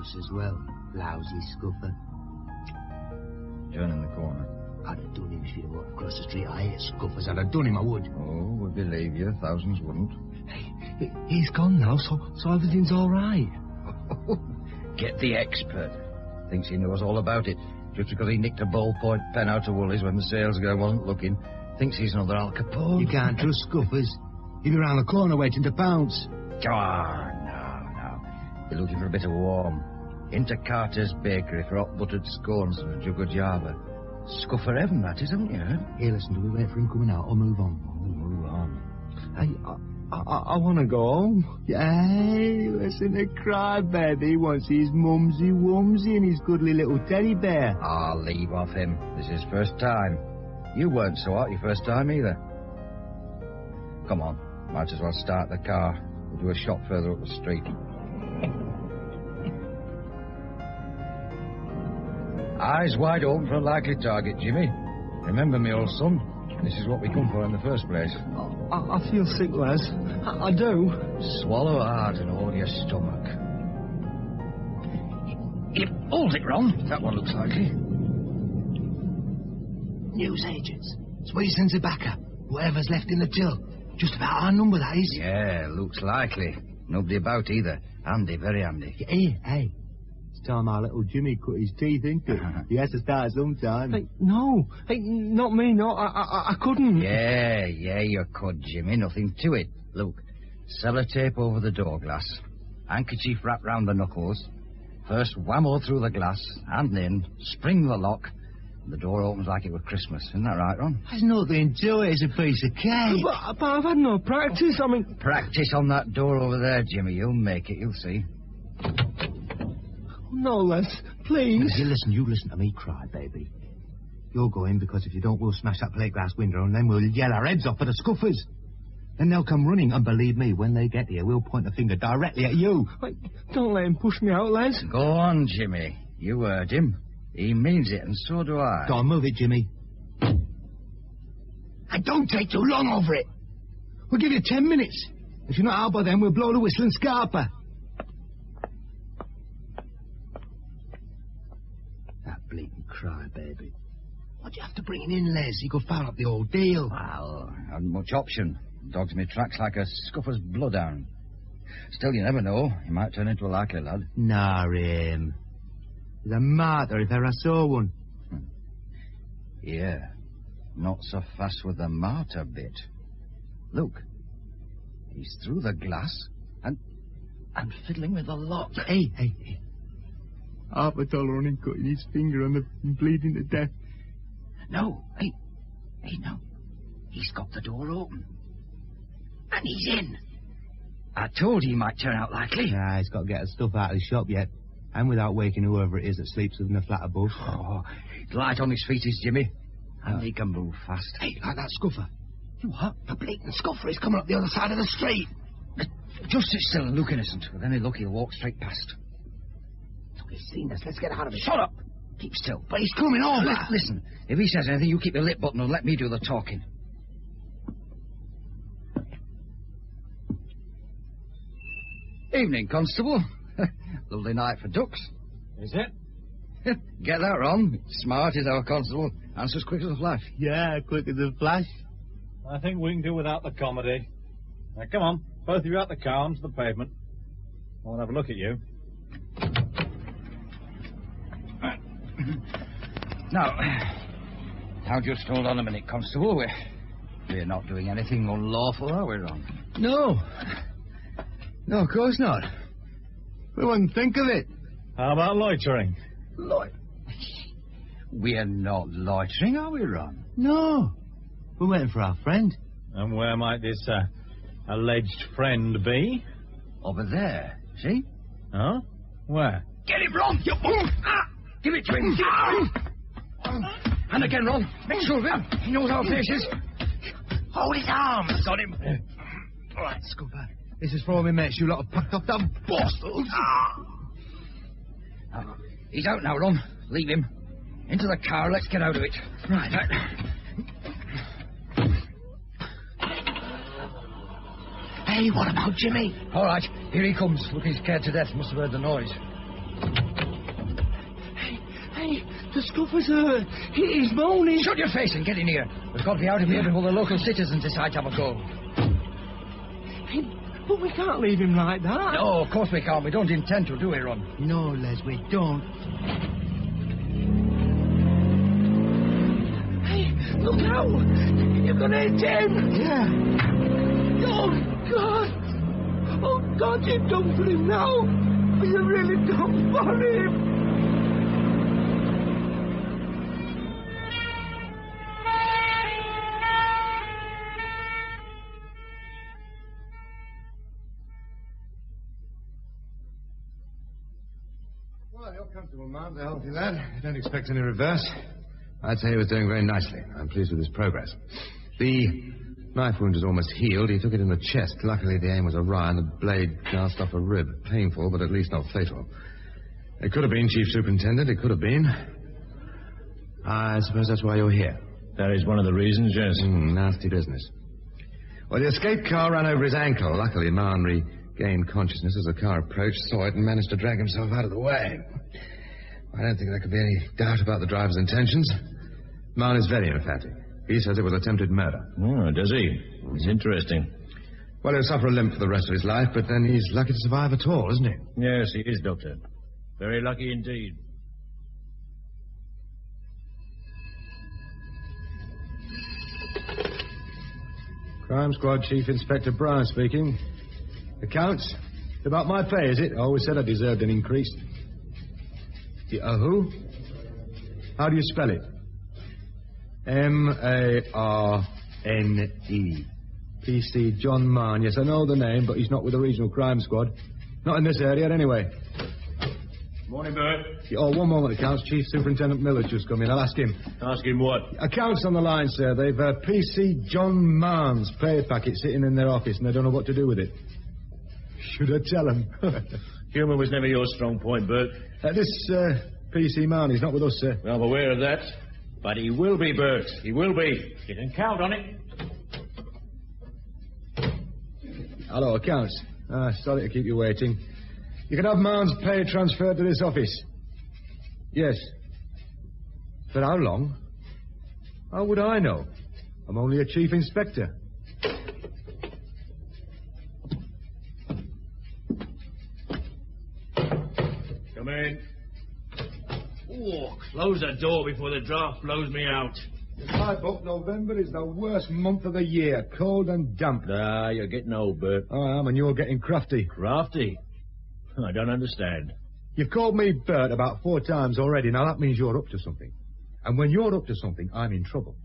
Just as well, lousy scuffer. Turning the corner. I'd have done him if he'd walked across the street. I hate scuffers. I'd have done him, I would. Oh, we believe you. Thousands wouldn't. Hey, he's gone now, so everything's all right. Get the expert. Thinks he knows all about it. Just because he nicked a ballpoint pen out of Woolies when the sales girl wasn't looking. Thinks he's another Al Capone. You can't trust scuffers. He'll be round the corner waiting to pounce. Ah, no. You're looking for a bit of warm. Into Carter's Bakery for hot buttered scones and a jug of Java. Scuffer heaven, that is, haven't you heard? Here, listen, do we wait for him coming out or move on? Oh, move on. Hey, I want to go home. Hey, listen to Crybaby. He wants his mumsy wumsy and his cuddly little teddy bear. Ah, leave off him. This is his first time. You weren't so hot your first time either. Come on, might as well start the car. We'll do a shop further up the street. Eyes wide open for a likely target, Jimmy. Remember me, old son. This is what we come for in the first place. I feel sick, Les. I do. Swallow hard and hold your stomach. You hold it wrong. That one looks likely. News agents. Sweets and tobacco. Whatever's left in the till. Just about our number, that is. Yeah, looks likely. Nobody about either. Handy, very handy. Hey. It's time our little Jimmy cut his teeth, isn't it? He has to start sometime. Hey, no. Hey, not me, no. I couldn't. Yeah, you could, Jimmy. Nothing to it. Look, sellotape over the door glass. Handkerchief wrapped round the knuckles. First whammo through the glass, hand in, spring the lock. The door opens like it were Christmas. Isn't that right, Ron? There's nothing to it. It's a piece of cake. But I've had no practice. I mean... Practice on that door over there, Jimmy. You'll make it. You'll see. No, Les, please. You listen to me, Crybaby. You're going because if you don't, we'll smash that plate glass window and then we'll yell our heads off for the scuffers. Then they'll come running, and believe me, when they get here, we'll point the finger directly at you. Wait, don't let him push me out, Les. Go on, Jimmy. You heard him. He means it, and so do I. Go on, move it, Jimmy. And don't take too long over it. We'll give you 10 minutes. If you're not out by then, we'll blow the whistle and scarper. That bleating Crybaby. Why'd you have to bring him in, Les? He could foul up the old deal. Well, I hadn't much option. Dogs me tracks like a scuffer's bloodhound. Still, you never know. He might turn into a likely lad. Nah, him. He's a martyr if ever I saw one. Yeah, not so fast with the martyr bit. Look, he's through the glass and fiddling with the lock. Hey. $half $1 on him cutting his finger on the bleeding to death. No, hey, no. He's got the door open. And he's in. I told you he might turn out likely. Nah, he's got to get his stuff out of the shop yet. And without waking whoever it is that sleeps in the flat above. Oh, light on his feet is Jimmy. And he can move fast. Hey, like that scuffer. What? The blatant scuffer is coming up the other side of the street. Just sit still and look innocent. With any luck, he'll walk straight past. Look, he's seen us. Let's get out of it. Shut up. Keep still. But he's coming over. Listen, if he says anything, you keep your lip button and let me do the talking. Evening, Constable. Lovely night for ducks. Is it? Get that, Ron. Smart is our constable. Answers quick as a flash. Yeah, quick as a flash. I think we can do without the comedy. Now, come on, both of you out the car onto the pavement. I want to have a look at you. Now just hold on a minute, Constable. We're not doing anything unlawful, are we, Ron? No. No, of course not. We wouldn't think of it. How about loitering? We're not loitering, are we, Ron? No. We're waiting for our friend. And where might this alleged friend be? Over there, see? Huh? Where? Get him, Ron! Give it to him! And again, Ron. Make sure of him. He knows our faces. Hold his arms. Got him. All right, Scooper. This is for all my mates. You lot have packed up them bastards. He's out now, Ron. Leave him. Into the car. Let's get out of it. Right. Hey, what about Jimmy? All right. Here he comes. Looking scared to death. Must have heard the noise. Hey, the Scooper's hurt. He's moaning. Shut your face and get in here. We've got to be out of here before the local citizens decide to have a go. Hey, but we can't leave him like that. No, of course we can't. We don't intend to, do we, Ron? No, Les, we don't. Hey, look out! You're gonna hit him! Yeah. Oh, God! Oh, God, you've done for him now! You really done for him! Well, you're comfortable, Mom. The healthy lad. I don't expect any reverse. I'd say he was doing very nicely. I'm pleased with his progress. The knife wound is almost healed. He took it in the chest. Luckily, the aim was awry and the blade glanced off a rib. Painful, but at least not fatal. It could have been, Chief Superintendent. It could have been. I suppose that's why you're here. That is one of the reasons, yes. Nasty business. Well, the escape car ran over his ankle. Luckily, Mann regained consciousness as the car approached, saw it, and managed to drag himself out of the way. I don't think there could be any doubt about the driver's intentions. Mann is very emphatic. He says it was attempted murder. Oh, does he? It's interesting. Well, he'll suffer a limp for the rest of his life, but then he's lucky to survive at all, isn't he? Yes, he is, Doctor. Very lucky indeed. Crime Squad Chief Inspector Brown speaking. Accounts? About my pay, is it? I always said I deserved an increase. Who? How do you spell it? M-A-R-N-E. PC John Mann. Yes, I know the name, but he's not with the Regional Crime Squad. Not in this area, anyway. Morning, Bert. Oh, one moment, Accounts. Chief Superintendent Miller's just come in. I'll ask him. Ask him what? Accounts on the line, sir. They've PC John Mann's pay packet sitting in their office, and they don't know what to do with it. Should I tell them? Humour was never your strong point, Bert. This PC Mann, he's not with us, sir. I'm aware of that. But he will be, Bert. He will be. You can count on it. Hello, Accounts. Sorry to keep you waiting. You can have Mann's pay transferred to this office. Yes. For how long? How would I know? I'm only a chief inspector. Come in. Oh, close the door before the draft blows me out. In my book, November is the worst month of the year. Cold and damp. Ah, you're getting old, Bert. I am, and you're getting crafty. Crafty? I don't understand. You've called me Bert about 4 times already. Now, that means you're up to something. And when you're up to something, I'm in trouble.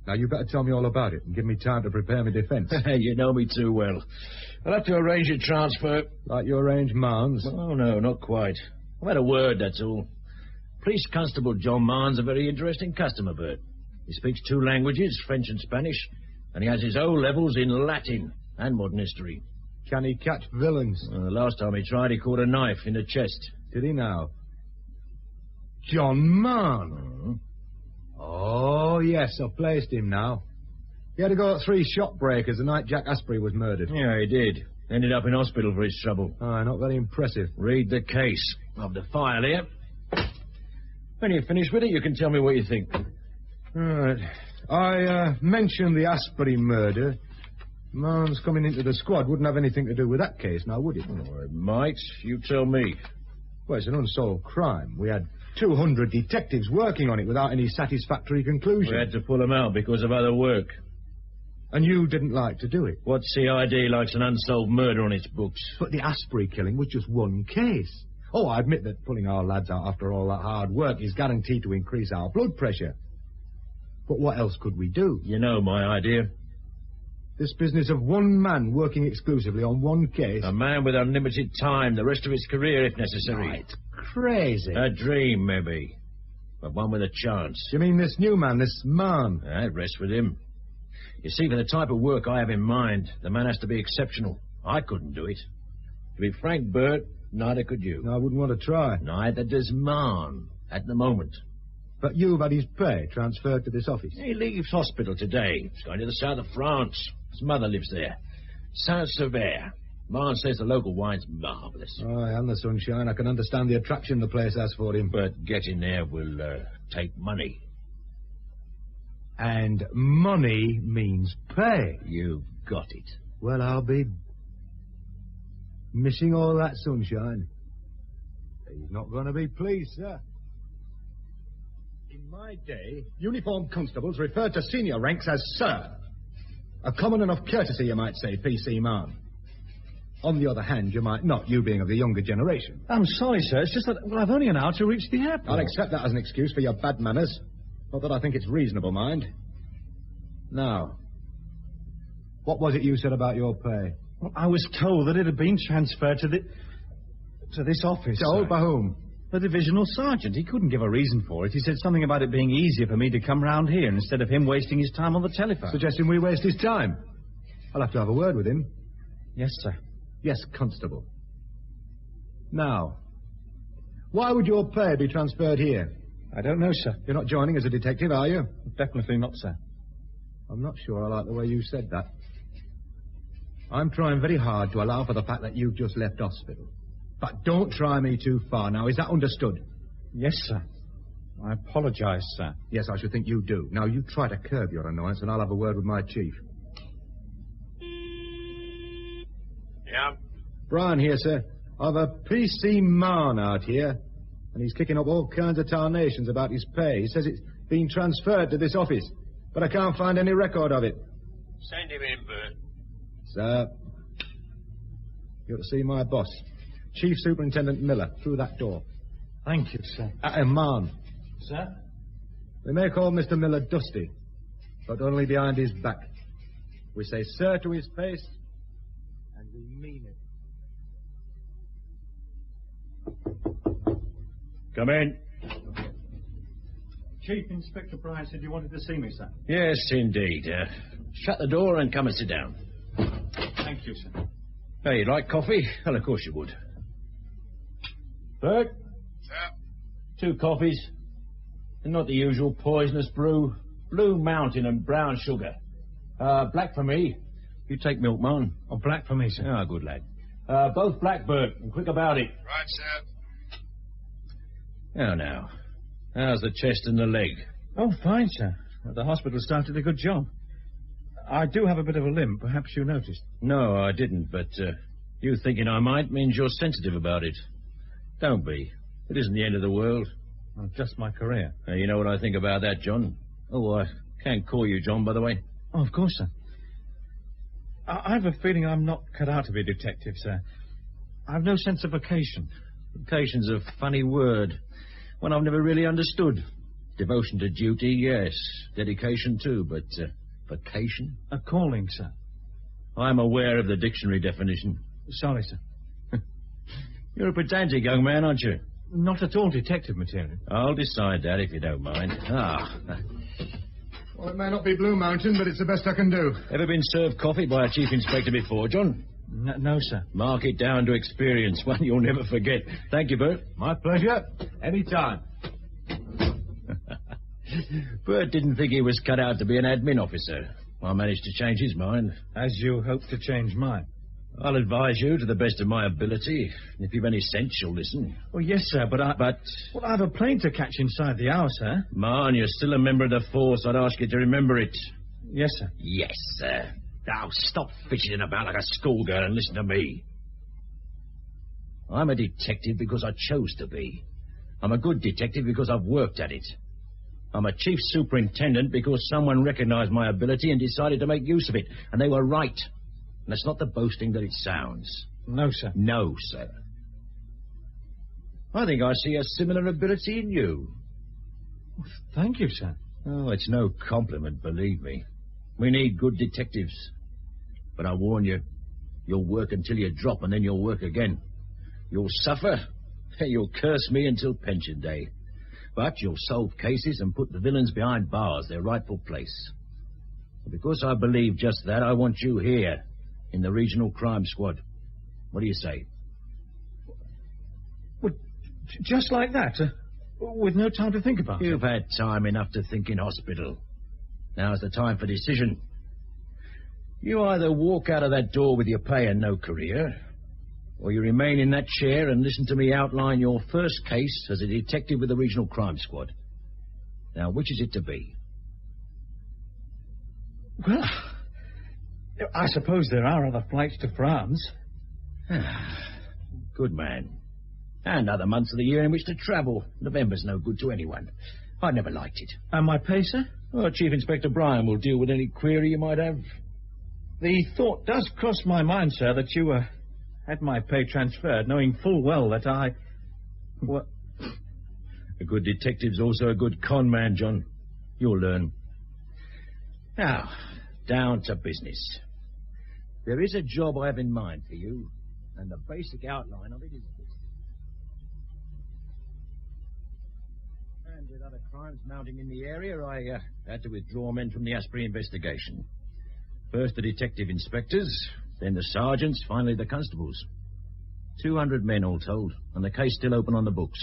Now, you better tell me all about it and give me time to prepare my defence. You know me too well. I'll have to arrange a transfer. Like you arranged Mann's? Oh, no, not quite. I've had a word, that's all. Police Constable John Mann's a very interesting customer, Bert. He speaks 2 languages, French and Spanish, and he has his O-levels in Latin and modern history. Can he catch villains? The last time he tried, he caught a knife in the chest. Did he now? John Mann? Mm-hmm. Oh, yes, I've placed him now. He had to go at 3 shop breakers the night Jack Asprey was murdered. Yeah, he did. Ended up in hospital for his trouble. Not very impressive. Read the case. Of the file here. When you're finished with it, you can tell me what you think. Right. I mentioned the Asprey murder. Man's coming into the squad wouldn't have anything to do with that case, now would it? Oh, it might. You tell me. Well, it's an unsolved crime. We had 200 detectives working on it without any satisfactory conclusion. We had to pull them out because of other work. And you didn't like to do it. What CID likes an unsolved murder on its books? But the Asprey killing was just one case. Oh, I admit that pulling our lads out after all that hard work is guaranteed to increase our blood pressure. But what else could we do? You know my idea. This business of one man working exclusively on one case... A man with unlimited time, the rest of his career if necessary. Oh, it's crazy. A dream, maybe. But one with a chance. You mean this new man, this man? It rests with him. You see, for the type of work I have in mind, the man has to be exceptional. I couldn't do it. To be frank, Bert, neither could you. No, I wouldn't want to try. Neither does Man, at the moment. But you've had his pay transferred to this office. He leaves hospital today. He's going to the south of France. His mother lives there. Saint-Sever. Man says the local wine's marvellous. Aye, and the sunshine. I can understand the attraction the place has for him. But getting there will take money. And money means pay. You've got it. Well, I'll be missing all that sunshine. He's not going to be pleased, sir. In my day, uniformed constables referred to senior ranks as sir. A common enough courtesy, you might say, PC man. On the other hand, you might not, you being of the younger generation. I'm sorry, sir. It's just that, well, I've only an hour to reach the airport. I'll accept that as an excuse for your bad manners. Not that I think it's reasonable, mind. Now, what was it you said about your pay? Well, I was told that it had been transferred to this office. Told by whom? The divisional sergeant. He couldn't give a reason for it. He said something about it being easier for me to come round here instead of him wasting his time on the telephone. Suggesting we waste his time. I'll have to have a word with him. Yes, sir. Yes, Constable. Now, why would your pay be transferred here? I don't know, sir. You're not joining as a detective, are you? Definitely not, sir. I'm not sure I like the way you said that. I'm trying very hard to allow for the fact that you've just left hospital. But don't try me too far now. Is that understood? Yes, sir. I apologize, sir. Yes, I should think you do. Now, you try to curb your annoyance, and I'll have a word with my chief. Yeah? Brian here, sir. I've a PC man out here, and he's kicking up all kinds of tarnations about his pay. He says it's been transferred to this office, but I can't find any record of it. Send him in, Bert. Sir, you're to see my boss, Chief Superintendent Miller, through that door. Thank you, sir. Man. Sir? We may call Mr. Miller Dusty, but only behind his back. We say sir to his face, and we mean it. Come in. Chief Inspector Bryan said you wanted to see me, sir. Yes, indeed. Shut the door and come and sit down. Thank you, sir. Hey, you'd like coffee? Well, of course you would. Bert? Sir? 2 coffees. And not the usual poisonous brew. Blue Mountain and brown sugar. Black for me. You take milk, man. Oh, black for me, sir. Ah, good lad. Both black, Bert, and quick about it. Right, sir. Now. How's the chest and the leg? Oh, fine, sir. The hospital started a good job. I do have a bit of a limp. Perhaps you noticed. No, I didn't, but you thinking I might means you're sensitive about it. Don't be. It isn't the end of the world. Well, just my career. You know what I think about that, John? Oh, I can't call you John, by the way. Oh, of course, sir. I have a feeling I'm not cut out to be a detective, sir. I've no sense of vocation. Vocation's a funny word. One I've never really understood. Devotion to duty, yes. Dedication, too, but vocation? A calling, sir. I'm aware of the dictionary definition. Sorry, sir. You're a pedantic young man, aren't you? Not at all detective material. I'll decide that, if you don't mind. Well, it may not be Blue Mountain, but it's the best I can do. Ever been served coffee by a chief inspector before, John? No, sir. Mark it down to experience, one you'll never forget. Thank you, Bert. My pleasure. Any time. Bert didn't think he was cut out to be an admin officer. I managed to change his mind. As you hope to change mine. I'll advise you to the best of my ability. If you've any sense, you'll listen. Oh, yes, sir, but But, Well, I have a plane to catch inside the hour, sir. man, you're still a member of the force. I'd ask you to remember it. Yes, sir. Yes, sir. Now, stop fidgeting about like a schoolgirl and listen to me. I'm a detective because I chose to be. I'm a good detective because I've worked at it. I'm a chief superintendent because someone recognized my ability and decided to make use of it. And they were right. And it's not the boasting that it sounds. No, sir. No, sir. I think I see a similar ability in you. Thank you, sir. Oh, it's no compliment, believe me. We need good detectives. But I warn you, you'll work until you drop and then you'll work again. You'll suffer. You'll curse me until pension day. But you'll solve cases and put the villains behind bars, their rightful place. And because I believe just that, I want you here in the Regional Crime Squad. What do you say? Well, just like that, with no time to think about it. You've had time enough to think in hospital. Now's the time for decision. You either walk out of that door with your pay and no career, or you remain in that chair and listen to me outline your first case as a detective with the Regional Crime Squad. Now, which is it to be? Well, I suppose there are other flights to France. Good man. And other months of the year in which to travel. November's no good to anyone. I never liked it. And my pay, sir? Well, Chief Inspector Bryan will deal with any query you might have. The thought does cross my mind, sir, that you had my pay transferred, knowing full well that I... Well, A good detective's also a good con man, John. You'll learn. Now, down to business. There is a job I have in mind for you, and the basic outline of it is this. And with other crimes mounting in the area, I had to withdraw men from the Asprey investigation. First the detective inspectors, then the sergeants, finally the constables. 200 men all told, and the case still open on the books.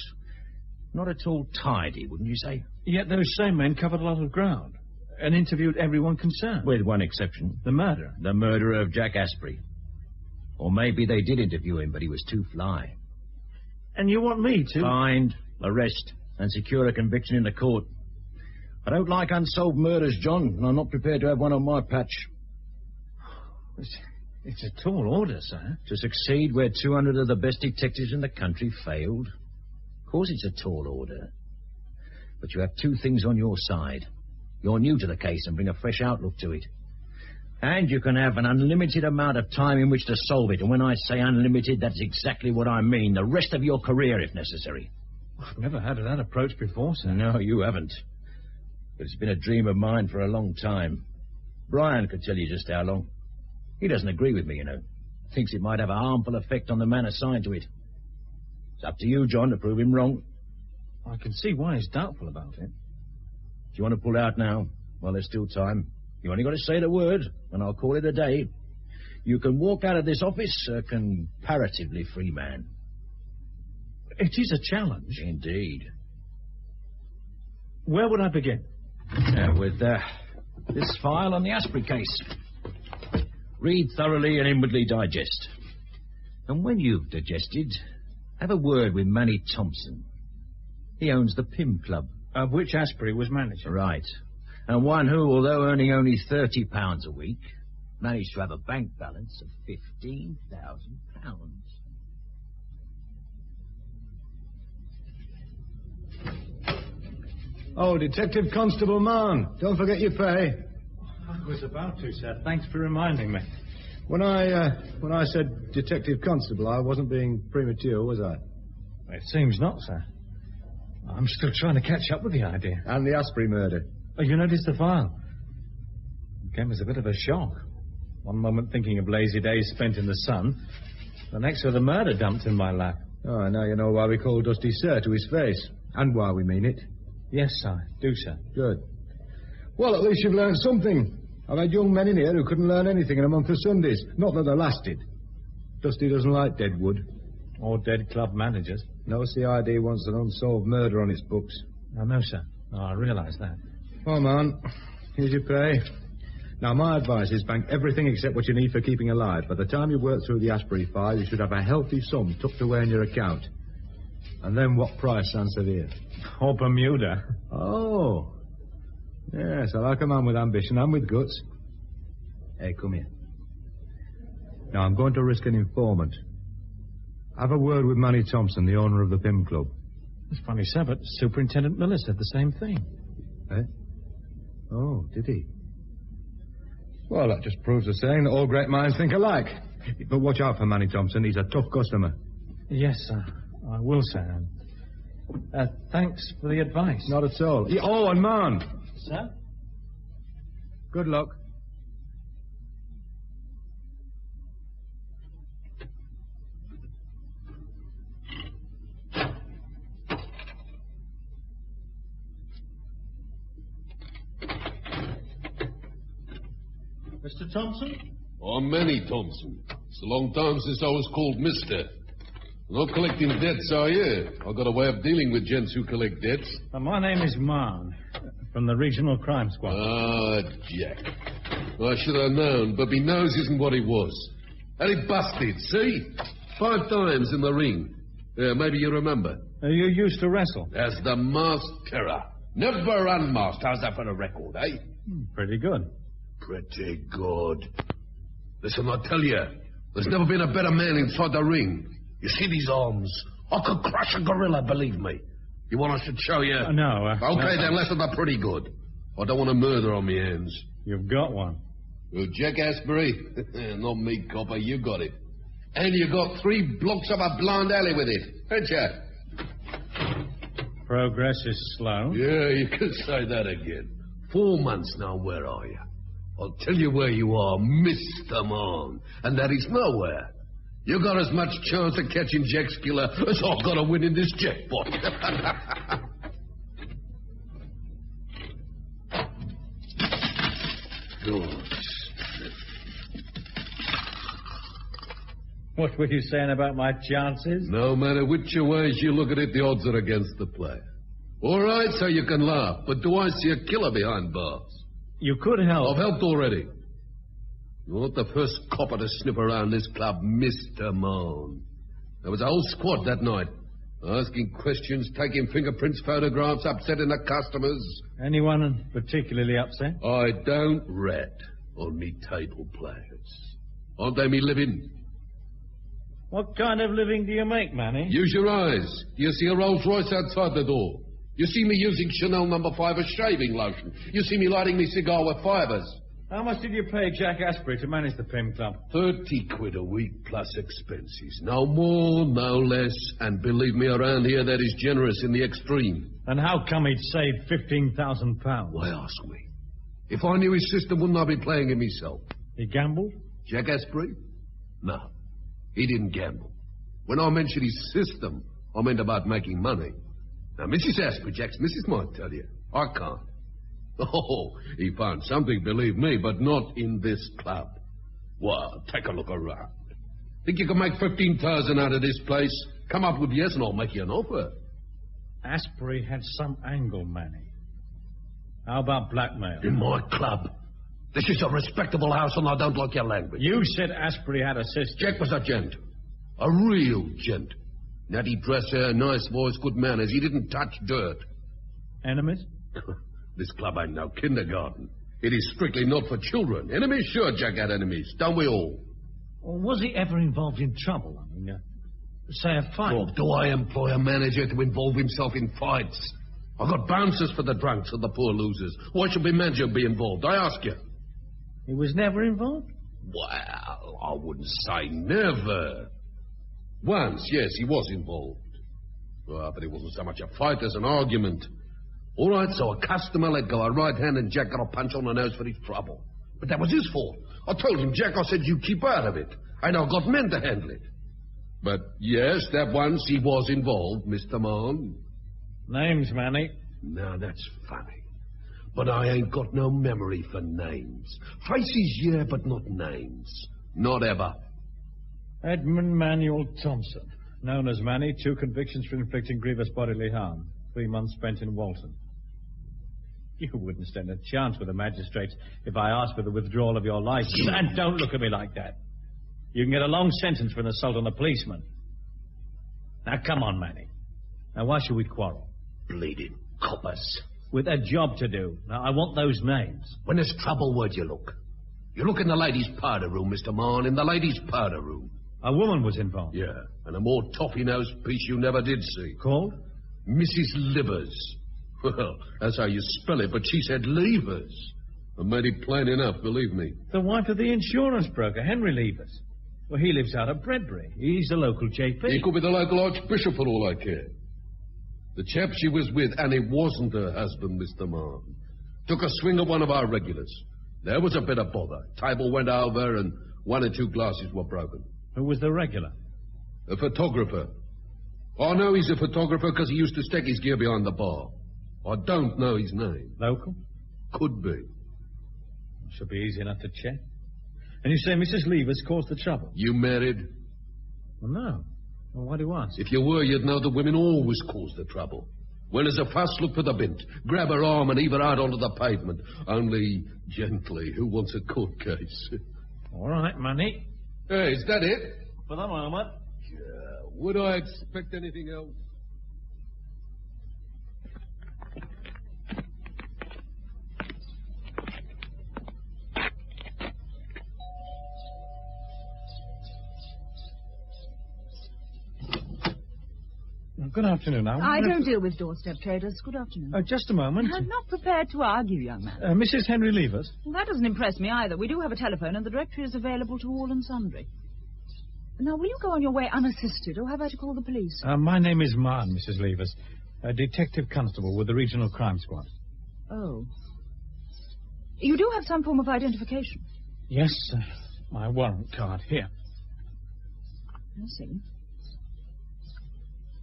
Not at all tidy, wouldn't you say? yet those same men covered a lot of ground and interviewed everyone concerned. With one exception. The murderer. The murderer of Jack Asprey. Or maybe they did interview him, but he was too fly. And you want me to... Find, arrest, and secure a conviction in the court. I don't like unsolved murders, John, and I'm not prepared to have one on my patch. It's a tall order, sir. To succeed where 200 of the best detectives in the country failed? Of course it's a tall order. But you have two things on your side. You're new to the case and bring a fresh outlook to it. And you can have an unlimited amount of time in which to solve it. And when I say unlimited, that's exactly what I mean. The rest of your career, if necessary. I've never had that approach before, sir. No, you haven't. But it's been a dream of mine for a long time. Brian could tell you just how long. He doesn't agree with me, you know. Thinks it might have a harmful effect on the man assigned to it. It's up to you, John, to prove him wrong. I can see why he's doubtful about it. Do you want to pull out now? Well, there's still time. You only got to say the word, and I'll call it a day. You can walk out of this office a comparatively free man. It is a challenge. Indeed. Where would I begin? With this file on the Asprey case. Read thoroughly and inwardly digest. And when you've digested, have a word with Manny Thompson. He owns the Pim Club. Of which Asprey was manager. Right. And one who, although earning only £30 a week, managed to have a bank balance of £15,000. Oh, Detective Constable Mann, don't forget your pay. I was about to, sir. Thanks for reminding me. When I said Detective Constable, I wasn't being premature, was I? It seems not, sir. I'm still trying to catch up with the idea. And the Asprey murder. Oh, you noticed the file? It came as a bit of a shock. One moment thinking of lazy days spent in the sun, the next with a murder dumped in my lap. Oh, now you know why we call Dusty Sir to his face. And why we mean it. Yes, I do, sir. Good. Well, at least you've learned something. I've had young men in here who couldn't learn anything in a month of Sundays. Not that they lasted. Dusty doesn't like dead wood. Or dead club managers. No CID wants an unsolved murder on its books. Oh, no, sir. Oh, I realise that. Oh, man. Here's your pay. Now, my advice is bank everything except what you need for keeping alive. By the time you work through the Asprey file, you should have a healthy sum tucked away in your account. And then what price, Sansevier? Or Bermuda. Oh. Yes, I like a man with ambition and with guts. Hey, come here. Now, I'm going to risk an informant. Have a word with Manny Thompson, the owner of the Pim Club. It's funny, sir, but Superintendent Miller said the same thing. Eh? Oh, did he? Well, that just proves the saying that all great minds think alike. But watch out for Manny Thompson. He's a tough customer. Yes, sir. I will, sir. Thanks for the advice. Not at all. Oh, and man. Sir? Good luck. Mr. Thompson? I'm Manny Thompson. It's a long time since I was called Mister. Not collecting debts, are you? I've got a way of dealing with gents who collect debts. My name is Marn, from the Regional Crime Squad. Ah, Jack. I should have known, but me nose isn't what he was. And he busted, see? 5 times in the ring. Yeah, maybe you remember. You used to wrestle? As the masked terror. Never unmasked. How's that for a record, eh? Pretty good. Pretty good. Listen, I tell you, there's never been a better man inside the ring. You see these arms? I could crush a gorilla, believe me. You want us to show you? No. Okay, then, listen, they're pretty good. I don't want a murder on my hands. You've got one. Well, Jack Asprey? Not me, copper, you got it. And you got 3 blocks of a blind alley with it, ain't you? Progress is slow. Yeah, you could say that again. 4 months now, where are you? I'll tell you where you are, Mr. Man, and that is nowhere. You got as much chance of catching Jack's killer as I've got to win in this jackpot. Good. What were you saying about my chances? No matter which ways you look at it, the odds are against the player. All right, so you can laugh, but do I see a killer behind bars? You could help. I've helped already. You're not the first copper to sniff around this club, Mr. Man. There was a whole squad that night, asking questions, taking fingerprints, photographs, upsetting the customers. Anyone particularly upset? I don't rat on me table players. Aren't they me living? What kind of living do you make, Manny? Use your eyes. Do you see a Rolls Royce outside the door? You see me using Chanel No. 5 as shaving lotion. You see me lighting me cigar with fibres. How much did you pay Jack Asprey to manage the Pim Club? 30 quid a week plus expenses. No more, no less. And believe me, around here that is generous in the extreme. And how come he'd saved £15,000? Why ask me? If I knew his system, wouldn't I be playing it myself? He gambled? Jack Asprey? No, he didn't gamble. When I mentioned his system, I meant about making money. Now, Mrs. Asprey, Jack's missus, might tell you. I can't. Oh, he found something, believe me, but not in this club. Well, take a look around. Think you can make 15,000 out of this place? Come up with yes and I'll make you an offer. Asprey had some angle, Manny. How about blackmail? In my club. This is a respectable house and I don't like your language. You said Asprey had a sister. Jack was a gent. A real gent. Natty dresser, nice voice, good manners. He didn't touch dirt. Enemies? This club ain't no kindergarten. It is strictly not for children. Enemies? Sure, Jack had enemies. Don't we all? Or was he ever involved in trouble? I mean, say a fight? Oh, do I employ a manager to involve himself in fights? I've got bouncers for the drunks and the poor losers. Why should my manager be involved? I ask you. He was never involved? Well, I wouldn't say never. Once, yes, he was involved. But it wasn't so much a fight as an argument. All right, so a customer let go a right hand and Jack got a punch on the nose for his trouble. But that was his fault. I told him, Jack, I said, you keep out of it. And I've got men to handle it. But yes, that once he was involved, Mr. Mann. Names, Manny. Now, that's funny. But I ain't got no memory for names. Faces, yeah, but not names. Not ever. Edmund Manuel Thompson, known as Manny, 2 convictions for inflicting grievous bodily harm, 3 months spent in Walton. You wouldn't stand a chance with the magistrates if I asked for the withdrawal of your license. And don't look at me like that. You can get a long sentence for an assault on a policeman. Now, come on, Manny. Now, why should we quarrel? Bleeding coppers. With a job to do. Now, I want those names. When there's trouble, where'd you look? You look in the ladies' powder room, Mr. Mann, in the ladies' powder room. A woman was involved. Yeah, and a more toffee-nosed piece you never did see. Called? Mrs. Livers. Well, that's how you spell it, but she said Levers. I made it plain enough, believe me. The wife of the insurance broker, Henry Levers. Well, he lives out of Bredbury. He's a local JP. He could be the local archbishop for all I care. The chap she was with, and it wasn't her husband, Mr. Mann, took a swing at one of our regulars. There was a bit of bother. Table went over and 1 or 2 glasses were broken. Who was the regular? A photographer. I know he's a photographer because he used to stick his gear behind the bar. I don't know his name. Local? Could be. Should be easy enough to check. And you say Mrs. Levers caused the trouble? You married? Well, no. Well, why do you ask? If you were, you'd know that women always cause the trouble. When there's a fuss, look for the bint. Grab her arm and heave her out onto the pavement. Only gently. Who wants a court case? All right, Manny. Hey, is that it? For the moment. Yeah. Would I expect anything else? Good afternoon. I don't deal with doorstep traders. Good afternoon. Just a moment. I'm not prepared to argue, young man. Mrs. Henry Levers? Well, that doesn't impress me either. We do have a telephone, and the directory is available to all and sundry. Now, will you go on your way unassisted, or have I to call the police? My name is Mann, Mrs. Levers. A detective constable with the Regional Crime Squad. Oh. You do have some form of identification? Yes, my warrant card. Here. I see.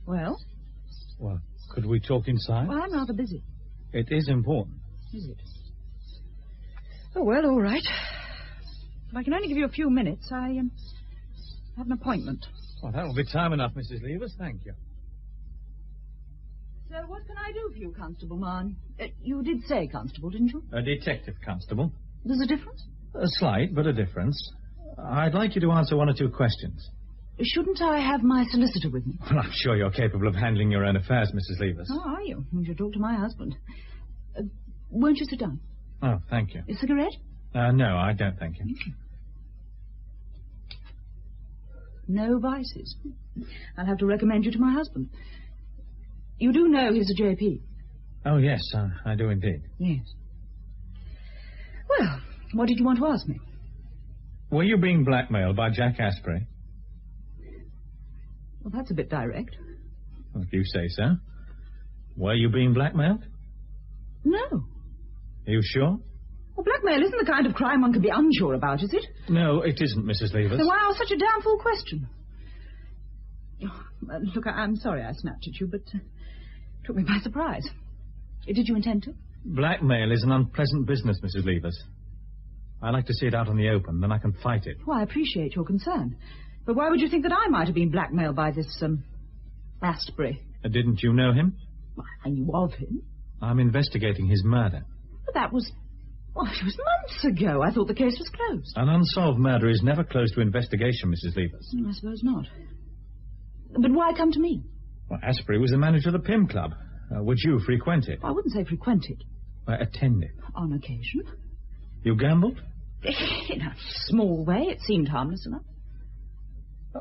Well? Well, could we talk inside? Well, I'm rather busy. It is important. Is it? Oh, well, all right. If I can only give you a few minutes, I have an appointment. Well, that will be time enough, Mrs. Levers. Thank you. So what can I do for you, Constable Mann? You did say constable, didn't you? A detective constable. There's a difference? A slight, but a difference. I'd like you to answer 1 or 2 questions. Shouldn't I have my solicitor with me? Well, I'm sure you're capable of handling your own affairs, Mrs. Levers. Oh, are you? You should talk to my husband. Won't you sit down? Oh, thank you. A cigarette? No, I don't thank you. No vices. I'll have to recommend you to my husband. You do know he's a JP? Oh, yes, I do indeed. Yes. Well, what did you want to ask me? Were you being blackmailed by Jack Asprey? Well, that's a bit direct. Well, if you say so. Were you being blackmailed? No. Are you sure? Well, blackmail isn't the kind of crime one can be unsure about, is it? No, it isn't, Mrs. Levers. Then why ask such a damn fool question? Oh, look, I'm sorry I snapped at you, but it took me by surprise. Did you intend to? Blackmail is an unpleasant business, Mrs. Levers. I like to see it out in the open, then I can fight it. Well, I appreciate your concern. But why would you think that I might have been blackmailed by this, Asprey? Didn't you know him? Well, I knew of him. I'm investigating his murder. But that was... Well, it was months ago. I thought the case was closed. An unsolved murder is never closed to investigation, Mrs. Levers. I suppose not. But why come to me? Well, Asprey was the manager of the Pim Club. Would you frequent it? I wouldn't say frequent it. Attend it. On occasion. You gambled? In a small way. It seemed harmless enough.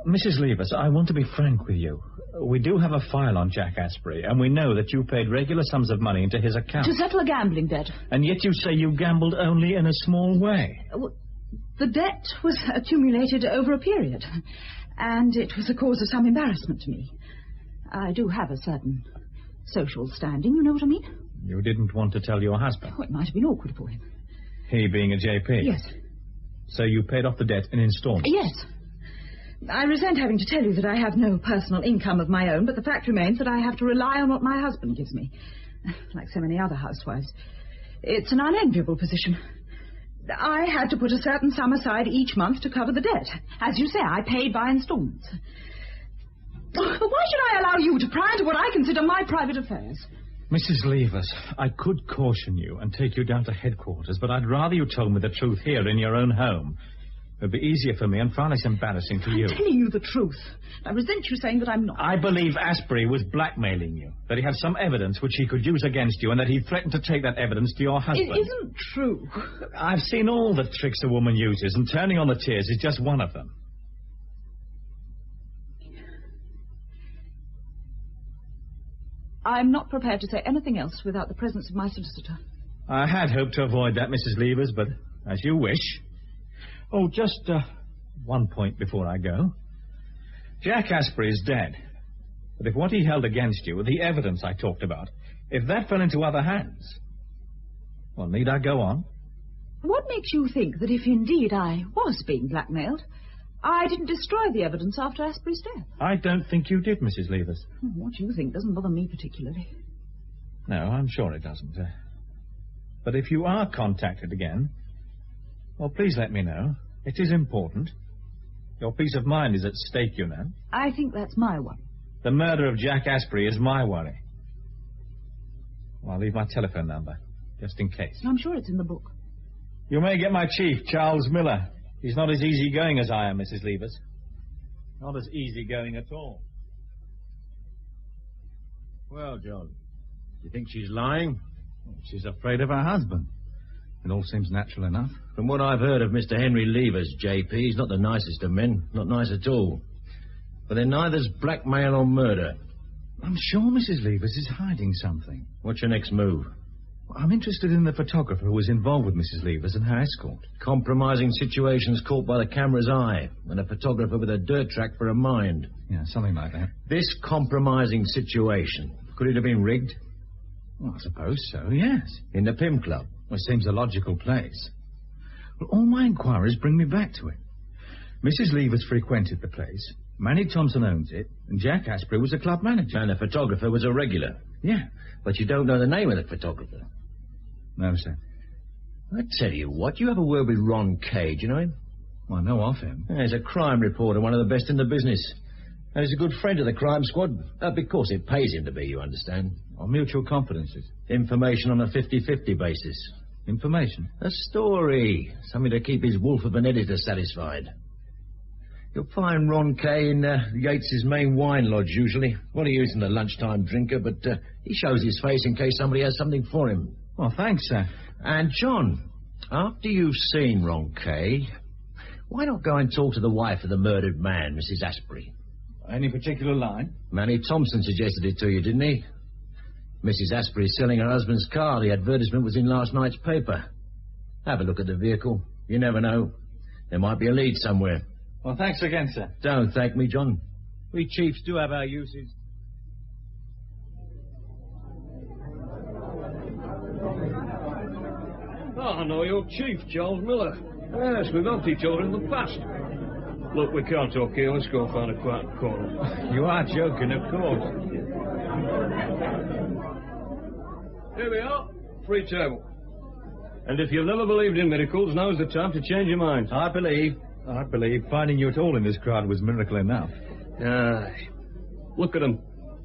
Mrs. Levers, I want to be frank with you. We do have a file on Jack Asprey, and we know that you paid regular sums of money into his account. To settle a gambling debt. And yet you say you gambled only in a small way. Well, the debt was accumulated over a period, and it was a cause of some embarrassment to me. I do have a certain social standing, you know what I mean? You didn't want to tell your husband? Oh, it might have been awkward for him. He being a JP? Yes. So you paid off the debt in installments? Yes. I resent having to tell you that I have no personal income of my own, but the fact remains that I have to rely on what my husband gives me. Like so many other housewives. It's an unenviable position. I had to put a certain sum aside each month to cover the debt. As you say, I paid by installments. Why should I allow you to pry into what I consider my private affairs? Mrs. Levers, I could caution you and take you down to headquarters, but I'd rather you told me the truth here in your own home. It would be easier for me and far less embarrassing to you. I'm telling you the truth. I resent you saying that I'm not. I believe Asprey was blackmailing you, that he had some evidence which he could use against you, and that he threatened to take that evidence to your husband. It isn't true. I've seen all the tricks a woman uses, and turning on the tears is just one of them. I'm not prepared to say anything else without the presence of my solicitor. I had hoped to avoid that, Mrs. Levers, but as you wish. Oh, just one point before I go. Jack Asprey is dead. But if what he held against you, the evidence I talked about, if that fell into other hands, well, need I go on? What makes you think that if indeed I was being blackmailed, I didn't destroy the evidence after Asprey's death? I don't think you did, Mrs. Levers. What you think doesn't bother me particularly. No, I'm sure it doesn't. But if you are contacted again, well, please let me know. It is important. Your peace of mind is at stake, you know. I think that's my one. The murder of Jack Asprey is my worry. Well, I'll leave my telephone number, just in case. I'm sure it's in the book. You may get my chief, Charles Miller. He's not as easygoing as I am, Mrs. Levers. Not as easygoing at all. Well, John, do you think she's lying? She's afraid of her husband. It all seems natural enough. From what I've heard of Mr. Henry Levers, JP, he's not the nicest of men. Not nice at all. But then neither's blackmail or murder. I'm sure Mrs. Levers is hiding something. What's your next move? I'm interested in the photographer who was involved with Mrs. Levers and her escort. Compromising situations caught by the camera's eye, and a photographer with a dirt track for a mind. Yeah, something like that. This compromising situation, could it have been rigged? Well, I suppose so, yes. In the Pim Club? Well, it seems a logical place. Well, all my inquiries bring me back to it. Mrs. Levers frequented the place. Manny Thompson owns it, and Jack Asprey was a club manager. And the photographer was a regular? Yeah. But you don't know the name of the photographer? No, sir. I tell you what, you have a word with Ron Kay, do you know him? Well, I know of him. Yeah, he's a crime reporter, one of the best in the business. And he's a good friend of the crime squad, because it pays him to be, you understand. On mutual confidences. Information on a 50-50 basis. Information? A story. Something to keep his wolf of an editor satisfied. You'll find Ron Kay in Yates's main wine lodge, usually. Well, he isn't a lunchtime drinker, but he shows his face in case somebody has something for him. Well, thanks, sir. And, John, after you've seen Ron Kay, why not go and talk to the wife of the murdered man, Mrs. Asprey? Any particular line? Manny Thompson suggested it to you, didn't he? Mrs. Asprey is selling her husband's car. The advertisement was in last night's paper. Have a look at the vehicle. You never know. There might be a lead somewhere. Well, thanks again, sir. Don't thank me, John. We chiefs do have our uses. Oh, I know your chief, Charles Miller. Yes, we've helped each other in the past. Look, we can't talk here. Let's go and find a quiet corner. You are joking, of course. Here we are. Free table. And if you've never believed in miracles, now's the time to change your mind. I believe finding you at all in this crowd was miracle enough. Aye. Look at them.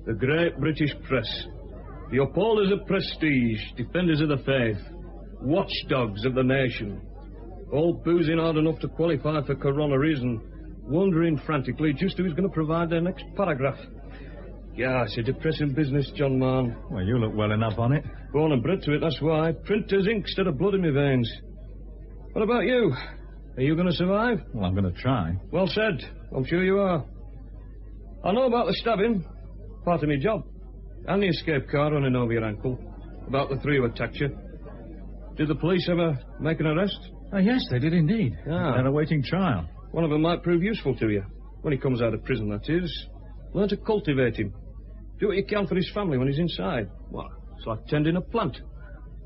The great British press. The upholders of prestige, defenders of the faith, watchdogs of the nation. All boozing hard enough to qualify for coronaries and wondering frantically just who's going to provide their next paragraph. Yeah, it's a depressing business, John Mann. Well, you look well enough on it. Born and bred to it, that's why. Printer's ink instead of blood in my veins. What about you? Are you going to survive? Well, I'm going to try. Well said. I'm sure you are. I know about the stabbing. Part of my job. And the escape car running over your ankle. About the three who attacked you. Did the police ever make an arrest? Oh, yes, they did indeed. Ah. They're awaiting trial. One of them might prove useful to you. When he comes out of prison, that is. Learn to cultivate him. Do what you can for his family when he's inside. Well, it's like tending a plant.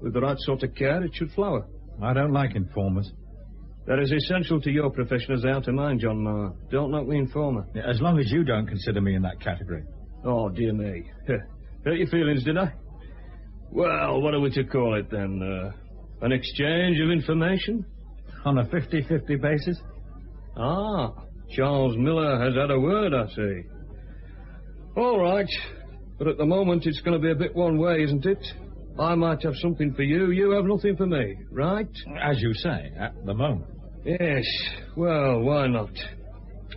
With the right sort of care, it should flower. I don't like informers. They're as essential to your profession as they are to mine, John Marr. Don't knock the informer. Yeah, as long as you don't consider me in that category. Oh, dear me. Hurt your feelings, did I? Well, what are we to call it, then? An exchange of information? On a 50-50 basis? Ah, Charles Miller has had a word, I see. All right. But at the moment, it's going to be a bit one way, isn't it? I might have something for you, you have nothing for me, right? As you say, at the moment. Yes. Well, why not?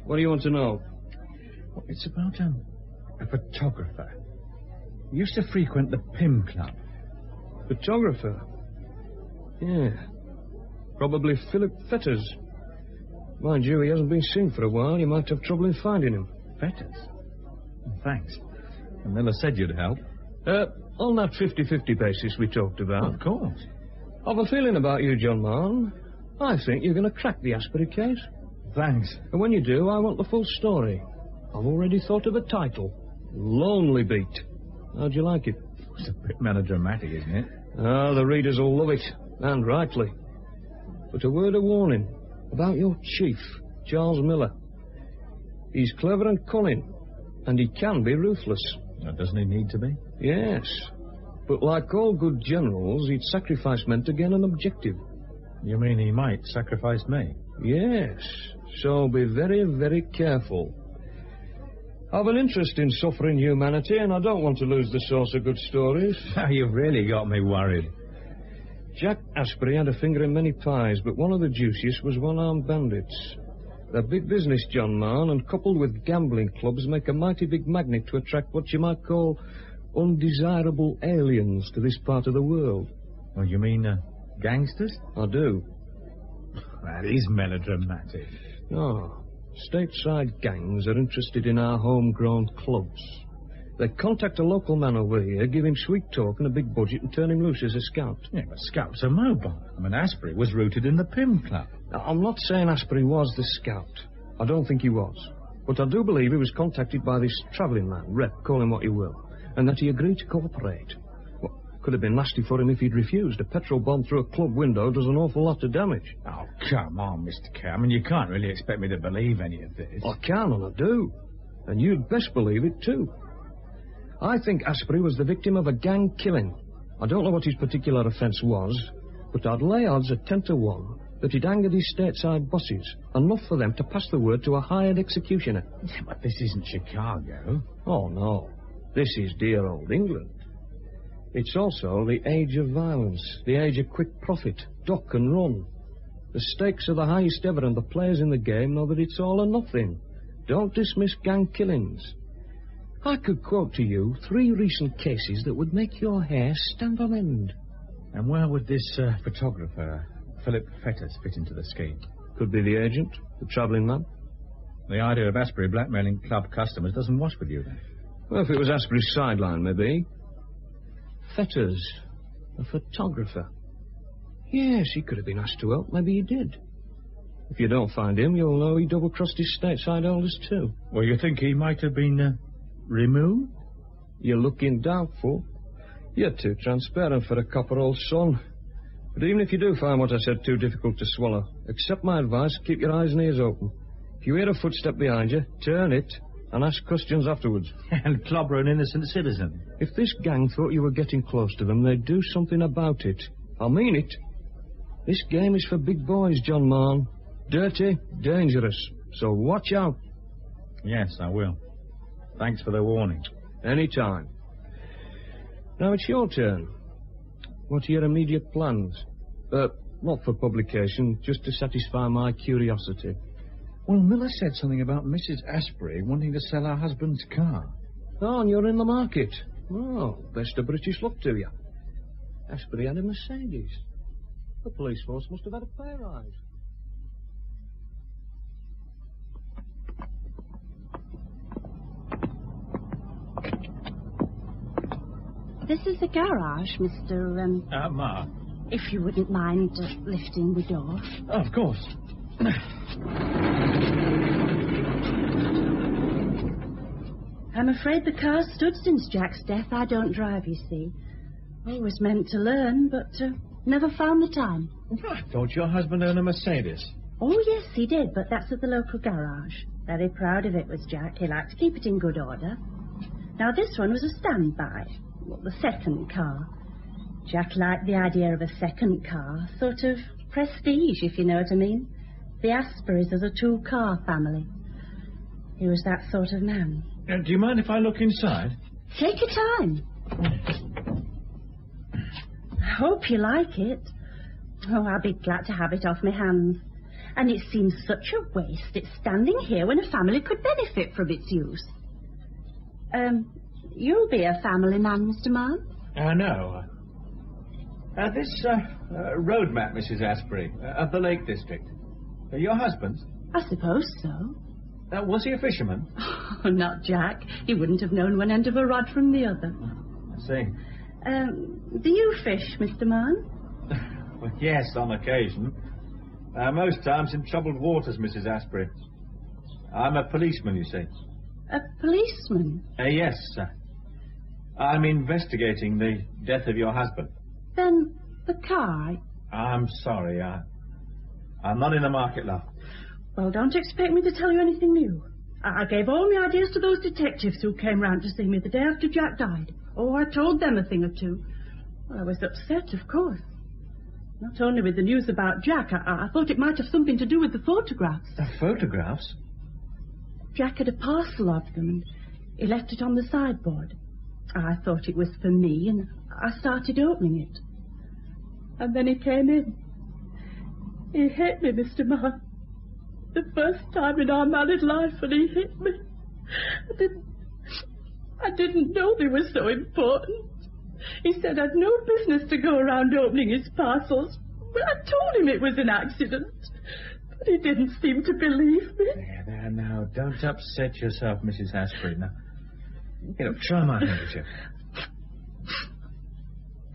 What do you want to know? Well, it's about a photographer. He used to frequent the Pym Club. Photographer? Yeah. Probably Philip Fetters. Mind you, he hasn't been seen for a while. You might have trouble in finding him. Fetters? Thanks. And Miller said you'd help. On that 50-50 basis we talked about. Of course. I've a feeling about you, John Marn. I think you're going to crack the Asprey case. Thanks. And when you do, I want the full story. I've already thought of a title. Lonely Beat. How'd you like it? It's a bit melodramatic, isn't it? Ah, the readers will love it. And rightly. But a word of warning about your chief, Charles Miller. He's clever and cunning, and he can be ruthless. Now, doesn't he need to be? Yes. But like all good generals, he'd sacrifice men to gain an objective. You mean he might sacrifice me? Yes. So be very, very careful. I've an interest in suffering humanity, and I don't want to lose the source of good stories. You've really got me worried. Jack Asprey had a finger in many pies, but one of the juiciest was one-armed bandits. They're big business, John Marn, and coupled with gambling clubs make a mighty big magnet to attract what you might call undesirable aliens to this part of the world. Oh, you mean gangsters? I do. That is melodramatic. No. Stateside gangs are interested in our homegrown clubs. They contact a local man over here, give him sweet talk and a big budget, and turn him loose as a scout. Yeah, but scouts are mobile. I mean, Asprey was rooted in the Pym Club. Now, I'm not saying Asprey was the scout. I don't think he was. But I do believe he was contacted by this travelling man, Rep, call him what you will, and that he agreed to cooperate. Well, could have been nasty for him if he'd refused. A petrol bomb through a club window does an awful lot of damage. Oh, come on, Mr. Kerr. I mean, you can't really expect me to believe any of this. I can, and I do. And you'd best believe it, too. I think Asprey was the victim of a gang killing. I don't know what his particular offence was, but I'd lay odds at 10 to 1 that he'd angered his stateside bosses, enough for them to pass the word to a hired executioner. Yeah, but this isn't Chicago. Oh, no. This is dear old England. It's also the age of violence, the age of quick profit, duck and run. The stakes are the highest ever, and the players in the game know that it's all or nothing. Don't dismiss gang killings. I could quote to you 3 recent cases that would make your hair stand on end. And where would this photographer, Philip Fetters, fit into the scheme? Could be the agent, the travelling man. The idea of Asprey blackmailing club customers doesn't wash with you, then. Well, if it was Asprey's sideline, maybe. Fetters, a photographer. Yes, he could have been asked to help. Maybe he did. If you don't find him, you'll know he double-crossed his stateside elders, too. Well, you think he might have been removed? You're looking doubtful. You're too transparent for a copper old son. But even if you do find what I said too difficult to swallow, accept my advice, keep your eyes and ears open. If you hear a footstep behind you, turn it and ask questions afterwards. And clobber an innocent citizen. If this gang thought you were getting close to them, they'd do something about it. I mean it. This game is for big boys, John Marn. Dirty, dangerous. So watch out. Yes, I will. Thanks for the warning. Any time. Now it's your turn. What are your immediate plans? Not for publication, just to satisfy my curiosity. Well, Miller said something about Mrs. Asprey wanting to sell her husband's car. Oh, and you're in the market. Oh, best of British luck to you. Asprey had a Mercedes. The police force must have had a pay rise. This is the garage, Mr. Ma. If you wouldn't mind lifting the door. Of course. I'm afraid the car's stood since Jack's death. I don't drive, you see. Always meant to learn, but never found the time. I thought your husband owned a Mercedes. Oh, yes, he did, but that's at the local garage. Very proud of it was Jack. He liked to keep it in good order. Now, this one was a standby. Well, the second car. Jack liked the idea of a second car. Sort of prestige, if you know what I mean. The Aspreys are a 2-car family. He was that sort of man. Do you mind if I look inside? Take your time. I hope you like it. Oh, I'll be glad to have it off my hands. And it seems such a waste it's standing here when a family could benefit from its use. You'll be a family man, Mr. Mann? No. This road map, Mrs. Asprey, of the Lake District. Your husband's? I suppose so. Was he a fisherman? Oh, not Jack. He wouldn't have known one end of a rod from the other. I see. Do you fish, Mr. Mann? Well, yes, on occasion. Most times in troubled waters, Mrs. Asprey. I'm a policeman, you see. A policeman? Yes, sir. I'm investigating the death of your husband. Then the car... I'm sorry, I'm not in the market, love. Well, don't expect me to tell you anything new. I gave all my ideas to those detectives who came round to see me the day after Jack died. Oh, I told them a thing or two. Well, I was upset, of course. Not only with the news about Jack, I thought it might have something to do with the photographs. The photographs? Jack had a parcel of them, and he left it on the sideboard. I thought it was for me, and I started opening it. And then he came in. He hit me, Mr. Mann. The first time in our married life, and he hit me. I didn't know they were so important. He said I'd no business to go around opening his parcels. Well, I told him it was an accident, but he didn't seem to believe me. There, now, don't upset yourself, Mrs. Asprey. Now, try my handkerchief.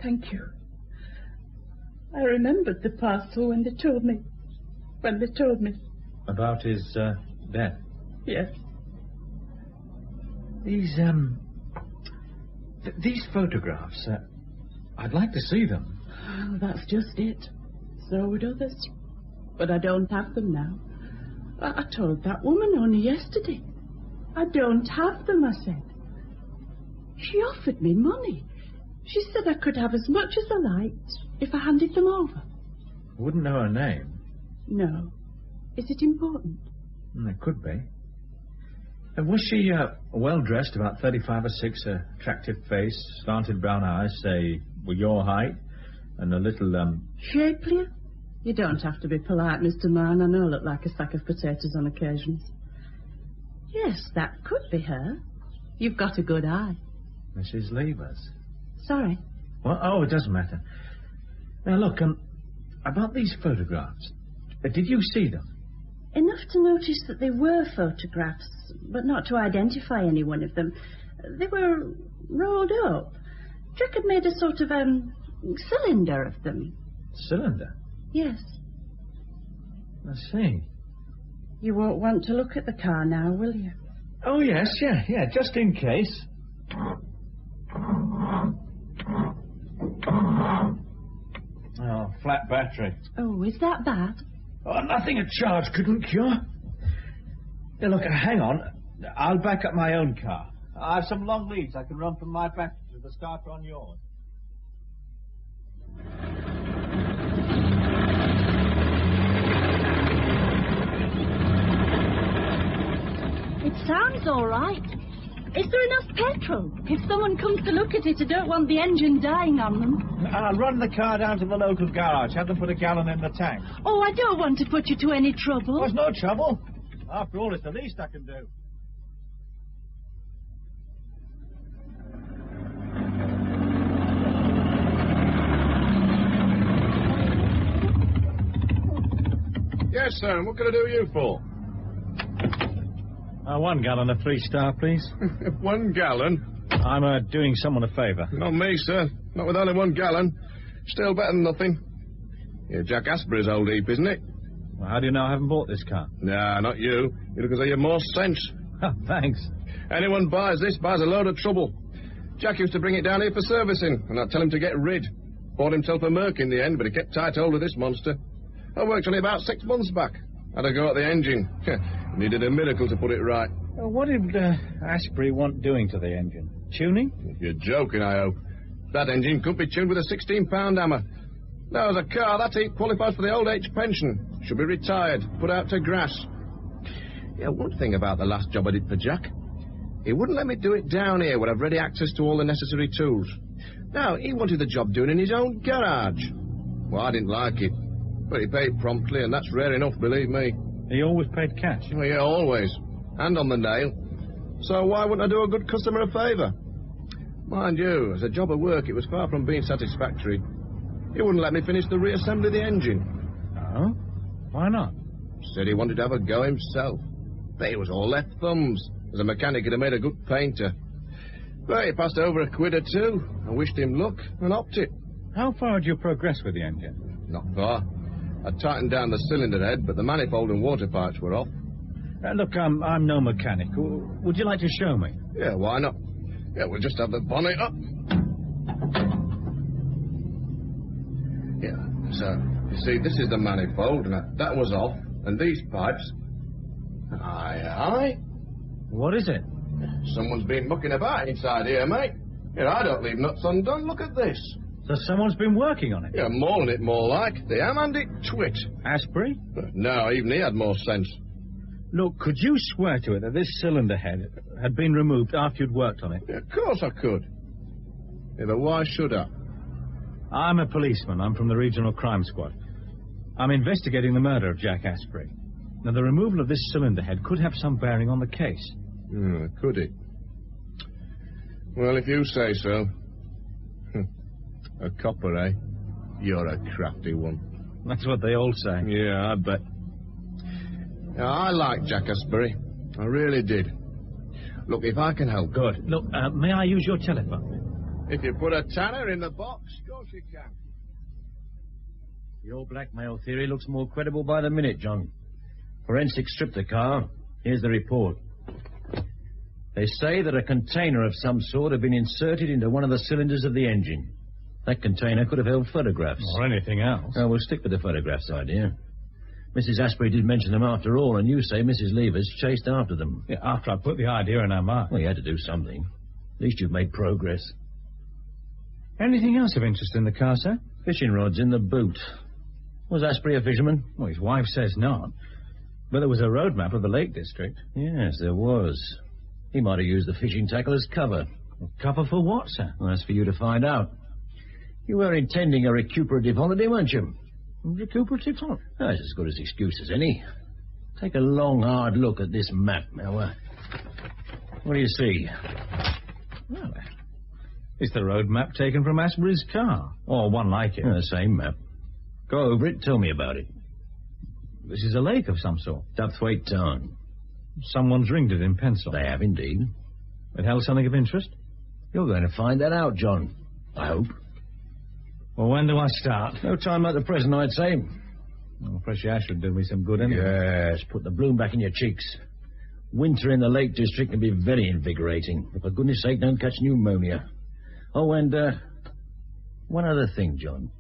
Thank you. I remembered the parcel when they told me. About his death? Yes. These photographs, I'd like to see them. Oh, that's just it. So would others. But I don't have them now. I told that woman only yesterday. I don't have them, I said. She offered me money. She said I could have as much as I liked if I handed them over. Wouldn't know her name. No. Is it important? It could be. Was she well-dressed, about 35 or 6, attractive face, slanted brown eyes, say, with your height, and a little, Shapelier? You don't have to be polite, Mr. Mann. I know I look like a sack of potatoes on occasions. Yes, that could be her. You've got a good eye. Mrs. Levers. Sorry. Well, it doesn't matter. Now, look, about these photographs, did you see them? Enough to notice that they were photographs, but not to identify any one of them. They were rolled up. Jack had made a sort of, cylinder of them. Cylinder? Yes. I see. You won't want to look at the car now, will you? Oh, yes, yeah, just in case. Oh, flat battery. Oh, is that bad? Oh, nothing a charge couldn't cure. Hey, look, hang on. I'll back up my own car. I have some long leads I can run from my battery to the starter on yours. It sounds all right. Is there enough petrol? If someone comes to look at it, I don't want the engine dying on them. I'll run the car down to the local garage. Have them put a gallon in the tank. Oh, I don't want to put you to any trouble. There's no trouble. After all, it's the least I can do. Yes, sir. What can I do you for? 1 gallon of 3-star, please. 1 gallon? I'm doing someone a favour. Not me, sir. Not with only 1 gallon. Still better than nothing. Yeah, Jack Asprey's old heap, isn't it? Well, how do you know I haven't bought this car? Nah, not you. You look as though you have more sense. Thanks. Anyone buys this buys a load of trouble. Jack used to bring it down here for servicing, and I'd tell him to get rid. Bought himself a Merc in the end, but he kept tight hold of this monster. I worked only about 6 months back. Had a go at the engine. Needed a miracle to put it right. What did Asprey want doing to the engine? Tuning? You're joking, I hope. That engine could be tuned with a 16-pound hammer. Now, as a car, that heap qualifies for the old age pension. Should be retired, put out to grass. Yeah, one thing about the last job I did for Jack. He wouldn't let me do it down here where I've ready access to all the necessary tools. No, he wanted the job doing in his own garage. Well, I didn't like it. But he paid promptly, and that's rare enough, believe me. He always paid cash? Oh, yeah, always. And on the nail. So why wouldn't I do a good customer a favour? Mind you, as a job of work, it was far from being satisfactory. He wouldn't let me finish the reassembly of the engine. Oh? Why not? Said he wanted to have a go himself. But it was all left thumbs. As a mechanic, he'd have made a good painter. But he passed over a quid or two. I wished him luck and opted it. How far had you progressed with the engine? Not far. I tightened down the cylinder head, but the manifold and water pipes were off. Look, I'm no mechanic. Would you like to show me? Yeah, why not? Yeah, we'll just have the bonnet up. Yeah, so, you see, this is the manifold, and that was off, and these pipes... Aye. What is it? Someone's been mucking about inside here, mate. Here, I don't leave nuts undone. Look at this. So someone's been working on it? Yeah, mauling it more like. They hammed it twit. Asprey? No, even he had more sense. Look, could you swear to it that this cylinder head had been removed after you'd worked on it? Yeah, of course I could. Yeah, but why should I? I'm a policeman. I'm from the Regional Crime Squad. I'm investigating the murder of Jack Asprey. Now, the removal of this cylinder head could have some bearing on the case. Could it? Well, if you say so. A copper, eh? You're a crafty one. That's what they all say. Yeah, I bet. Now, I like Jack Asprey. I really did. Look, if I can help... Good. Look, may I use your telephone? If you put a tanner in the box, of course you can. Your blackmail theory looks more credible by the minute, John. Forensics stripped the car. Here's the report. They say that a container of some sort had been inserted into one of the cylinders of the engine. That container could have held photographs. Or anything else. Oh, we'll stick with the photographs idea. Mrs. Asprey did mention them after all, and you say Mrs. Levers chased after them. Yeah, after I put the idea in her mind. Well, you had to do something. At least you've made progress. Anything else of interest in the car, sir? Fishing rods in the boot. Was Asprey a fisherman? Well, his wife says not. But there was a road map of the Lake District. Yes, there was. He might have used the fishing tackle as cover. Well, cover for what, sir? Well, that's for you to find out. You were intending a recuperative holiday, weren't you? Recuperative holiday? That's as good as excuse as any. Take a long, hard look at this map. Now, what do you see? Well, it's the road map taken from Asprey's car. Or one like it. The same map. Go over it, tell me about it. This is a lake of some sort. Dubthwaite Tarn. Someone's ringed it in pencil. They have indeed. It held something of interest? You're going to find that out, John. I hope. Well, when do I start? No time like the present, I'd say. Well, fresh air should do me some good anyway. Yes, put the bloom back in your cheeks. Winter in the Lake District can be very invigorating. But for goodness sake, don't catch pneumonia. Oh, and, one other thing, John.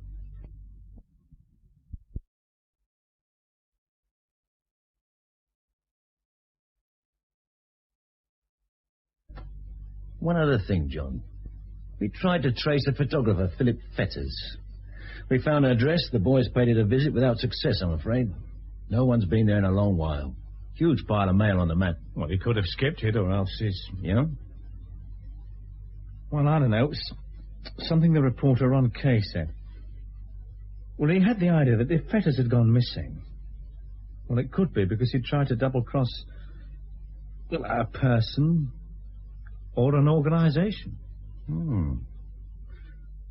One other thing, John. We tried to trace a photographer, Philip Fetters. We found her address. The boys paid it a visit without success, I'm afraid. No one's been there in a long while. Huge pile of mail on the map. Well, he could have skipped it, or else he's... Yeah? Well, I don't know. Something the reporter on case said. Well, he had the idea that if Fetters had gone missing... Well, it could be because he'd tried to double-cross... Well, a person... or an organisation.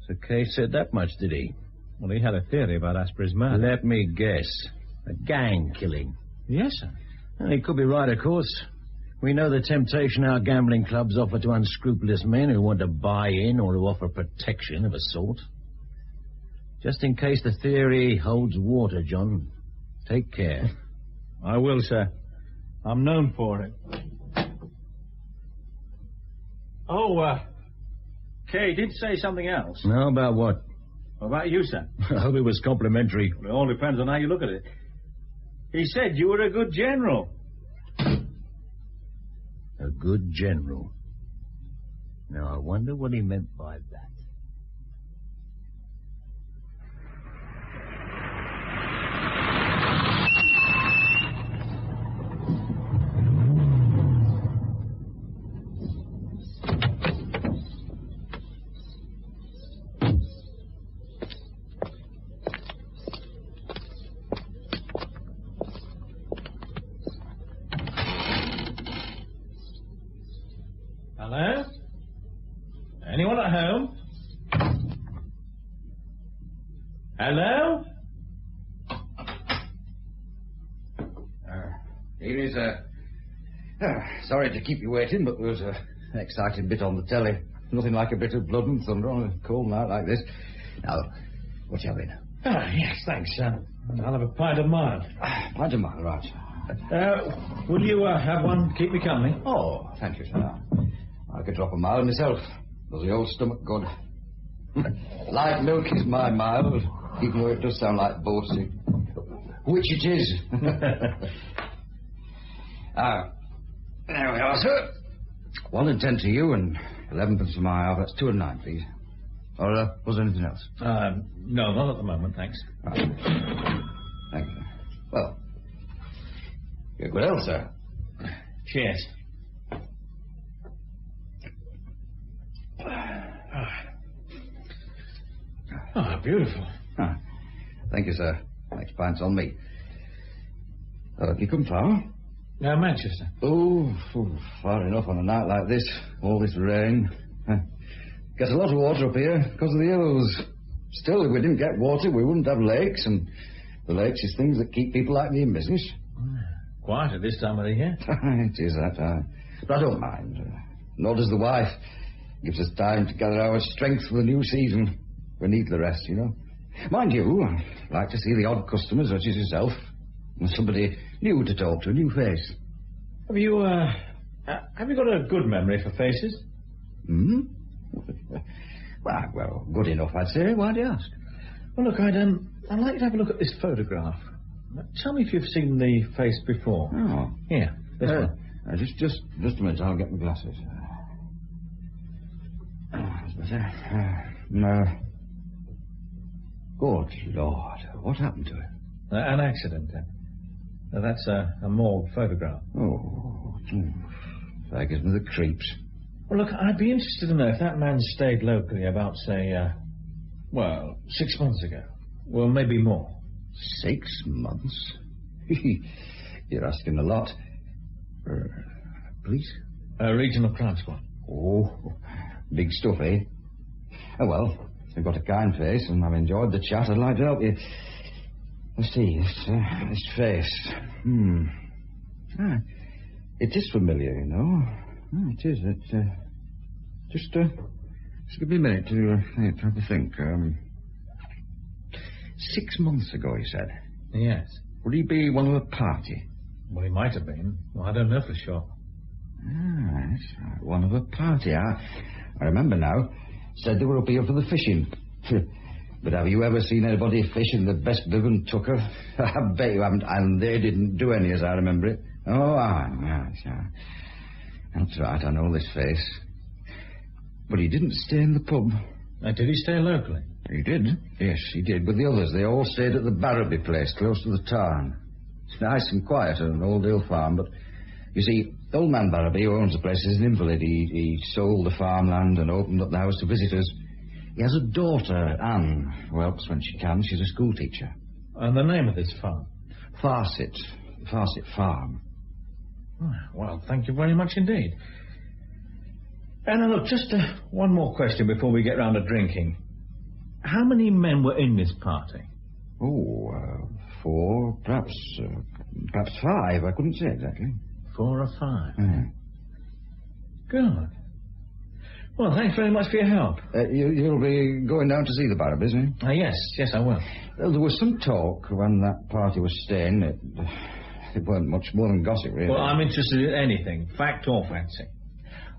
So Kay said that much, did he? Well, he had a theory about Asprey's murder. Let me guess. A gang killing. Yes, sir. Well, he could be right, of course. We know the temptation our gambling clubs offer to unscrupulous men who want to buy in or to offer protection of a sort. Just in case the theory holds water, John, take care. I will, sir. I'm known for it. Oh, Kay did say something else. No, about what? About you, sir. I hope it was complimentary. It all depends on how you look at it. He said you were a good general. A good general. Now, I wonder what he meant by that. at home? Hello? Evening, sir. Sorry to keep you waiting, but there was an exciting bit on the telly. Nothing like a bit of blood and thunder on a cold night like this. Now, what you having? Yes, thanks. I'll have a pint of mild. Pint of mild, right. Will you have one to keep me company? Oh, thank you, sir. I could drop a mild myself. Does the old stomach good? Light milk is my mild, even though it does sound like boasting. Which it is. There we are, sir. 1 and 10 to you, and 11 for my half. That's 2 and 9, please. Or was there anything else? No, not at the moment, thanks. Right. Thank you. Well, you're good health, sir. Cheers. Beautiful. Thank you, sir. Next pint's on me. Have you come far? Manchester. Oh, far enough on a night like this. All this rain. Gets a lot of water up here because of the hills. Still, if we didn't get water, we wouldn't have lakes, and the lakes is things that keep people like me in business. Quiet at this time of the year. It is that. But I don't mind. Nor does the wife. Gives us time to gather our strength for the new season. We need the rest, you know. Mind you, I like to see the odd customer such as yourself. And somebody new to talk to, a new face. Have you got a good memory for faces? Well, good enough, I'd say. Why do you ask? Well, look, I'd like to have a look at this photograph. Tell me if you've seen the face before. Oh. Here, this one. Just a minute, I'll get my glasses. No. Good Lord, what happened to it? An accident. That's a morgue photograph. Oh, that gives me the creeps. Well, look, I'd be interested to know if that man stayed locally about, say, 6 months ago. Well, maybe more. 6 months? You're asking a lot. Police? Regional crime squad. Oh, big stuff, eh? Oh, well, you've got a kind face, and I've enjoyed the chat. I'd like to help you. Let's see, this face. It is familiar, you know. It is. Just give me a minute to have a think. 6 months ago, he said. Yes. Would he be one of the party? Well, he might have been. Well, I don't know for sure. That's right. One of a party. I remember now. Said they were up here for the fishing. But have you ever seen anybody fish in the best bib and tucker? I bet you haven't. And they didn't do any, as I remember it. Oh, that's right. I know this face. But he didn't stay in the pub. Did he stay locally? He did. Yes, he did. With the others, they all stayed at the Barraby place, close to the town. It's nice and quiet at an old hill farm, but you see, old man Barraby, who owns the place, is an invalid. He sold the farmland and opened up the house to visitors. He has a daughter, Anne, who helps when she can. She's a school teacher. And the name of this farm? Farset Farm. Oh, well, thank you very much indeed. And look, just one more question before we get round to drinking. How many men were in this party? 4, perhaps 5. I couldn't say exactly. 4 or 5? Good. Well, thanks very much for your help. You'll be going down to see the Barrabys, eh? Yes, I will. There was some talk when that party was staying. It weren't much more than gossip, really. Well, I'm interested in anything, fact or fancy.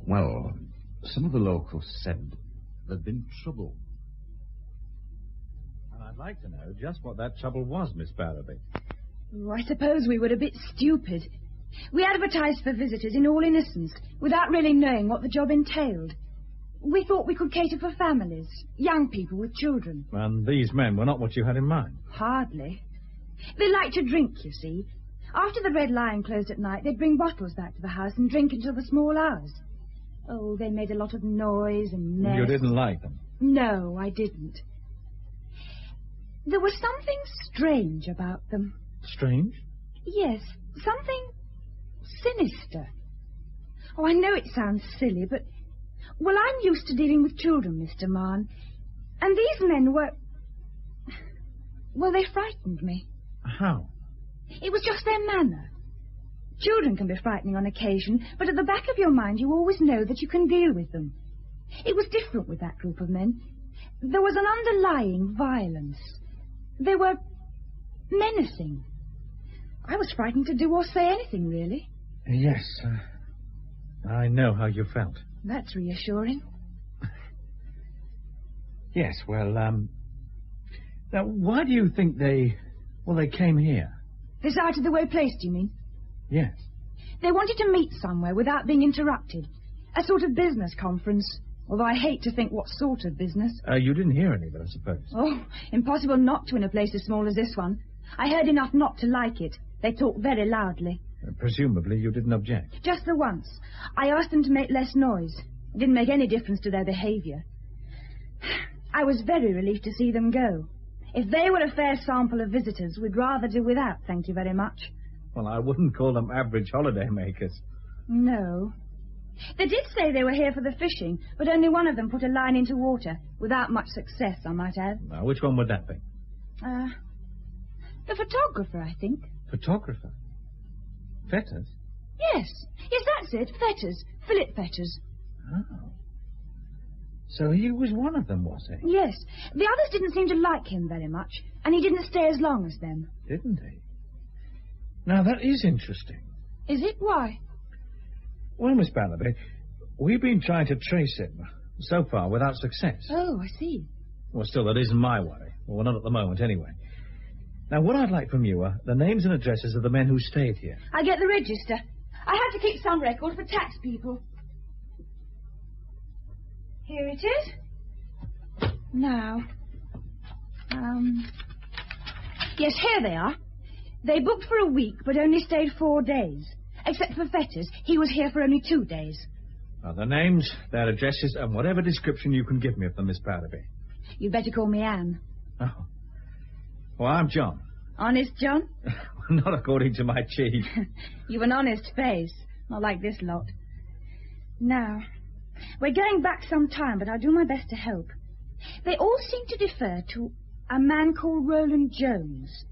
Well, some of the locals said there'd been trouble. And I'd like to know just what that trouble was, Miss Barraby. Oh, I suppose we were a bit stupid. We advertised for visitors in all innocence, without really knowing what the job entailed. We thought we could cater for families, young people with children. And these men were not what you had in mind? Hardly. They liked to drink, you see. After the Red Lion closed at night, they'd bring bottles back to the house and drink until the small hours. Oh, they made a lot of noise and mess. You didn't like them? No, I didn't. There was something strange about them. Strange? Yes, something sinister. Oh, I know it sounds silly, but Well, I'm used to dealing with children, Mr. Mann. And these men were... Well, they frightened me. How? It was just their manner. Children can be frightening on occasion, but at the back of your mind you always know that you can deal with them. It was different with that group of men. There was an underlying violence. They were menacing. I was frightened to do or say anything, really. Yes, I know how you felt. That's reassuring. Yes, well, now, why do you think they came here? This out-of-the-way place, do you mean? Yes. They wanted to meet somewhere without being interrupted. A sort of business conference. Although I hate to think what sort of business. You didn't hear any of it, I suppose. Oh, impossible not to in a place as small as this one. I heard enough not to like it. They talked very loudly. Presumably you didn't object. Just the once. I asked them to make less noise. It didn't make any difference to their behaviour. I was very relieved to see them go. If they were a fair sample of visitors, we'd rather do without, thank you very much. Well, I wouldn't call them average holiday makers. No. They did say they were here for the fishing, but only one of them put a line into water, without much success, I might add. Now, which one would that be? The photographer, I think. Photographer? Fetters? Yes, that's it, Fetters. Philip Fetters. Oh. So he was one of them, was he? Yes. The others didn't seem to like him very much, and he didn't stay as long as them. Didn't he? Now, that is interesting. Is it? Why? Well, Miss Barnaby, we've been trying to trace him, so far without success. Oh, I see. Well, still, that isn't my worry. Well, not at the moment, anyway. Now, what I'd like from you are the names and addresses of the men who stayed here. I'll get the register. I have to keep some record for tax people. Here it is. Now, yes, here they are. They booked for a week, but only stayed 4 days. Except for Fetters, he was here for only 2 days. Now, the names, their addresses, and whatever description you can give me of them, Miss Barnaby. You'd better call me Anne. Oh. Well, I'm John. Honest John? Not according to my chief. You've an honest face, not like this lot. Now, we're going back some time, but I'll do my best to help. They all seem to defer to a man called Roland Jones.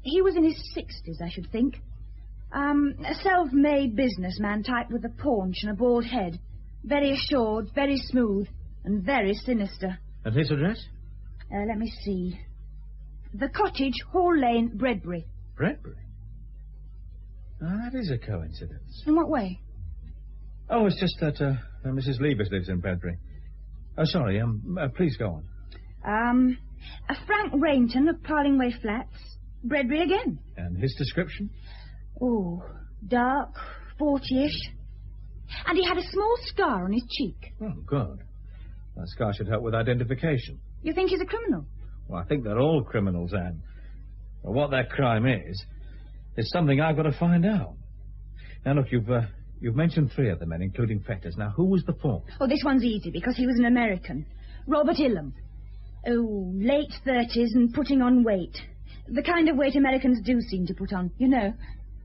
He was in his 60s, I should think. A self-made businessman type with a paunch and a bald head. Very assured, very smooth, and very sinister. And his address? Let me see. The Cottage, Hall Lane, Bredbury. Bredbury? That is a coincidence. In what way? Oh, it's just that Mrs. Levers lives in Bredbury. Oh, sorry, please go on. Frank Rainton of Parlingway Flats, Bredbury again. And his description? Oh, dark, 40-ish. And he had a small scar on his cheek. Oh, good. That scar should help with identification. You think he's a criminal? Well, I think they're all criminals, Anne. But what their crime is something I've got to find out. Now, look, you've mentioned 3 of the men, including Fetters. Now, who was the 4th? Oh, this one's easy, because he was an American. Robert Ilham. Oh, late 30s and putting on weight. The kind of weight Americans do seem to put on, you know.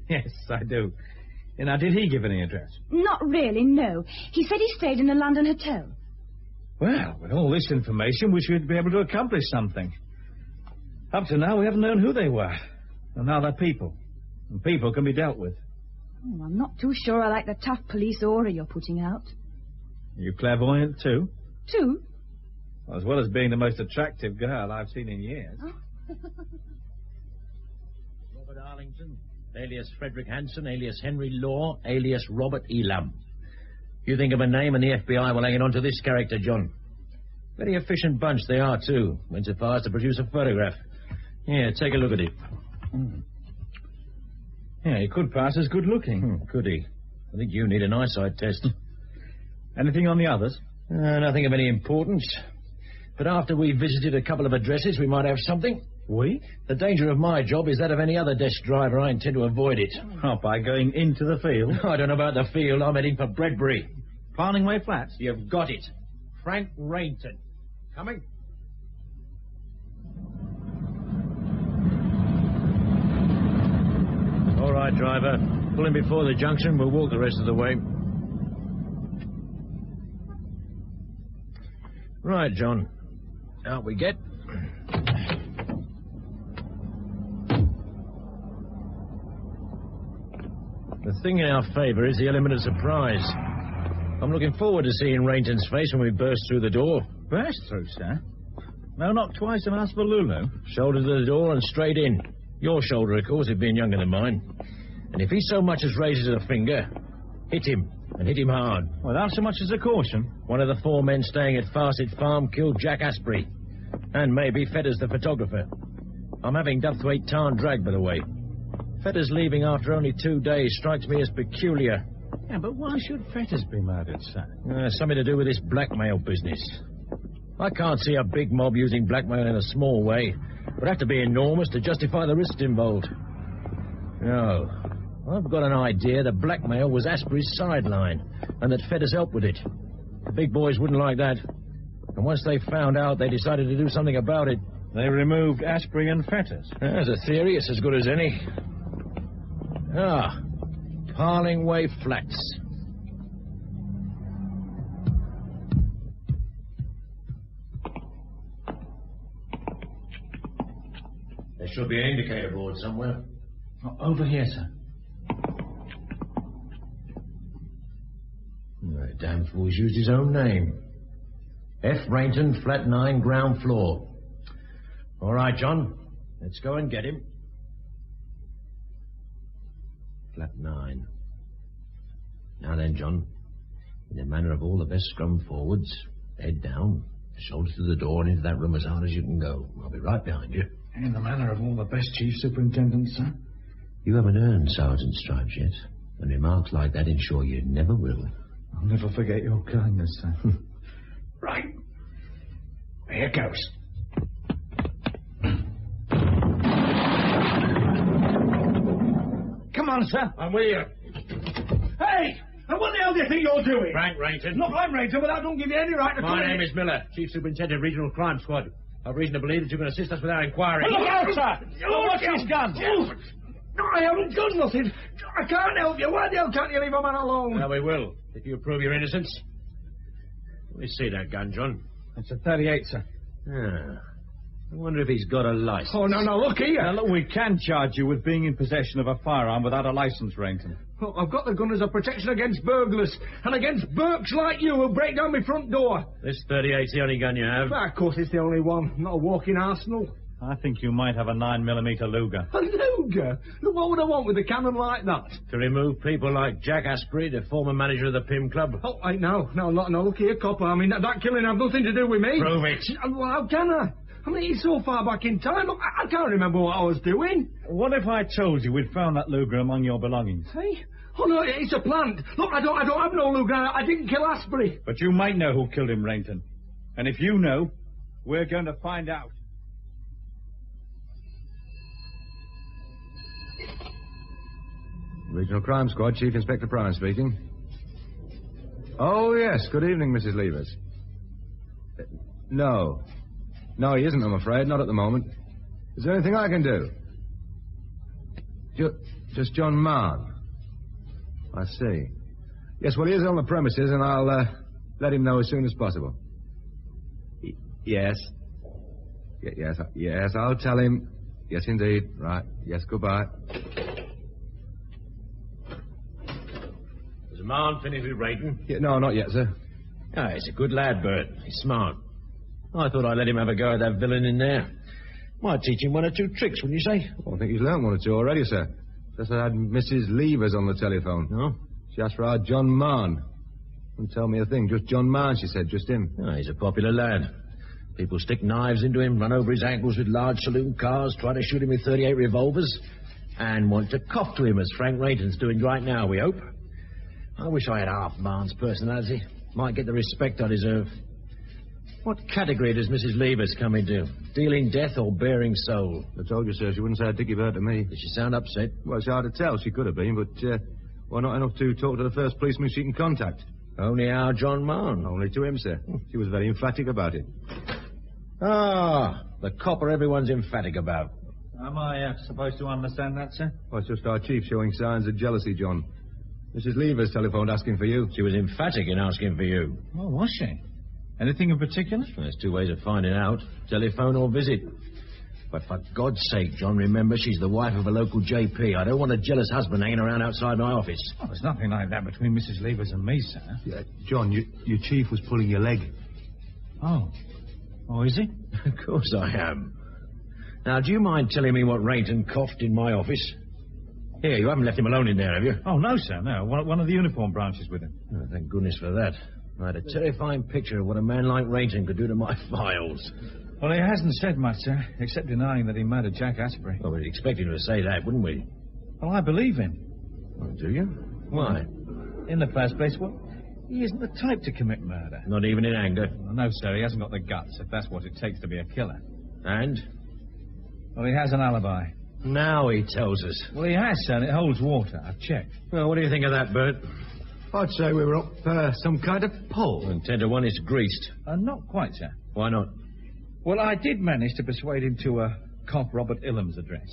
Yes, I do. Now, did he give any address? Not really, no. He said he stayed in a London hotel. Well, with all this information, we should be able to accomplish something. Up to now, we haven't known who they were. And now they're people. And people can be dealt with. Oh, I'm not too sure I like the tough police aura you're putting out. Are you clairvoyant, too? Too? Well, as well as being the most attractive girl I've seen in years. Oh. Robert Arlington, alias Frederick Hanson, alias Henry Law, alias Robert Elam. You think of a name and the FBI will hang on to this character, John. Very efficient bunch they are, too. Went so far as to produce a photograph. Yeah, take a look at it. Yeah, he could pass as good-looking. Could he? I think you need an eyesight test. Anything on the others? Nothing of any importance. But after we've visited a couple of addresses, we might have something. We? The danger of my job is that of any other desk driver. I intend to avoid it. Oh, by going into the field? I don't know about the field. I'm heading for Bredbury. Parlingway Flats? You've got it. Frank Rainton. Coming? All right, driver. Pull in before the junction. We'll walk the rest of the way. Right, John. Out we get. The thing in our favour is the element of surprise. I'm looking forward to seeing Rainton's face when we burst through the door. Burst through, sir? No, knock twice and ask for Lulu. Shoulder to the door and straight in. Your shoulder, of course, it being younger than mine. And if he so much as raises a finger, hit him, and hit him hard. Without so much as a caution. One of the 4 men staying at Farset Farm killed Jack Asprey. And maybe Fetters the photographer. I'm having Duthwaite Tarn dragged, by the way. Fetters leaving after only 2 days strikes me as peculiar. Yeah, but why should Fetters be murdered, sir? Something to do with this blackmail business. I can't see a big mob using blackmail in a small way. It would have to be enormous to justify the risks involved. No. I've got an idea that blackmail was Asprey's sideline, and that Fetters helped with it. The big boys wouldn't like that. And once they found out, they decided to do something about it. They removed Asprey and Fetters. As a theory, it's as good as any. Parlingway Flats. There should be an indicator board somewhere. Oh, over here, sir. The damn fool's used his own name. F. Rainton, flat 9, ground floor. All right, John. Let's go and get him. Flat 9. Now then, John, in the manner of all the best scrum forwards, head down, shoulders to the door and into that room as hard as you can go. I'll be right behind you. In the manner of all the best chief superintendents, sir? You haven't earned sergeant stripes yet, and remarks like that ensure you never will. I'll never forget your kindness, sir. Right. Here goes. Come on, sir. I'm with you. Hey! And what the hell do you think you're doing? Frank Rainton. Look, I'm Rainton, but I don't give you any right to come My in. name is Miller, Chief Superintendent, Regional Crime Squad. I've reason to believe that you can assist us with our inquiry. Look out, sir! What's his gun? I haven't done nothing. I can't help you. Why the hell can't you leave a man alone? Well, we will, if you prove your innocence. Let me see that gun, John. It's a 38, sir. I wonder if he's got a license. Oh, no, look here. Now, look, we can charge you with being in possession of a firearm without a license, Rainton. Look, I've got the gun as a protection against burglars and against Burks like you who break down my front door. This 38's the only gun you have. Well, of course, it's the only one. Not a walking arsenal. I think you might have a 9mm Luger. A Luger? Look, what would I want with a cannon like that? To remove people like Jack Asprey, the former manager of the Pim Club. Oh, no, look here, copper. I mean, that killing had nothing to do with me. Prove it. Well, how can I? I mean, it's so far back in time. Look, I can't remember what I was doing. What if I told you we'd found that Luger among your belongings? Hey? Oh, no, it's a plant. Look, I don't have no Luger. I didn't kill Asprey. But you might know who killed him, Rainton. And if you know, we're going to find out. Regional Crime Squad, Chief Inspector Prime speaking. Oh, yes. Good evening, Mrs. Levers. No, he isn't, I'm afraid. Not at the moment. Is there anything I can do? Just John Marn. I see. Yes, well, he is on the premises, and I'll let him know as soon as possible. Yes. Yes, I'll tell him. Yes, indeed. Right. Yes, goodbye. Has Marn finished with Rainton? Yeah, no, not yet, sir. He's a good lad, Bert. He's smart. I thought I'd let him have a go at that villain in there. Might teach him 1 or 2 tricks, wouldn't you say? Well, I think he's learned 1 or 2 already, sir. Just I had Mrs. Levers on the telephone. No? She asked for our John Marn. Didn't tell me a thing. Just John Marn, she said. Just him. He's a popular lad. People stick knives into him, run over his ankles with large saloon cars, try to shoot him with 38 revolvers, and want to cough to him, as Frank Rainton's doing right now, we hope. I wish I had half Marn's personality. Might get the respect I deserve. What category does Mrs. Levers come into? Dealing death or bearing soul? I told you, sir, she wouldn't say a dicky bird to me. Did she sound upset? Well, it's hard to tell. She could have been, but, well, not enough to talk to the first policeman she can contact. Only our John Marn. Only to him, sir. She was very emphatic about it. The copper everyone's emphatic about. Am I supposed to understand that, sir? Well, it's just our chief showing signs of jealousy, John. Mrs. Levers telephoned asking for you. She was emphatic in asking for you. Oh, was she? Anything in particular? There's two ways of finding out. Telephone or visit. But for God's sake, John, remember she's the wife of a local JP. I don't want a jealous husband hanging around outside my office. Oh, there's nothing like that between Mrs. Levers and me, sir. Yeah, John, your chief was pulling your leg. Oh. Oh, is he? Of course I am. Now, do you mind telling me what Rayton coughed in my office? Here, you haven't left him alone in there, have you? Oh, no, sir, no. One of the uniform branches with him. Oh, thank goodness for that. I had a terrifying picture of what a man like Rayton could do to my files. Well, he hasn't said much, sir, except denying that he murdered Jack Asprey. Well, we'd expect him to say that, wouldn't we? Well, I believe him. Oh, do you? Why? In the first place, well, he isn't the type to commit murder. Not even in anger? Well, no, sir, he hasn't got the guts, if that's what it takes to be a killer. And? Well, he has an alibi. Now he tells us. Well, he has, sir, and it holds water. I've checked. Well, what do you think of that, Bert? I'd say we were up some kind of pole. And 10 to 1 it's greased. Not quite, sir. Why not? Well, I did manage to persuade him to cop Robert Ilham's address.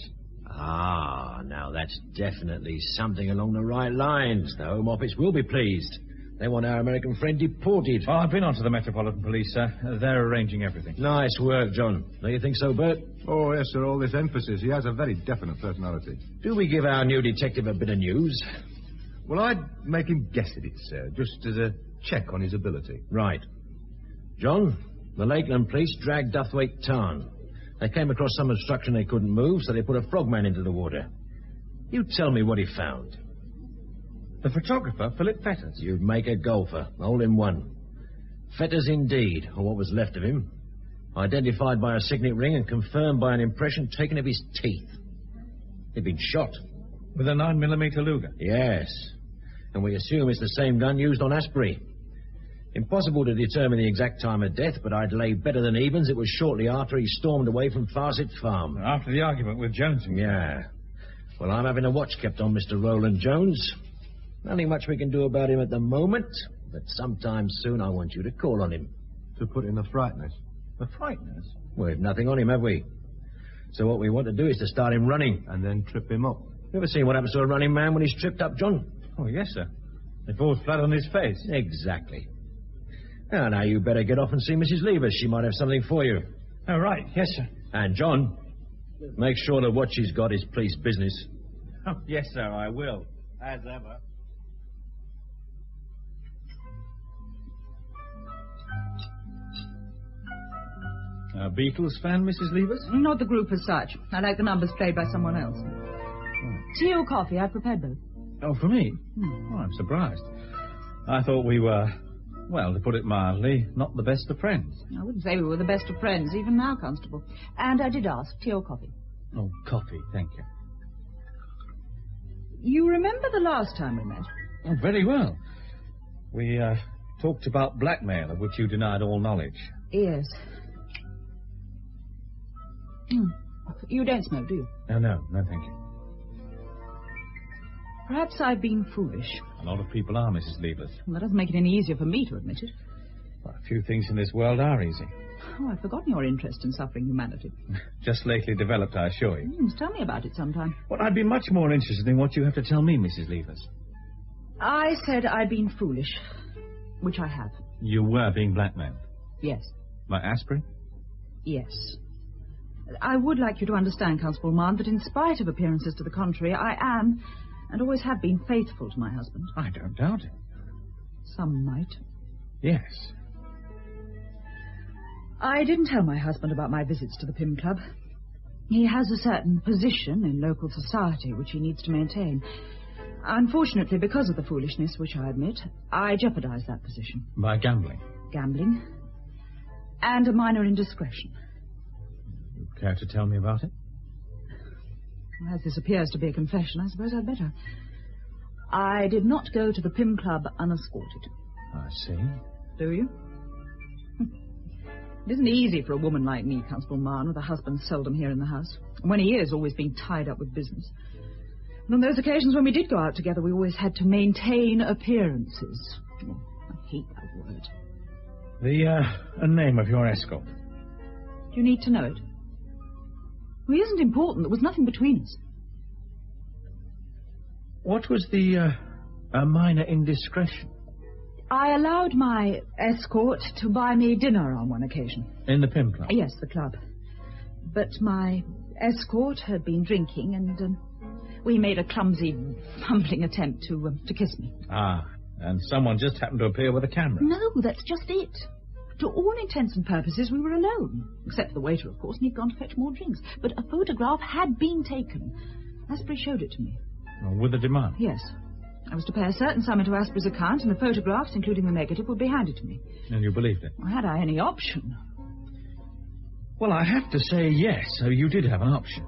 Ah, now that's definitely something along the right lines. The Home Office will be pleased. They want our American friend deported. Oh, I've been on to the Metropolitan Police, sir. They're arranging everything. Nice work, John. Don't you think so, Bert? Oh, yes, sir, all this emphasis. He has a very definite personality. Do we give our new detective a bit of news? Well, I'd make him guess at it, sir, just as a check on his ability. Right. John, the Lakeland police dragged Duthwaite Tarn. They came across some obstruction they couldn't move, so they put a frogman into the water. You tell me what he found. The photographer, Philip Fetters. You'd make a golfer, all in one. Fetters indeed, or what was left of him. Identified by a signet ring and confirmed by an impression taken of his teeth. He'd been shot. With a 9mm Luger? Yes. And we assume it's the same gun used on Asprey. Impossible to determine the exact time of death, but I'd lay better than evens it was shortly after he stormed away from Farset Farm. After the argument with Jones? Yeah. Well, I'm having a watch kept on Mr. Roland Jones. Nothing much we can do about him at the moment, but sometime soon I want you to call on him. To put in the frighteners. The frighteners? We've nothing on him, have we? So what we want to do is to start him running. And then trip him up. You ever seen what happens to a running man when he's tripped up, John? Oh, yes, sir. He falls flat on his face. Exactly. Now you better get off and see Mrs. Levers. She might have something for you. Oh, right. Yes, sir. And, John, make sure that what she's got is police business. Oh, yes, sir, I will. As ever. A Beatles fan, Mrs. Levers? Not the group as such. I like the numbers played by someone else. Tea or coffee? I've prepared both. Oh, for me? Oh, I'm surprised. I thought we were, well, to put it mildly, not the best of friends. I wouldn't say we were the best of friends, even now, Constable. And I did ask, tea or coffee? Oh, coffee, thank you. You remember the last time we met? Oh, very well. We talked about blackmail, of which you denied all knowledge. Yes. You don't smoke, do you? No, thank you. Perhaps I've been foolish. A lot of people are, Mrs. Levers. Well, that doesn't make it any easier for me to admit it. Well, a few things in this world are easy. Oh, I've forgotten your interest in suffering humanity. Just lately developed, I assure you. Tell me about it sometime. Well, I'd be much more interested in what you have to tell me, Mrs. Levers. I said I'd been foolish, which I have. You were being blackmailed? Yes. By Asprey? Yes. I would like you to understand, Constable Marne, that in spite of appearances to the contrary, I am, and always have been, faithful to my husband. I don't doubt it. Some might. Yes. I didn't tell my husband about my visits to the Pym Club. He has a certain position in local society which he needs to maintain. Unfortunately, because of the foolishness, which I admit, I jeopardized that position. By gambling? Gambling. And a minor indiscretion. Care to tell me about it? As this appears to be a confession, I suppose I'd better. I did not go to the Pym Club unescorted. I see. Do you? It isn't easy for a woman like me, Constable Marne, with a husband seldom here in the house. And when he is, always being tied up with business. And on those occasions when we did go out together, we always had to maintain appearances. Oh, I hate that word. The name of your escort? Do you need to know it? Well, it isn't important. There was nothing between us. What was the minor indiscretion? I allowed my escort to buy me dinner on one occasion. In the Pimp Club? Yes, the club. But my escort had been drinking, and we made a clumsy, fumbling attempt to kiss me. Ah, and someone just happened to appear with a camera. No, that's just it. To all intents and purposes, we were alone. Except for the waiter, of course, and he'd gone to fetch more drinks. But a photograph had been taken. Asprey showed it to me. Well, with a demand? Yes. I was to pay a certain sum into Asprey's account, and the photographs, including the negative, would be handed to me. And you believed it? Had I any option? Well, I have to say yes, so you did have an option.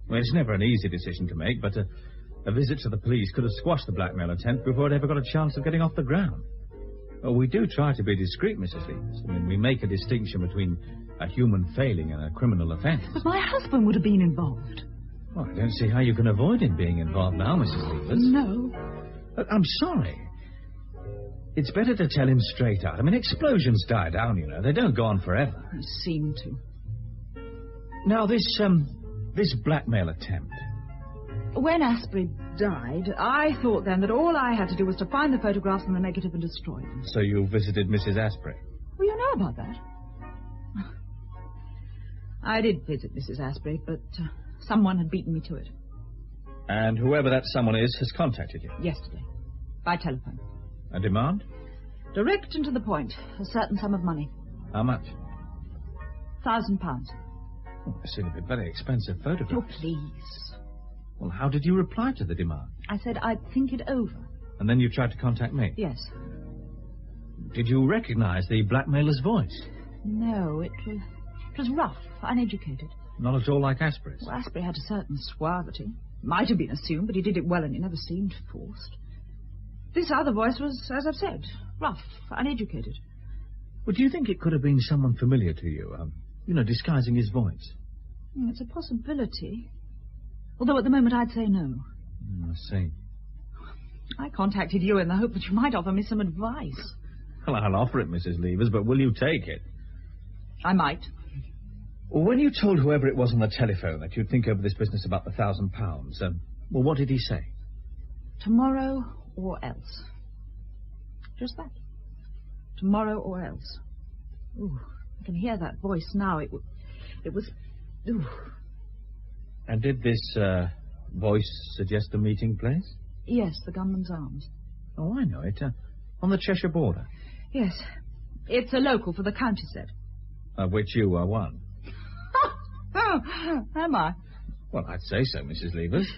Well, it's never an easy decision to make, but a visit to the police could have squashed the blackmail attempt before it ever got a chance of getting off the ground. Well, we do try to be discreet, Mrs. Levers. I mean, we make a distinction between a human failing and a criminal offence. But my husband would have been involved. Well, I don't see how you can avoid him being involved now, Mrs. Levers. No. I'm sorry. It's better to tell him straight out. I mean, explosions die down, you know. They don't go on forever. They seem to. Now, this blackmail attempt. When Asprey died, I thought then that all I had to do was to find the photographs and the negative and destroy them. So you visited Mrs. Asprey? Well, you know about that. I did visit Mrs. Asprey, but someone had beaten me to it. And whoever that someone is has contacted you? Yesterday. By telephone. A demand? Direct and to the point. A certain sum of money. How much? £1,000. Oh, they seem to be very expensive photographs. Oh, please. Well, how did you reply to the demand? I said I'd think it over. And then you tried to contact me? Yes. Did you recognize the blackmailer's voice? No, it was rough, uneducated. Not at all like Asprey's? Well, Asprey had a certain suavity. Might have been assumed, but he did it well and he never seemed forced. This other voice was, as I've said, rough, uneducated. Well, do you think it could have been someone familiar to you? Disguising his voice? It's a possibility. Although at the moment I'd say no. I see. I contacted you in the hope that you might offer me some advice. Well, I'll offer it, Mrs. Levers, but will you take it? I might. Well, when you told whoever it was on the telephone that you'd think over this business about the £1,000, what did he say? Tomorrow or else. Just that. Tomorrow or else. Ooh, I can hear that voice now. It was... Ooh. And did this voice suggest a meeting place? Yes, the Gunman's Arms. Oh, I know it. On the Cheshire border. Yes. It's a local for the county set. Of which you are one. Oh, am I? Well, I'd say so, Mrs. Levers.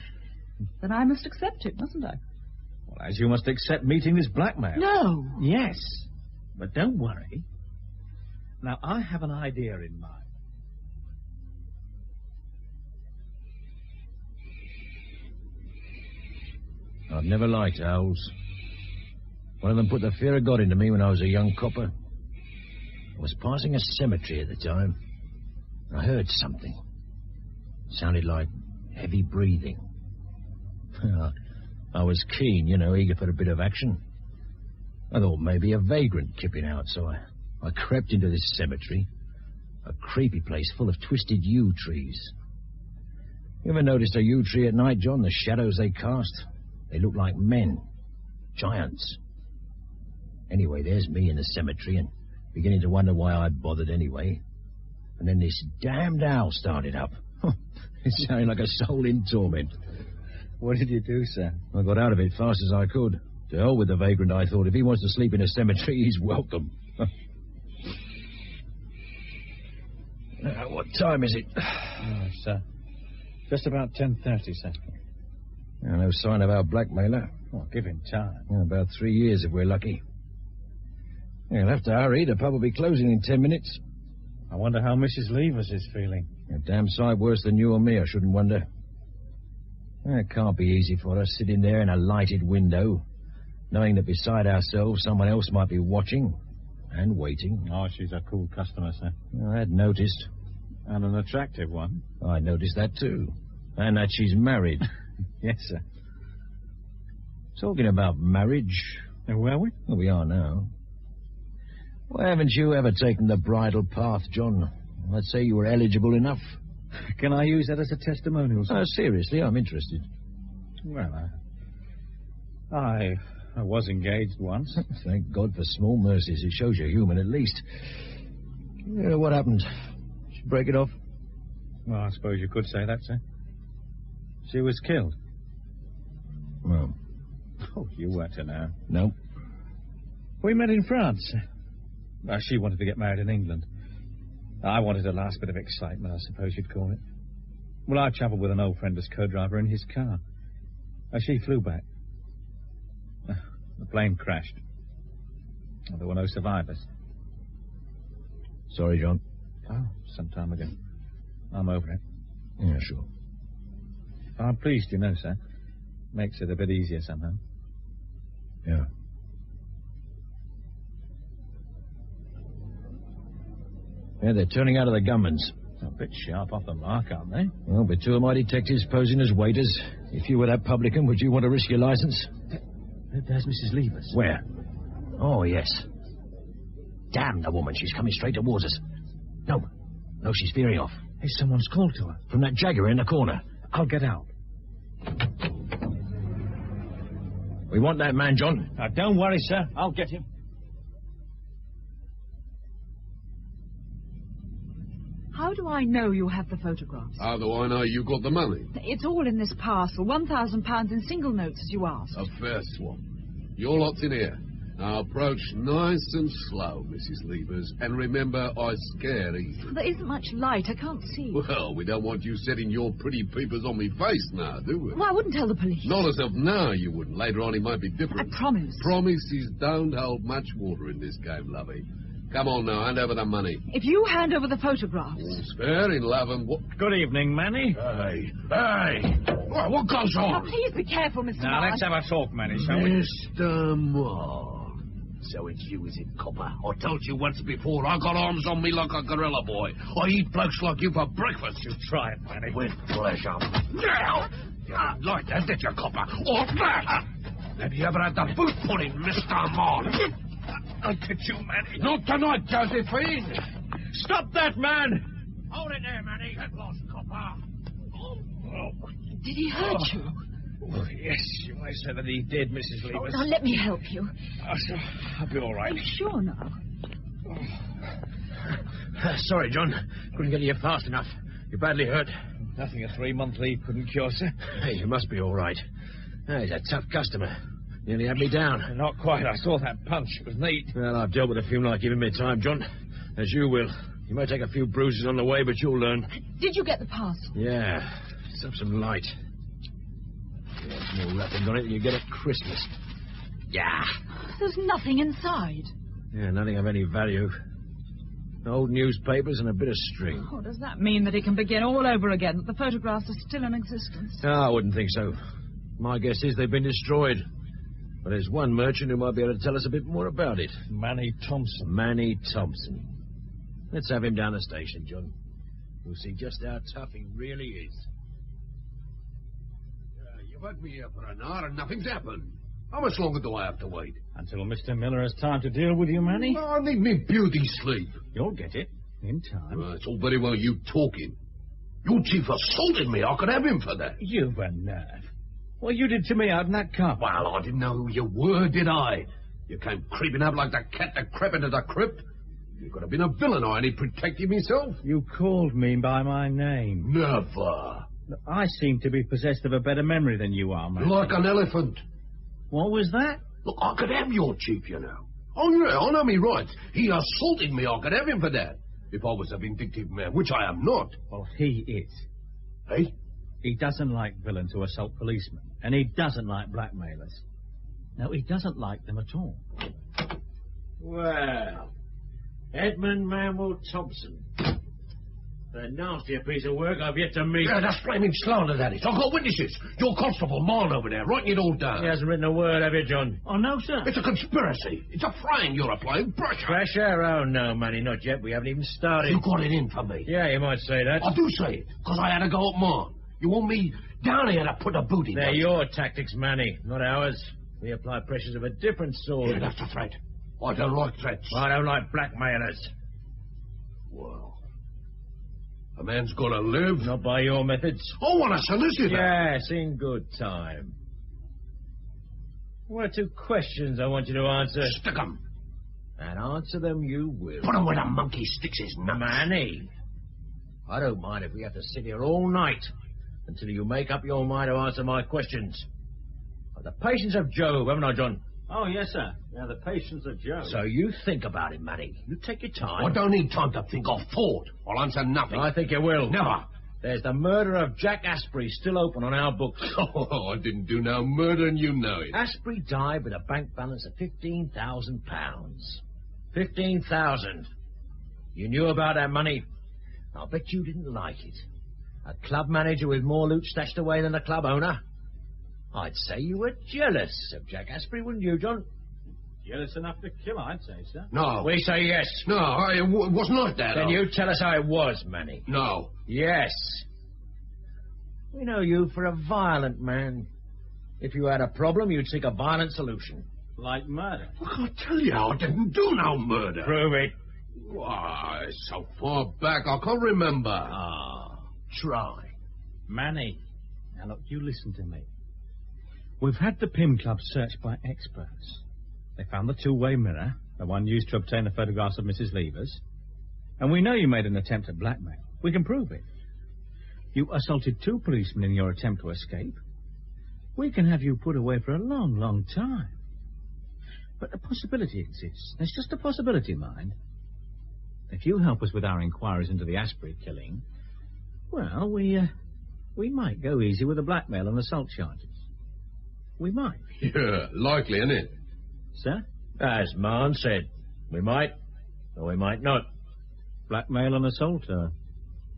Then I must accept it, mustn't I? Well, as you must accept meeting this blackmail. No. Yes. But don't worry. Now, I have an idea in mind. I've never liked owls. One of them put the fear of God into me when I was a young copper. I was passing a cemetery at the time. I heard something. It sounded like heavy breathing. I was keen, eager for a bit of action. I thought maybe a vagrant kipping out, so I crept into this cemetery. A creepy place full of twisted yew trees. You ever noticed a yew tree at night, John? The shadows they cast? They look like men. Giants. Anyway, there's me in the cemetery and beginning to wonder why I bothered anyway. And then this damned owl started up. It sounded like a soul in torment. What did you do, sir? I got out of it fast as I could. To hell with the vagrant, I thought. If he wants to sleep in a cemetery, he's welcome. What time is it? Oh, sir. Just about 10:30, sir. No sign of our blackmailer. Oh, give him time. About 3 years if we're lucky. You'll have to hurry. The pub will be closing in 10 minutes. I wonder how Mrs. Levers is feeling. A damn sight worse than you or me, I shouldn't wonder. It can't be easy for us sitting there in a lighted window, knowing that beside ourselves someone else might be watching and waiting. Oh, she's a cool customer, sir. I had noticed. And an attractive one. I noticed that too. And that she's married. Yes, sir. Talking about marriage. And where are we? Well, we are now. Why haven't you ever taken the bridal path, John? I'd say you were eligible enough. Can I use that as a testimonial, sir? Seriously, I'm interested. Well, I I was engaged once. Thank God for small mercies. It shows you're human, at least. Yeah, what happened? Did you break it off? Well, I suppose you could say that, sir. She was killed. Well. Oh, you weren't to know. No. We met in France. She wanted to get married in England. I wanted a last bit of excitement, I suppose you'd call it. Well, I travelled with an old friend as co-driver in his car. She flew back. The plane crashed. There were no survivors. Sorry, John. Oh, some time ago. I'm over it. Yeah, sure. I'm pleased, you know, sir. Makes it a bit easier somehow. Yeah. Yeah, they're turning out of the gunmen's. A bit sharp off the mark, aren't they? Well, with two of my detectives posing as waiters, if you were that publican, would you want to risk your license? There's Mrs. Levers. Where? Oh, yes. Damn the woman. She's coming straight towards us. No, she's veering off. Hey, someone's called to her. From that Jaguar in the corner. I'll get out. We want that man, John. Now, don't worry, sir. I'll get him. How do I know you have the photographs? How do I know you got the money? It's all in this parcel. £1,000 in single notes, as you asked. A fair swap. Your lot's in here. Now approach nice and slow, Mrs. Levers, and remember I scare easy. There isn't much light. I can't see. Well, we don't want you setting your pretty peepers on me face now, do we? Well, I wouldn't tell the police. Not as of now you wouldn't. Later on it might be different. I promise. Promises don't hold much water in this game, lovey. Come on now, hand over the money. If you hand over the photographs... All's fair in love and what... Good evening, Manny. Hey! What goes Now, on? please be careful, Mr. Now, Marr. let's have a talk, Manny, shall we? Mr. Moore. So it's you, is it, copper? I told you once before, I got arms on me like a gorilla boy. I eat blokes like you for breakfast. You try it, Manny. With pleasure. Now! You didn't like that, did you, copper? Or that? Have you ever had the boot pudding, Mr. Moore? I'll get you, Manny. Not tonight, Josephine. Stop that, man! Hold it there, Manny. Get lost, copper. Did he hurt you? Oh, yes, you might say that he did, Mrs. Levers. Now, let me help you. I'll be all right. I'm sure now. Sorry, John. Couldn't get you fast enough. You're badly hurt. Nothing a 3-month leave couldn't cure, sir. Hey, you must be all right. He's a tough customer. Nearly had me down. Not quite. I saw that punch. It was neat. Well, I've dealt with a few like you in my time, John. As you will. You may take a few bruises on the way, but you'll learn. Did you get the parcel? Yeah. It's up some light. There's more wrapping on it than you get at Christmas. Yeah. There's nothing inside. Yeah, nothing of any value. Old newspapers and a bit of string. Oh, does that mean that it can begin all over again, that the photographs are still in existence? No, I wouldn't think so. My guess is they've been destroyed. But there's one merchant who might be able to tell us a bit more about it. Manny Thompson. Manny Thompson. Let's have him down the station, John. We'll see just how tough he really is. You've had me here for an hour and nothing's happened. How much longer do I have to wait? Until Mr. Miller has time to deal with you, Manny. I need me beauty sleep. You'll get it in time. It's all very well you talking. Your chief assaulted me. I could have him for that. You've a nerve. What you did to me out in that car. Well, I didn't know who you were, did I? You came creeping up like the cat that crept into the crypt. You could have been a villain. I only protected myself. You called me by my name. Never. I seem to be possessed of a better memory than you are, man. Like an elephant. What was that? Look, I could have your chief, you know. Oh, yeah, I know me rights. He assaulted me. I could have him for that. If I was a vindictive man, which I am not. Well, he is. Hey? He doesn't like villains who assault policemen. And he doesn't like blackmailers. No, he doesn't like them at all. Well, Edmund Manuel Thompson. A nastier piece of work I've yet to meet. Yeah, that's flaming slander, that is. I've got witnesses. Your constable, Marn, over there, writing it all down. He hasn't written a word, have you, John? Oh, no, sir. It's a conspiracy. It's a frame you're applying. Pressure. Pressure? Oh, no, Manny, not yet. We haven't even started. You got it in for me. Yeah, you might say that. I do say it, because I had to go up Marn. You want me down here to put a boot in? They're your tactics, Manny, not ours. We apply pressures of a different sort. Yeah, that's a threat. I don't like threats. I don't like blackmailers. Well, a man's got to live. Not by your methods. I want to solicit Yes, in good time. One or two questions I want you to answer. Stick 'em. And answer them you will. Put 'em where the monkey sticks his nuts. Manny, I don't mind if we have to sit here all night until you make up your mind to answer my questions. I've the patience of Job, haven't I, John? Oh, yes, sir. Yeah, the patience of Job. So you think about it, Manny. You take your time. I don't need time to think. I'll thought. I'll answer nothing. I think you will. Never. There's the murder of Jack Asprey still open on our books. Oh, I didn't do no murder, and you know it. Asprey died with a bank balance of £15,000. 15,000. You knew about that money. I'll bet you didn't like it. A club manager with more loot stashed away than a club owner. I'd say you were jealous of Jack Asprey, wouldn't you, John? Jealous enough to kill, I'd say, sir. No. We say yes. No, it was not that. Then you tell us how it was, Manny. No. Yes. We know you for a violent man. If you had a problem, you'd seek a violent solution. Like murder. I can't tell you, I didn't do no murder. Prove it. Why, so far back, I can't remember. Ah, try. Manny, now look, you listen to me. We've had the Pym Club searched by experts. They found the two-way mirror, the one used to obtain the photographs of Mrs. Levers. And we know you made an attempt at blackmail. We can prove it. You assaulted 2 policemen in your attempt to escape. We can have you put away for a long, long time. But a possibility exists. There's just a possibility, mind. If you help us with our inquiries into the Asprey killing, well, we might go easy with the blackmail and assault charges. We might. Yeah, likely, isn't it? Sir? As Marn said, we might, or we might not. Blackmail and assault,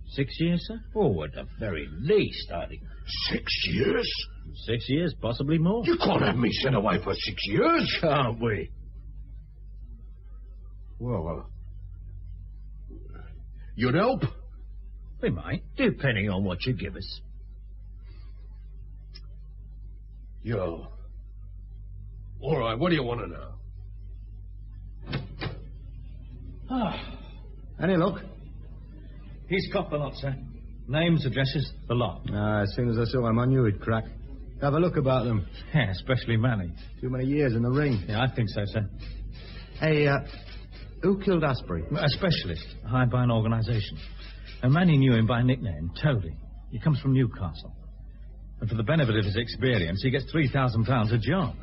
6 years, sir? Oh, at the very least, I think. 6 years? 6 years, possibly more. You can't have me sent away for 6 years. Can't we? Well, you'd help? We might. Depending on what you give us. Yo. All right, what do you want to know? Any luck? He's got the lot, sir. Names, addresses, the lot. As soon as I saw him, I knew he'd crack. Have a look about them. Yeah, especially Manny. Too many years in the ring. Yeah, I think so, sir. Hey, who killed Asprey? A specialist, hired by an organisation. And Manny knew him by nickname, Toady. He comes from Newcastle. And for the benefit of his experience, he gets £3,000 a job.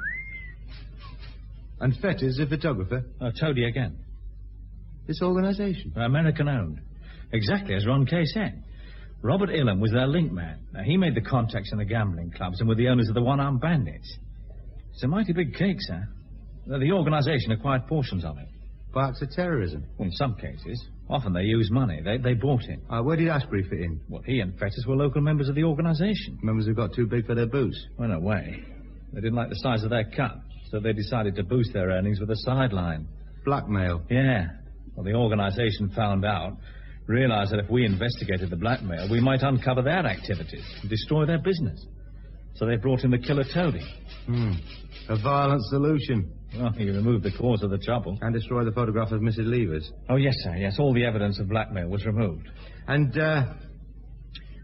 And Fetters, a photographer? Toady again. This organisation? American-owned. Exactly as Ron Kay said. Robert Ilham was their link man. Now, he made the contacts in the gambling clubs and with the owners of the one-armed bandits. It's a mighty big cake, sir. The organisation acquired portions of it. Barks of terrorism? Well, in some cases. Often they use money. They bought in. Where did Asprey fit in? Well, he and Fetters were local members of the organisation. Members who got too big for their boots? Well, in a way. They didn't like the size of their cut, so they decided to boost their earnings with a sideline. Blackmail? Yeah. Well, the organisation found out, realised that if we investigated the blackmail, we might uncover their activities and destroy their business. So they brought in the killer Toady. A violent solution. Well, he removed the cause of the trouble. And destroyed the photograph of Mrs. Levers. Oh, yes, sir, yes. All the evidence of blackmail was removed. And,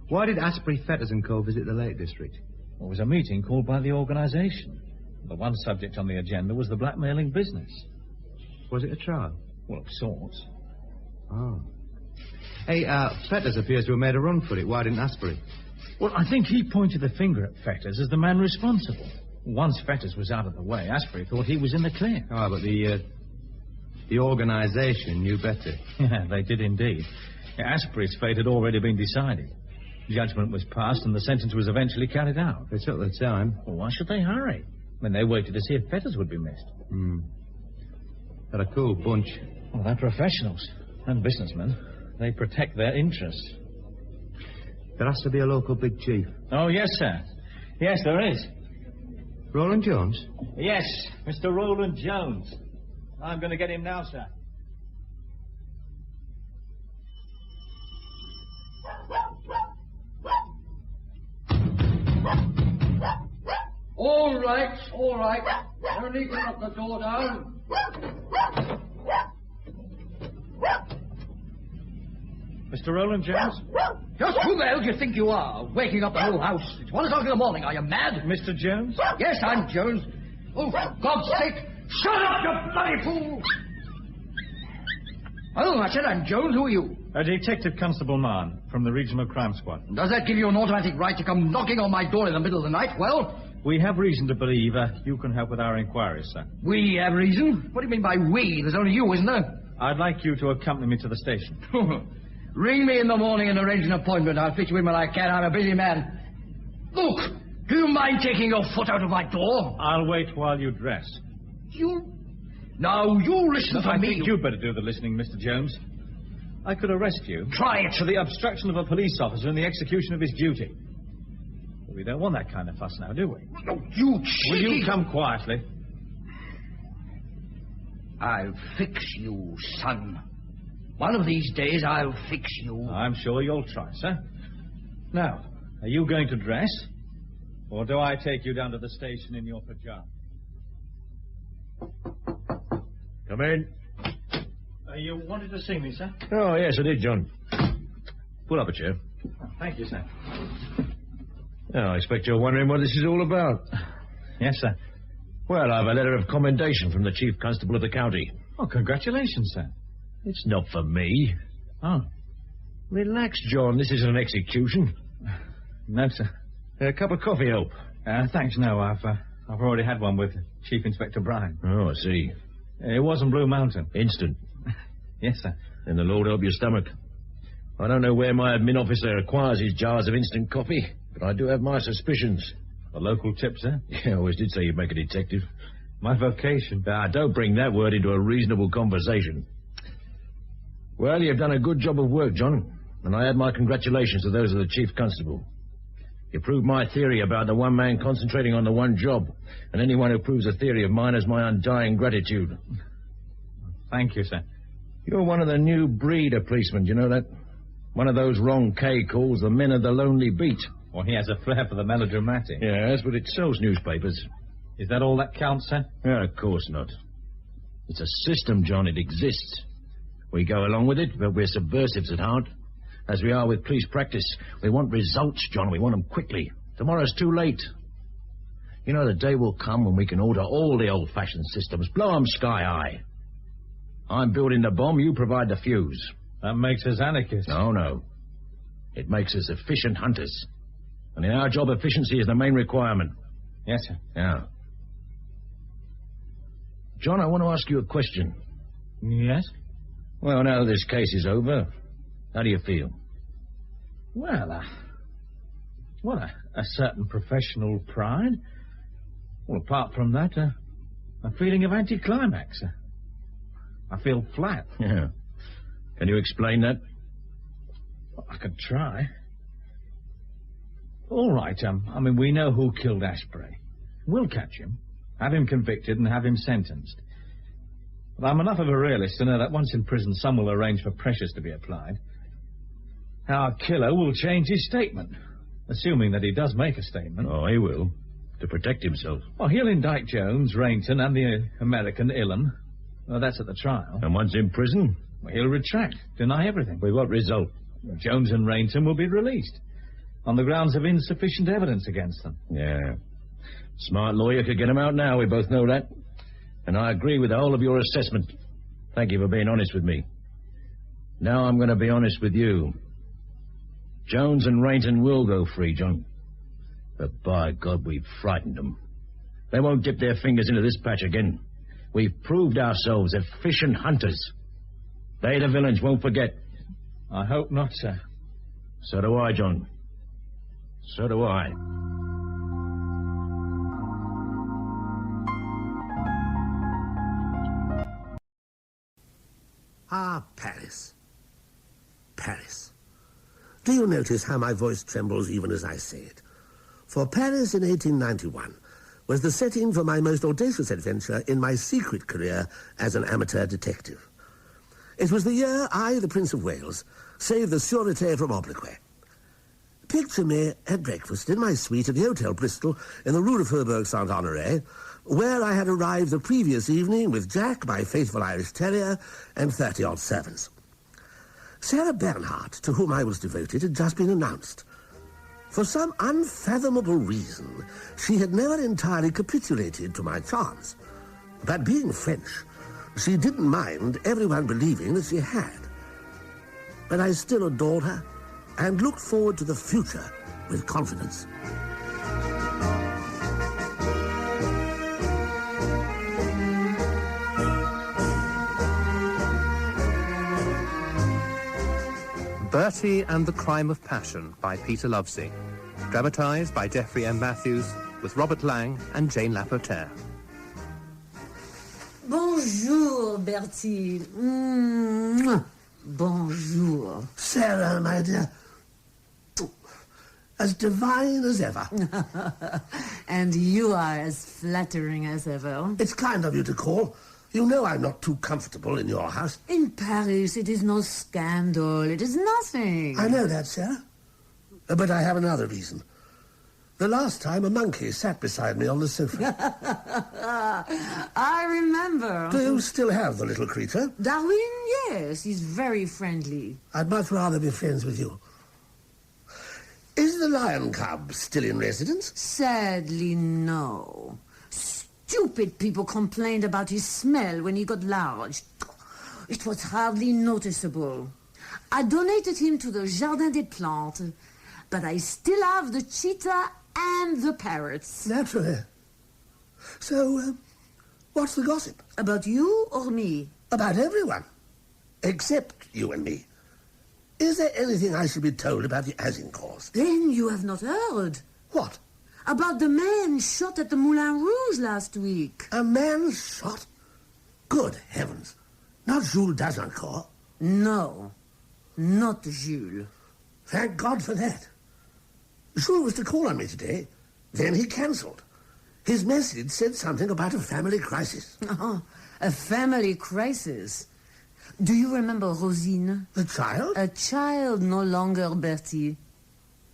why did Asprey, Fetters and Co. visit the Lake District? Well, it was a meeting called by the organisation. The one subject on the agenda was the blackmailing business. Was it a trial? Well, of sorts. Oh. Hey, Fetters appears to have made a run for it. Why didn't Asprey? Well, I think he pointed the finger at Fetters as the man responsible. Once Fetters was out of the way, Asprey thought he was in the clear. Oh, but the organisation knew better. Yeah, they did indeed. Asprey's fate had already been decided. Judgment was passed and the sentence was eventually carried out. They took their time. Well, why should they hurry? When they waited to see if Fetters would be missed. They're a cool bunch. Well, they're professionals and businessmen. They protect their interests. There has to be a local big chief. Oh, yes, sir. Yes, there is. Roland Jones? Yes, Mr. Roland Jones. I'm going to get him now, sir. All right. No need to knock the door down. Mr. Roland Jones? Just who the hell do you think you are, waking up the whole house? It's 1 o'clock in the morning. Are you mad? Mr. Jones? Yes, I'm Jones. Oh, for God's sake, shut up, you bloody fool! Oh, I said I'm Jones. Who are you? Detective Constable Mann, from the Regional Crime Squad. Does that give you an automatic right to come knocking on my door in the middle of the night? Well... We have reason to believe you can help with our inquiries, sir. We have reason? What do you mean by we? There's only you, isn't there? I'd like you to accompany me to the station. Ring me in the morning and arrange an appointment. I'll fit you in when I can. I'm a busy man. Look, do you mind taking your foot out of my door? I'll wait while you dress. Now, you listen to I me. think you'd better do the listening, Mr. Jones. I could arrest you. Try it. For the obstruction of a police officer in the execution of his duty. But we don't want that kind of fuss now, do we? Oh, you cheeky... Will you come quietly? I'll fix you, son. One of these days, I'll fix you. I'm sure you'll try, sir. Now, are you going to dress? Or do I take you down to the station in your pajamas? Come in. You wanted to see me, sir? Oh, yes, I did, John. Pull up a chair. Thank you, sir. Oh, I expect you're wondering what this is all about. Yes, sir. Well, I've a letter of commendation from the Chief Constable of the county. Oh, congratulations, sir. It's not for me. Oh. Relax, John. This isn't an execution. No, sir. A cup of coffee help? Thanks, no. I've already had one with Chief Inspector Bryan. Oh, I see. It wasn't Blue Mountain. Instant. Yes, sir. Then the Lord help your stomach. I don't know where my admin officer acquires his jars of instant coffee, but I do have my suspicions. A local tip, sir? Yeah, I always did say you'd make a detective. My vocation. Don't bring that word into a reasonable conversation. Well, you've done a good job of work, John, and I add my congratulations to those of the Chief Constable. You proved my theory about the one man concentrating on the one job, and anyone who proves a theory of mine has my undying gratitude. Thank you, sir. You're one of the new breed of policemen, do you know that? One of those Ron Kay calls the men of the lonely beat. Well, he has a flair for the melodramatic. Yes, but it sells newspapers. Is that all that counts, sir? Yeah, of course not. It's a system, John. It exists. We go along with it, but we're subversives at heart. As we are with police practice. We want results, John. We want them quickly. Tomorrow's too late. You know, the day will come when we can order all the old-fashioned systems, blow them sky-high. I'm building the bomb, you provide the fuse. That makes us anarchists. No. It makes us efficient hunters. And in our job, efficiency is the main requirement. Yes, sir. Yeah. John, I want to ask you a question. Yes? Well, now this case is over, how do you feel? Well, a certain professional pride. Well, apart from that, a feeling of anticlimax. I feel flat. Yeah. Can you explain that? Well, I could try. All right, we know who killed Ashbury. We'll catch him, have him convicted, and have him sentenced. But I'm enough of a realist to know that once in prison, some will arrange for pressures to be applied. Our killer will change his statement, assuming that he does make a statement. Oh, he will, to protect himself. Well, he'll indict Jones, Rainton, and the American Ilham. Well, that's at the trial. And once in prison? Well, he'll retract, deny everything. With what result? Jones and Rainton will be released on the grounds of insufficient evidence against them. Yeah. Smart lawyer could get him out now, we both know that. And I agree with the whole of your assessment. Thank you for being honest with me. Now I'm going to be honest with you. Jones and Rainton will go free, John. But by God, we've frightened them. They won't dip their fingers into this patch again. We've proved ourselves efficient hunters. They, the villains, won't forget. I hope not, sir. So do I, John. So do I. Ah, Paris. Paris. Do you notice how my voice trembles even as I say it? For Paris in 1891 was the setting for my most audacious adventure in my secret career as an amateur detective. It was the year I, the Prince of Wales, saved the Sûreté from obloquy. Picture me at breakfast in my suite at the Hotel Bristol in the Rue de Faubourg Saint-Honoré, where I had arrived the previous evening with Jack, my faithful Irish terrier, and 30-odd servants. Sarah Bernhardt, to whom I was devoted, had just been announced. For some unfathomable reason, She had never entirely capitulated to my charms. But being French, she didn't mind everyone believing that she had. But I still adored her and looked forward to the future with confidence. Bertie and the Crime of Passion by Peter Lovesey. Dramatised by Geoffrey M. Matthews with Robert Lang and Jane Lapotaire. Bonjour, Bertie. Bonjour. Sarah, my dear. As divine as ever. And you are as flattering as ever. It's kind of you to call. You know I'm not too comfortable in your house. In Paris, it is no scandal. It is nothing. I know that, Sarah. But I have another reason. The last time a monkey sat beside me on the sofa. I remember. Do you still have the little creature? Darwin, yes. He's very friendly. I'd much rather be friends with you. Is the lion cub still in residence? Sadly, no. Stupid people complained about his smell when he got large. It was hardly noticeable. I donated him to the Jardin des Plantes, but I still have the cheetah and the parrots. Naturally. So, what's the gossip? About you or me? About everyone. Except you and me. Is there anything I should be told about the Azincourts? Then you have not heard. What? About the man shot at the Moulin Rouge last week. A man shot? Good heavens. Not Jules d'Azincourt? No, not Jules. Thank God for that. Jules was to call on me today. Then he cancelled. His message said something about a family crisis. Oh, a family crisis. Do you remember Rosine? The child? A child no longer, Bertie.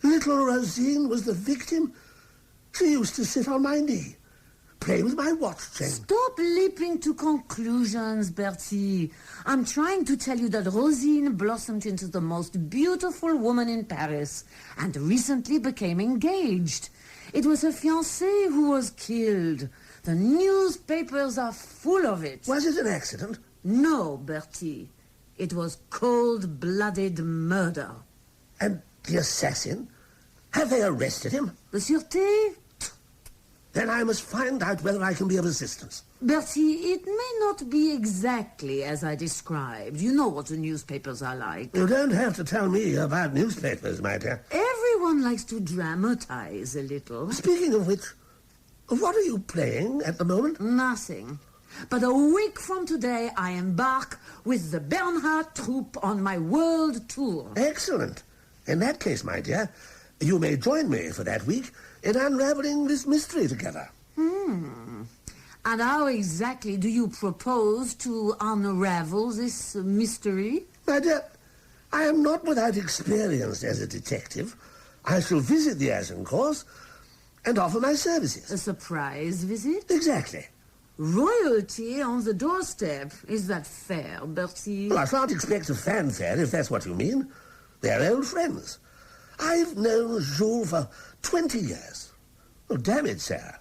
Little Rosine was the victim? She used to sit on my knee, play with my watch chain. Stop leaping to conclusions, Bertie. I'm trying to tell you that Rosine blossomed into the most beautiful woman in Paris and recently became engaged. It was her fiancé who was killed. The newspapers are full of it. Was it an accident? No, Bertie. It was cold-blooded murder. And the assassin? Have they arrested him? The Sûreté? Then I must find out whether I can be of assistance. Bertie, it may not be exactly as I described. You know what the newspapers are like. You don't have to tell me about newspapers, my dear. Everyone likes to dramatize a little. Speaking of which, what are you playing at the moment? Nothing. But a week from today, I embark with the Bernhardt troupe on my world tour. Excellent. In that case, my dear, you may join me for that week in unraveling this mystery together. And how exactly do you propose to unravel this mystery? My dear, I am not without experience as a detective. I shall visit the Azincourts and offer my services. A surprise visit? Exactly. Royalty on the doorstep. Is that fair, Bertie? Well, I shan't expect a fanfare, if that's what you mean. They're old friends. I've known Jules for 20 years. Oh, damn it, Sarah.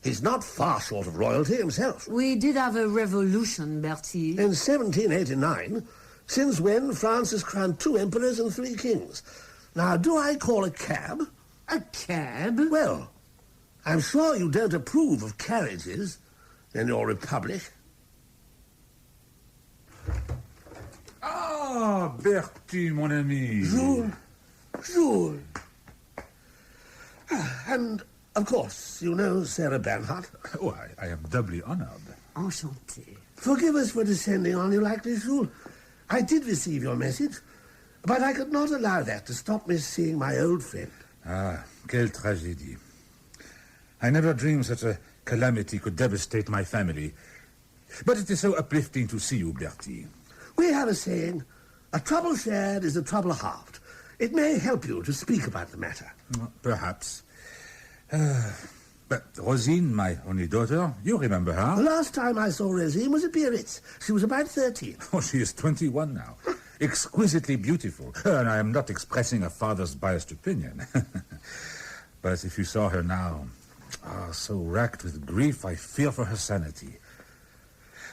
He's not far short of royalty himself. We did have a revolution, Bertie. In 1789, since when France has crowned 2 emperors and 3 kings. Now, do I call a cab? A cab? Well, I'm sure you don't approve of carriages in your republic. Ah, Bertie, mon ami. Jules. And, of course, you know Sarah Bernhardt. Oh, I am doubly honored. Enchanté. Forgive us for descending on you like this, Jules. I did receive your message, but I could not allow that to stop me seeing my old friend. Ah, quelle tragédie. I never dreamed such a calamity could devastate my family. But it is so uplifting to see you, Bertie. We have a saying, a trouble shared is a trouble halved. It may help you to speak about the matter. Perhaps. But Rosine, my only daughter, you remember her? The last time I saw Rosine was at Biarritz. She was about 13. Oh, she is 21 now. Exquisitely beautiful. And I am not expressing a father's biased opinion. But if you saw her now, So racked with grief, I fear for her sanity.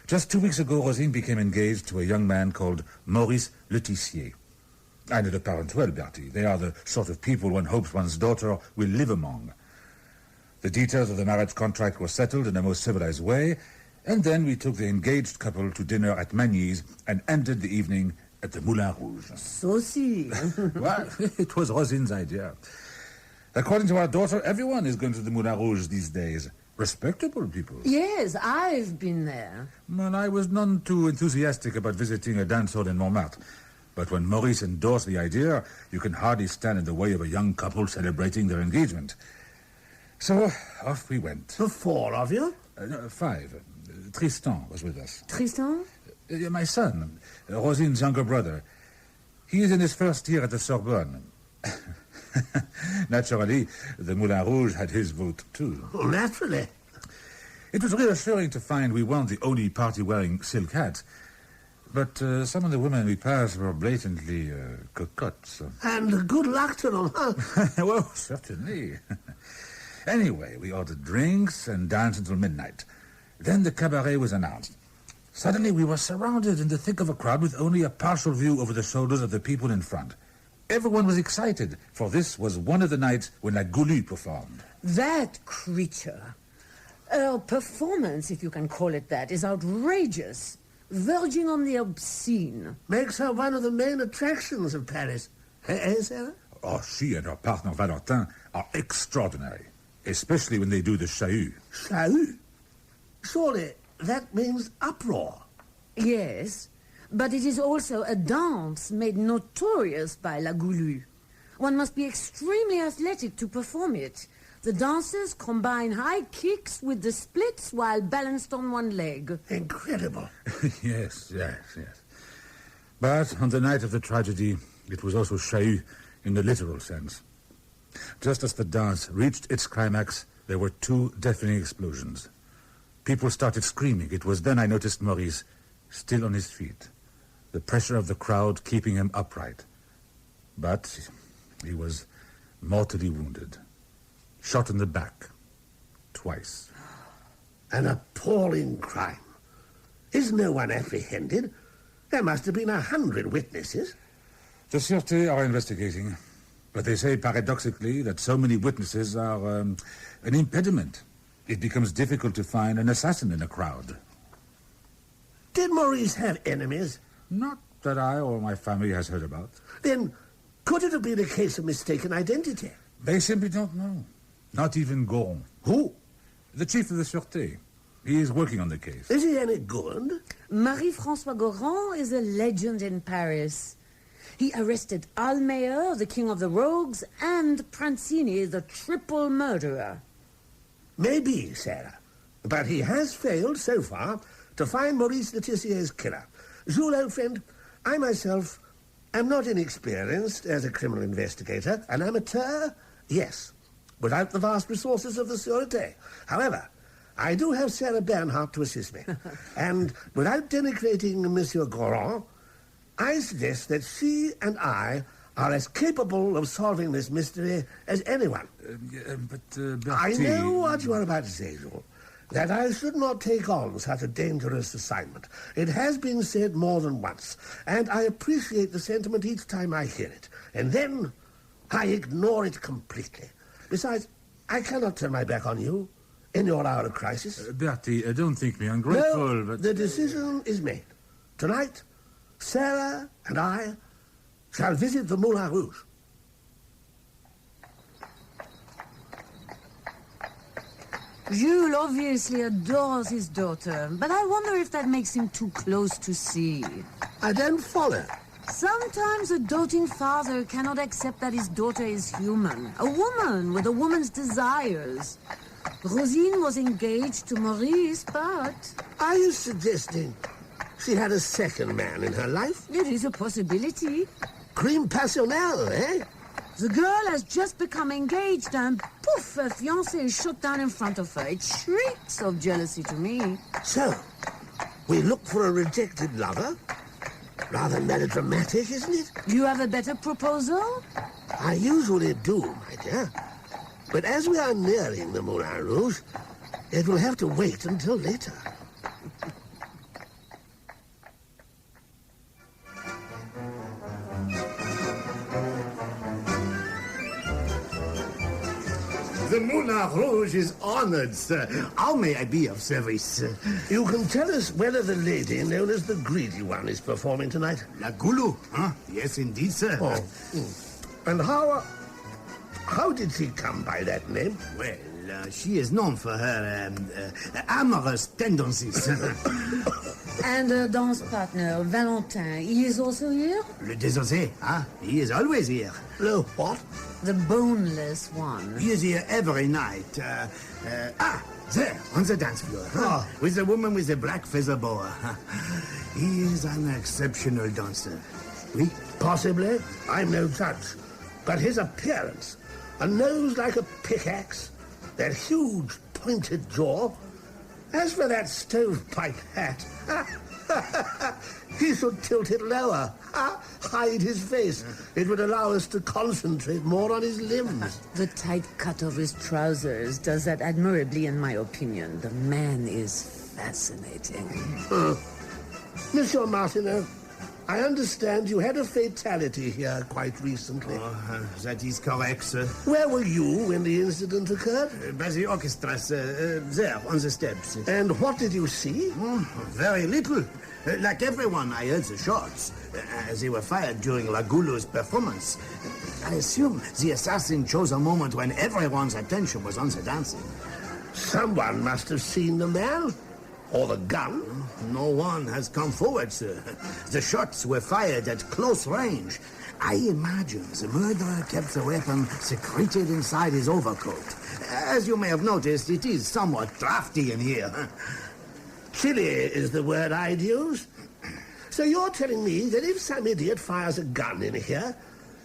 Just 2 weeks ago, Rosine became engaged to a young man called Maurice Letizier. I know the parents well, Bertie. They are the sort of people one hopes one's daughter will live among. The details of the marriage contract were settled in the most civilized way, and then we took the engaged couple to dinner at Magny's and ended the evening at the Moulin Rouge. Saucy. Well, it was Rosine's idea. According to our daughter, everyone is going to the Moulin Rouge these days. Respectable people. Yes, I've been there. And I was none too enthusiastic about visiting a dance hall in Montmartre. But when Maurice endorsed the idea, you can hardly stand in the way of a young couple celebrating their engagement. So, off we went. The 4 of you? No, 5. Tristan was with us. Tristan? My son, Rosine's younger brother. He is in his first year at the Sorbonne. Naturally, the Moulin Rouge had his vote, too. Oh, naturally. It was reassuring to find we weren't the only party wearing silk hats. But some of the women we passed were blatantly cocottes. And good luck to them, huh? Well, certainly. Anyway, we ordered drinks and danced until midnight. Then the cabaret was announced. Suddenly we were surrounded in the thick of a crowd with only a partial view over the shoulders of the people in front. Everyone was excited, for this was one of the nights when La Goulue performed. That creature. Her performance, if you can call it that, is outrageous. Verging on the obscene. Makes her one of the main attractions of Paris. Eh, Sarah? Oh, she and her partner Valentin are extraordinary, especially when they do the chahut. Chahut? Surely that means uproar. Yes, but it is also a dance made notorious by La Goulue. One must be extremely athletic to perform it. The dancers combine high kicks with the splits while balanced on one leg. Incredible. Yes. But on the night of the tragedy, it was also chahut in the literal sense. Just as the dance reached its climax, there were 2 deafening explosions. People started screaming. It was then I noticed Maurice, still on his feet, the pressure of the crowd keeping him upright. But he was mortally wounded. Shot in the back. Twice. An appalling crime. Is no one apprehended? There must have been 100 witnesses. The Sûreté are investigating. But they say, paradoxically, that so many witnesses are an impediment. It becomes difficult to find an assassin in a crowd. Did Maurice have enemies? Not that I or my family has heard about. Then, could it have been a case of mistaken identity? They simply don't know. Not even Goron. Who? The chief of the Sûreté. He is working on the case. Is he any good? Marie-François Goron is a legend in Paris. He arrested Almayer, the king of the rogues, and Prancini, the triple murderer. Maybe, Sarah. But he has failed, so far, to find Maurice Letizier's killer. Jules, old friend, I myself am not inexperienced as a criminal investigator. An amateur, yes, without the vast resources of the Sûreté. However, I do have Sarah Bernhardt to assist me. And without denigrating Monsieur Goron, I suggest that she and I are as capable of solving this mystery as anyone. Bertie... I know what you are about to say, Jules. That I should not take on such a dangerous assignment. It has been said more than once, and I appreciate the sentiment each time I hear it. And then I ignore it completely. Besides, I cannot turn my back on you in your hour of crisis. Bertie, don't think me ungrateful, No, but... the decision is made. Tonight, Sarah and I shall visit the Moulin Rouge. Jules obviously adores his daughter, but I wonder if that makes him too close to see. I don't follow. Sometimes a doting father cannot accept that his daughter is human, a woman with a woman's desires. Rosine was engaged to Maurice, but... Are you suggesting she had a second man in her life? It is a possibility. Crime passionnel, eh? The girl has just become engaged and poof, her fiancé is shot down in front of her. It shrieks of jealousy to me. So, we look for a rejected lover? Rather melodramatic, isn't it? You have a better proposal? I usually do, my dear. But as we are nearing the Moulin Rouge, it will have to wait until later. The Moulin Rouge is honored, sir. How may I be of service? You can tell us whether the lady known as the Greedy One is performing tonight? La Goulou, huh? Yes, indeed, sir. Oh. And how did she come by that name? Well, she is known for her amorous tendencies. And her dance partner, Valentin, he is also here? Le désossé, huh? He is always here. The what? The boneless one. He is here every night. There, on the dance floor. Huh? With the woman with the black feather boa. He is an exceptional dancer. Oui? Possibly. I'm no judge. But his appearance, a nose like a pickaxe, that huge pointed jaw. As for that stovepipe hat, he should tilt it lower, hide his face. It would allow us to concentrate more on his limbs. The tight cut of his trousers does that admirably, in my opinion. The man is fascinating. Monsieur Martineau, I understand you had a fatality here quite recently. That is correct, sir. Where were you when the incident occurred? By the orchestra, sir. There, on the steps. And what did you see? Very little. Like everyone, I heard the shots. They were fired during La Goulou's performance. I assume the assassin chose a moment when everyone's attention was on the dancing. Someone must have seen the man. Or the gun? No one has come forward, sir. The shots were fired at close range. I imagine the murderer kept the weapon secreted inside his overcoat. As you may have noticed, it is somewhat drafty in here. Chilly is the word I'd use. So you're telling me that if some idiot fires a gun in here,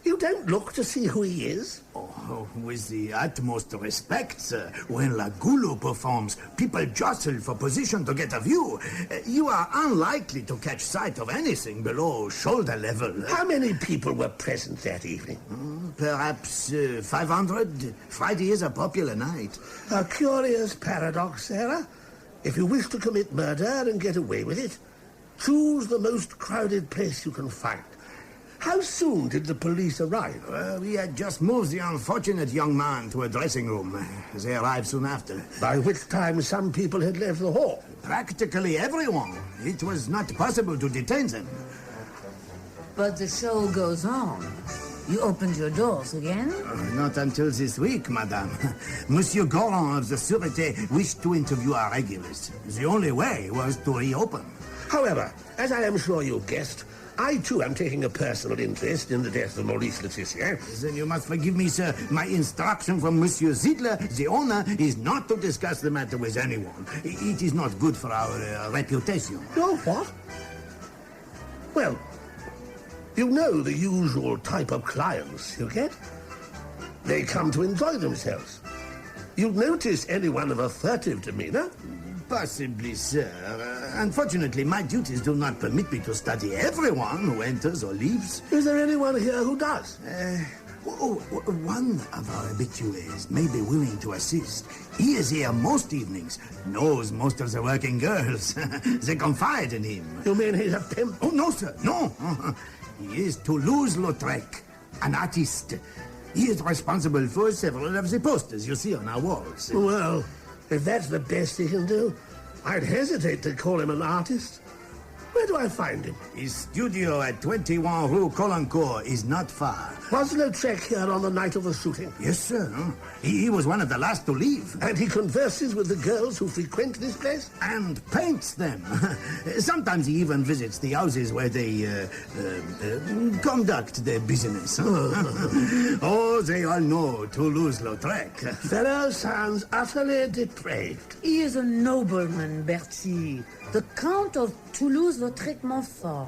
you don't look to see who he is? Oh, with the utmost respect, sir. When La Goulou performs, people jostle for position to get a view. You are unlikely to catch sight of anything below shoulder level. How many people were present that evening? Perhaps 500. Friday is a popular night. A curious paradox, Sarah. If you wish to commit murder and get away with it, choose the most crowded place you can find. How soon did the police arrive? We had just moved the unfortunate young man to a dressing room. They arrived soon after. By which time some people had left the hall. Practically everyone. It was not possible to detain them. But the show goes on. You opened your doors again? Not until this week, madame. Monsieur Goran of the Sûreté wished to interview our regulars. The only way was to reopen. However, as I am sure you guessed, I, too, am taking a personal interest in the death of Maurice Laetitia. Then you must forgive me, sir. My instruction from Monsieur Ziegler, the owner, is not to discuss the matter with anyone. It is not good for our reputation. Your what? Well, you know the usual type of clients you get. They come to enjoy themselves. You'll notice anyone of a furtive demeanor? Possibly, sir. Unfortunately, my duties do not permit me to study everyone who enters or leaves. Is there anyone here who does? One of our habitués may be willing to assist. He is here most evenings, knows most of the working girls. They confide in him. You mean he's a pimp? Oh, no, sir, no. He is Toulouse-Lautrec, an artist. He is responsible for several of the posters you see on our walls. Well, if that's the best he can do, I'd hesitate to call him an artist. Where do I find him? His studio at 21 Rue Colincourt is not far. Was Lautrec here on the night of the shooting? Yes, sir. He was one of the last to leave. And he converses with the girls who frequent this place? And paints them. Sometimes he even visits the houses where they conduct their business. Oh, they all know Toulouse-Lautrec. Fellow sounds utterly depraved. He is a nobleman, Bertie. The Count of Toulouse-Lautrec Montfort.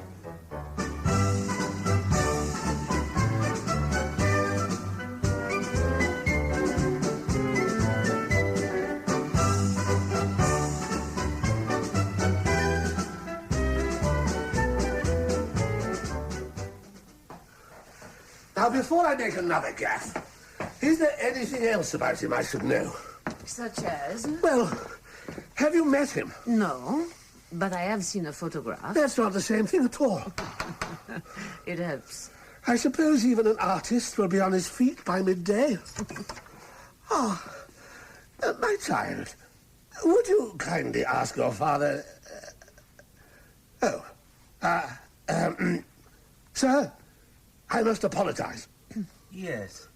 Now, before I make another gaffe, Is there anything else about him I should know? Such as? Well, have you met him? No, but I have seen a photograph. That's not the same thing at all. It helps. I suppose even an artist will be on his feet by midday. My child, would you kindly ask your father... Sir, I must apologize. Yes.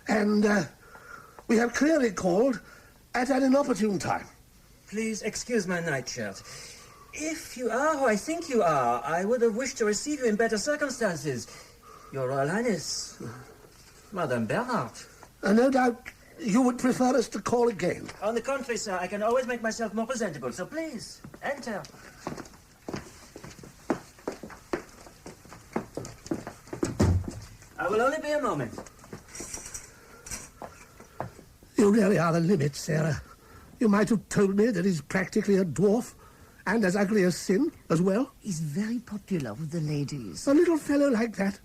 And we have clearly called at an inopportune time. Please excuse my nightshirt. If you are who I think you are, I would have wished to receive you in better circumstances. Your Royal Highness, Madame Bernhardt. No doubt you would prefer us to call again. On the contrary, sir, I can always make myself more presentable, so please, enter. I will only be a moment. You really are the limit, Sarah. You might have told me that he's practically a dwarf, and as ugly as sin, as well. He's very popular with the ladies. A little fellow like that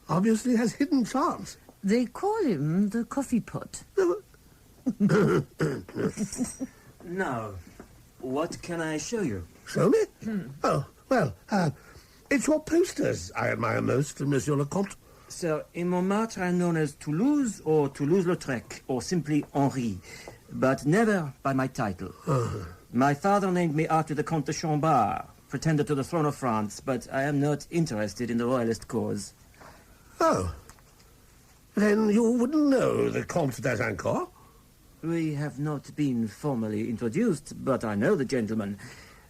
obviously has hidden charms. They call him the coffee pot. Now, what can I show you? Show me? Oh, well, it's your posters I admire most, Monsieur le Comte. Sir, in Montmartre I'm known as Toulouse or Toulouse-Lautrec, or simply Henri, but never by my title. My father named me after the Comte de Chambord, pretender to the throne of France, but I am not interested in the royalist cause. Oh. Then you wouldn't know the Comte d'Azincourt? We have not been formally introduced, but I know the gentleman.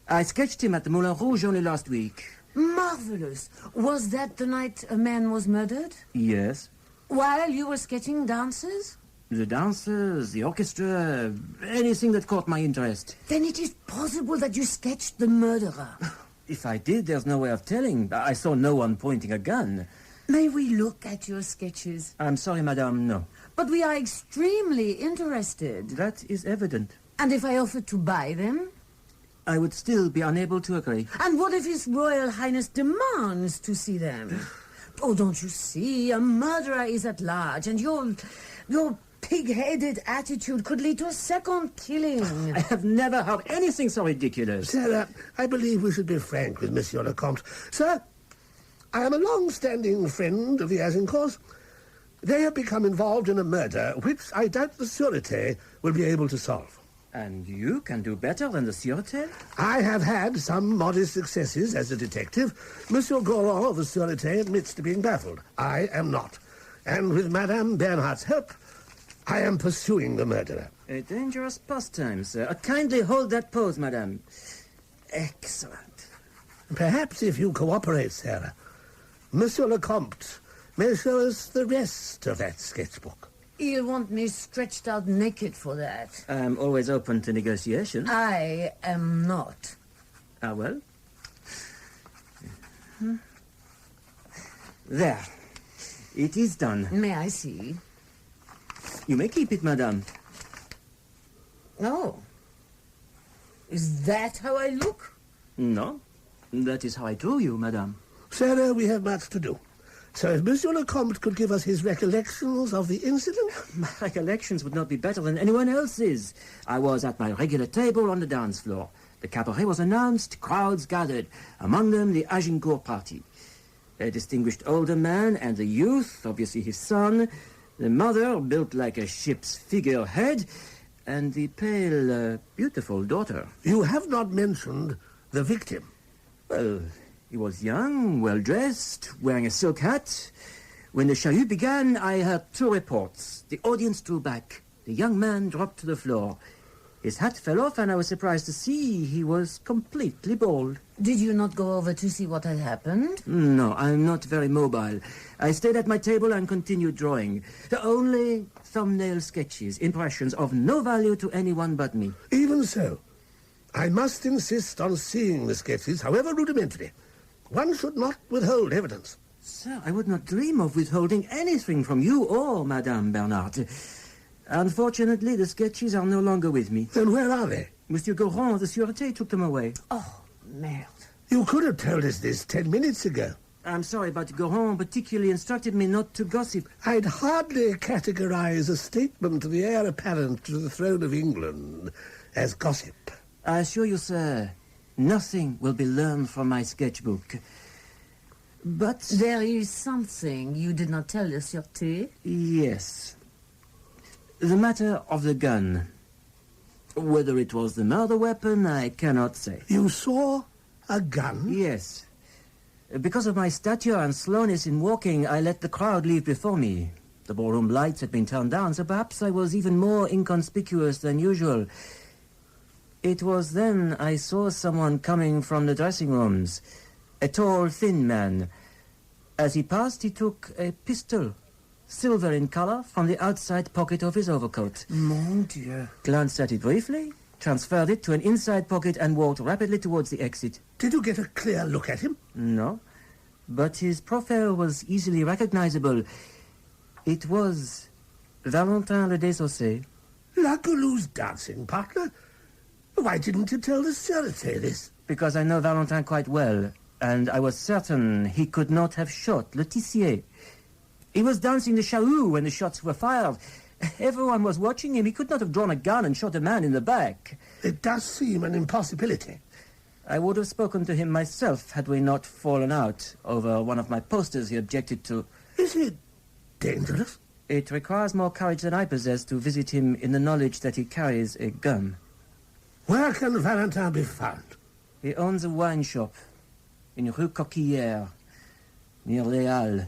I sketched him at the Moulin Rouge only last week. Marvelous. Was that the night a man was murdered? Yes. While you were sketching dancers? The dancers, the orchestra, anything that caught my interest. Then it is possible that you sketched the murderer. If I did, there's no way of telling. I saw no one pointing a gun. May we look at your sketches? I'm sorry, madame, no. But we are extremely interested. That is evident. And if I offered to buy them? I would still be unable to agree. And what if His Royal Highness demands to see them? Oh, don't you see? A murderer is at large, and your pig-headed attitude could lead to a second killing. I have never heard anything so ridiculous. Sarah, I believe we should be frank with Monsieur le Comte. Sir, I am a long-standing friend of the Azincourts. They have become involved in a murder which I doubt the Sûreté will be able to solve. And you can do better than the Sûreté? I have had some modest successes as a detective. Monsieur Goron of the Sûreté admits to being baffled. I am not. And with Madame Bernhardt's help, I am pursuing the murderer. A dangerous pastime, sir. Kindly hold that pose, madame. Excellent. Perhaps if you cooperate, Sarah, Monsieur le Comte may show us the rest of that sketchbook. He'll want me stretched out naked for that. I'm always open to negotiation. I am not. Ah, well? There. It is done. May I see? You may keep it, madame. Oh. Is that how I look? No. That is how I drew you, madame. Sarah, we have much to do. So if Monsieur le Comte could give us his recollections of the incident... My recollections would not be better than anyone else's. I was at my regular table on the dance floor. The cabaret was announced, crowds gathered, among them the Agincourt party. A distinguished older man and the youth, obviously his son, the mother, built like a ship's figurehead, and the pale, beautiful daughter. You have not mentioned the victim. Well, he was young, well-dressed, wearing a silk hat. When the chahut began, I heard two reports. The audience drew back. The young man dropped to the floor. His hat fell off, and I was surprised to see he was completely bald. Did you not go over to see what had happened? No, I'm not very mobile. I stayed at my table and continued drawing. Only thumbnail sketches, impressions of no value to anyone but me. Even so, I must insist on seeing the sketches, however rudimentary. One should not withhold evidence. Sir, I would not dream of withholding anything from you or Madame Bernhardt. Unfortunately, the sketches are no longer with me. Then where are they? Monsieur Goron of the Sûreté took them away. Oh, merde. You could have told us this 10 minutes ago. I'm sorry, but Goron particularly instructed me not to gossip. I'd hardly categorize a statement to the heir apparent to the throne of England as gossip. I assure you, sir, nothing will be learned from my sketchbook. But... There is something you did not tell us, Sûreté? Yes. The matter of the gun. Whether it was the murder weapon, I cannot say. You saw a gun? Yes. Because of my stature and slowness in walking, I let the crowd leave before me. The ballroom lights had been turned down, so perhaps I was even more inconspicuous than usual. It was then I saw someone coming from the dressing rooms. A tall, thin man. As he passed, he took a pistol, silver in color, from the outside pocket of his overcoat. Mon Dieu. Glanced at it briefly, transferred it to an inside pocket, and walked rapidly towards the exit. Did you get a clear look at him? No, but his profile was easily recognizable. It was Valentin Le Dessaussé. La Goulou's dancing partner? Why didn't you tell the Sûreté this? Because I know Valentin quite well, and I was certain he could not have shot Le Tissier. He was dancing the Chaou when the shots were fired. Everyone was watching him. He could not have drawn a gun and shot a man in the back. It does seem an impossibility. I would have spoken to him myself had we not fallen out over one of my posters he objected to. Is it dangerous? It requires more courage than I possess to visit him in the knowledge that he carries a gun. Where can Valentin be found? He owns a wine shop in Rue Coquillère, near Les Halles.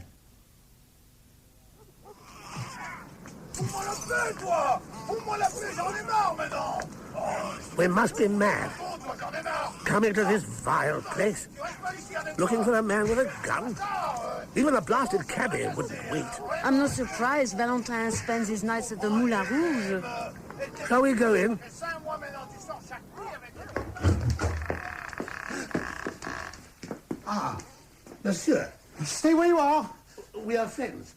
We must be mad. Coming to this vile place, looking for a man with a gun. Even a blasted cabbie wouldn't wait. I'm not surprised Valentin spends his nights at the Moulin Rouge. Shall we go in? Ah, monsieur. Stay where you are. We are friends.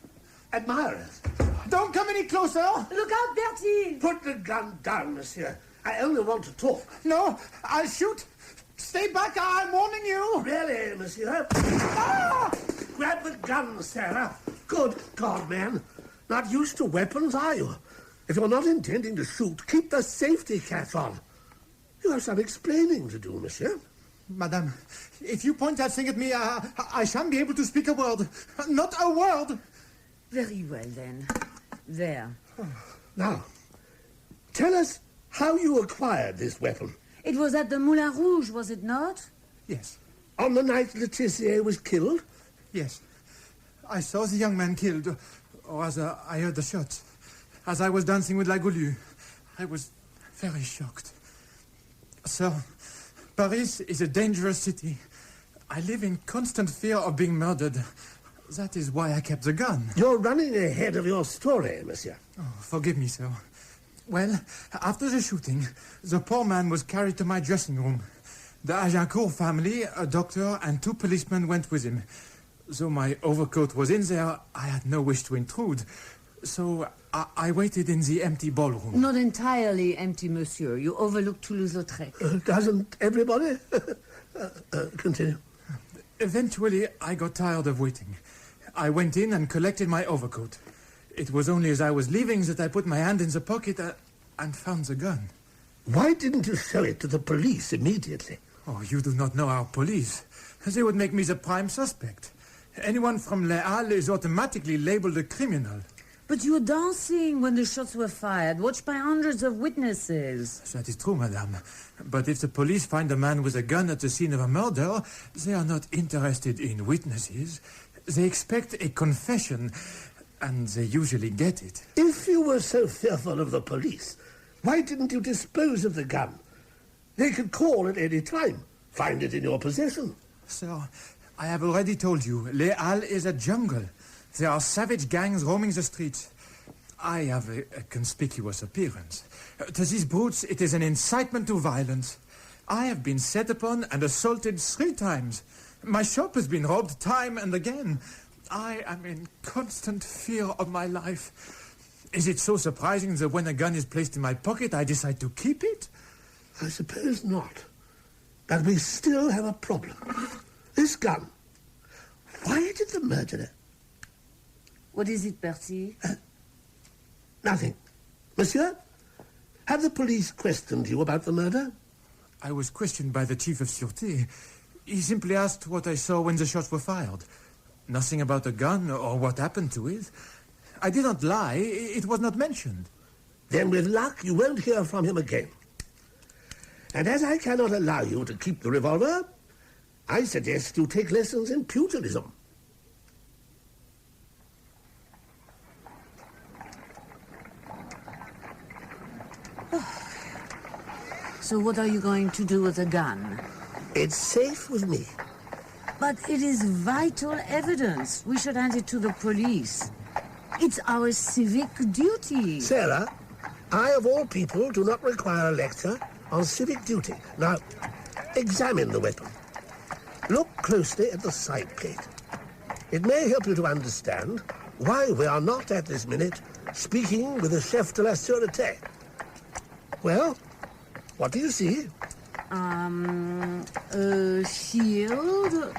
Admirers. Don't come any closer. Look out, Bertie. Put the gun down, monsieur. I only want to talk. No, I'll shoot. Stay back, I'm warning you. Really, monsieur? Ah! Grab the gun, Sarah. Good God, man. Not used to weapons, are you? If you're not intending to shoot, keep the safety cap on. You have some explaining to do, monsieur. Madame, if you point that thing at me, I shan't be able to speak a word. Not a word. Very well, then. There. Now, tell us how you acquired this weapon. It was at the Moulin Rouge, was it not? Yes. On the night Le Tissier was killed? Yes. I saw the young man killed, or rather, I heard the shots. As I was dancing with La Goulue, I was very shocked. Sir, Paris is a dangerous city. I live in constant fear of being murdered. That is why I kept the gun. You're running ahead of your story, monsieur. Oh, forgive me, sir. Well, after the shooting, the poor man was carried to my dressing room. The Agincourt family, a doctor, and 2 policemen went with him. Though my overcoat was in there, I had no wish to intrude. So I waited in the empty ballroom. Not entirely empty, monsieur. You overlooked Toulouse-Lautrec. Doesn't everybody? Continue. Eventually, I got tired of waiting. I went in and collected my overcoat. It was only as I was leaving that I put my hand in the pocket and found the gun. Why didn't you show it to the police immediately? Oh, you do not know our police. They would make me the prime suspect. Anyone from Les Halles is automatically labeled a criminal. But you were dancing when the shots were fired, watched by hundreds of witnesses. That is true, madame. But if the police find a man with a gun at the scene of a murder, they are not interested in witnesses. They expect a confession, and they usually get it. If you were so fearful of the police, why didn't you dispose of the gun? They could call at any time, find it in your possession. Sir, I have already told you, Les Halles is a jungle. There are savage gangs roaming the streets. I have a conspicuous appearance. To these brutes, it is an incitement to violence. I have been set upon and assaulted 3 times. My shop has been robbed time and again. I am in constant fear of my life. Is it so surprising that when a gun is placed in my pocket, I decide to keep it? I suppose not. But we still have a problem. This gun. Why did the murderer... What is it, Bertie? Nothing. Monsieur, have the police questioned you about the murder? I was questioned by the chief of sûreté. He simply asked what I saw when the shots were fired. Nothing about the gun or what happened to it. I did not lie. It was not mentioned. Then with luck, you won't hear from him again. And as I cannot allow you to keep the revolver, I suggest you take lessons in pugilism. So what are you going to do with the gun? It's safe with me. But it is vital evidence. We should hand it to the police. It's our civic duty. Sarah, I, of all people, do not require a lecture on civic duty. Now, examine the weapon. Look closely at the side plate. It may help you to understand why we are not, at this minute, speaking with the chef de la sûreté. Well, what do you see? A shield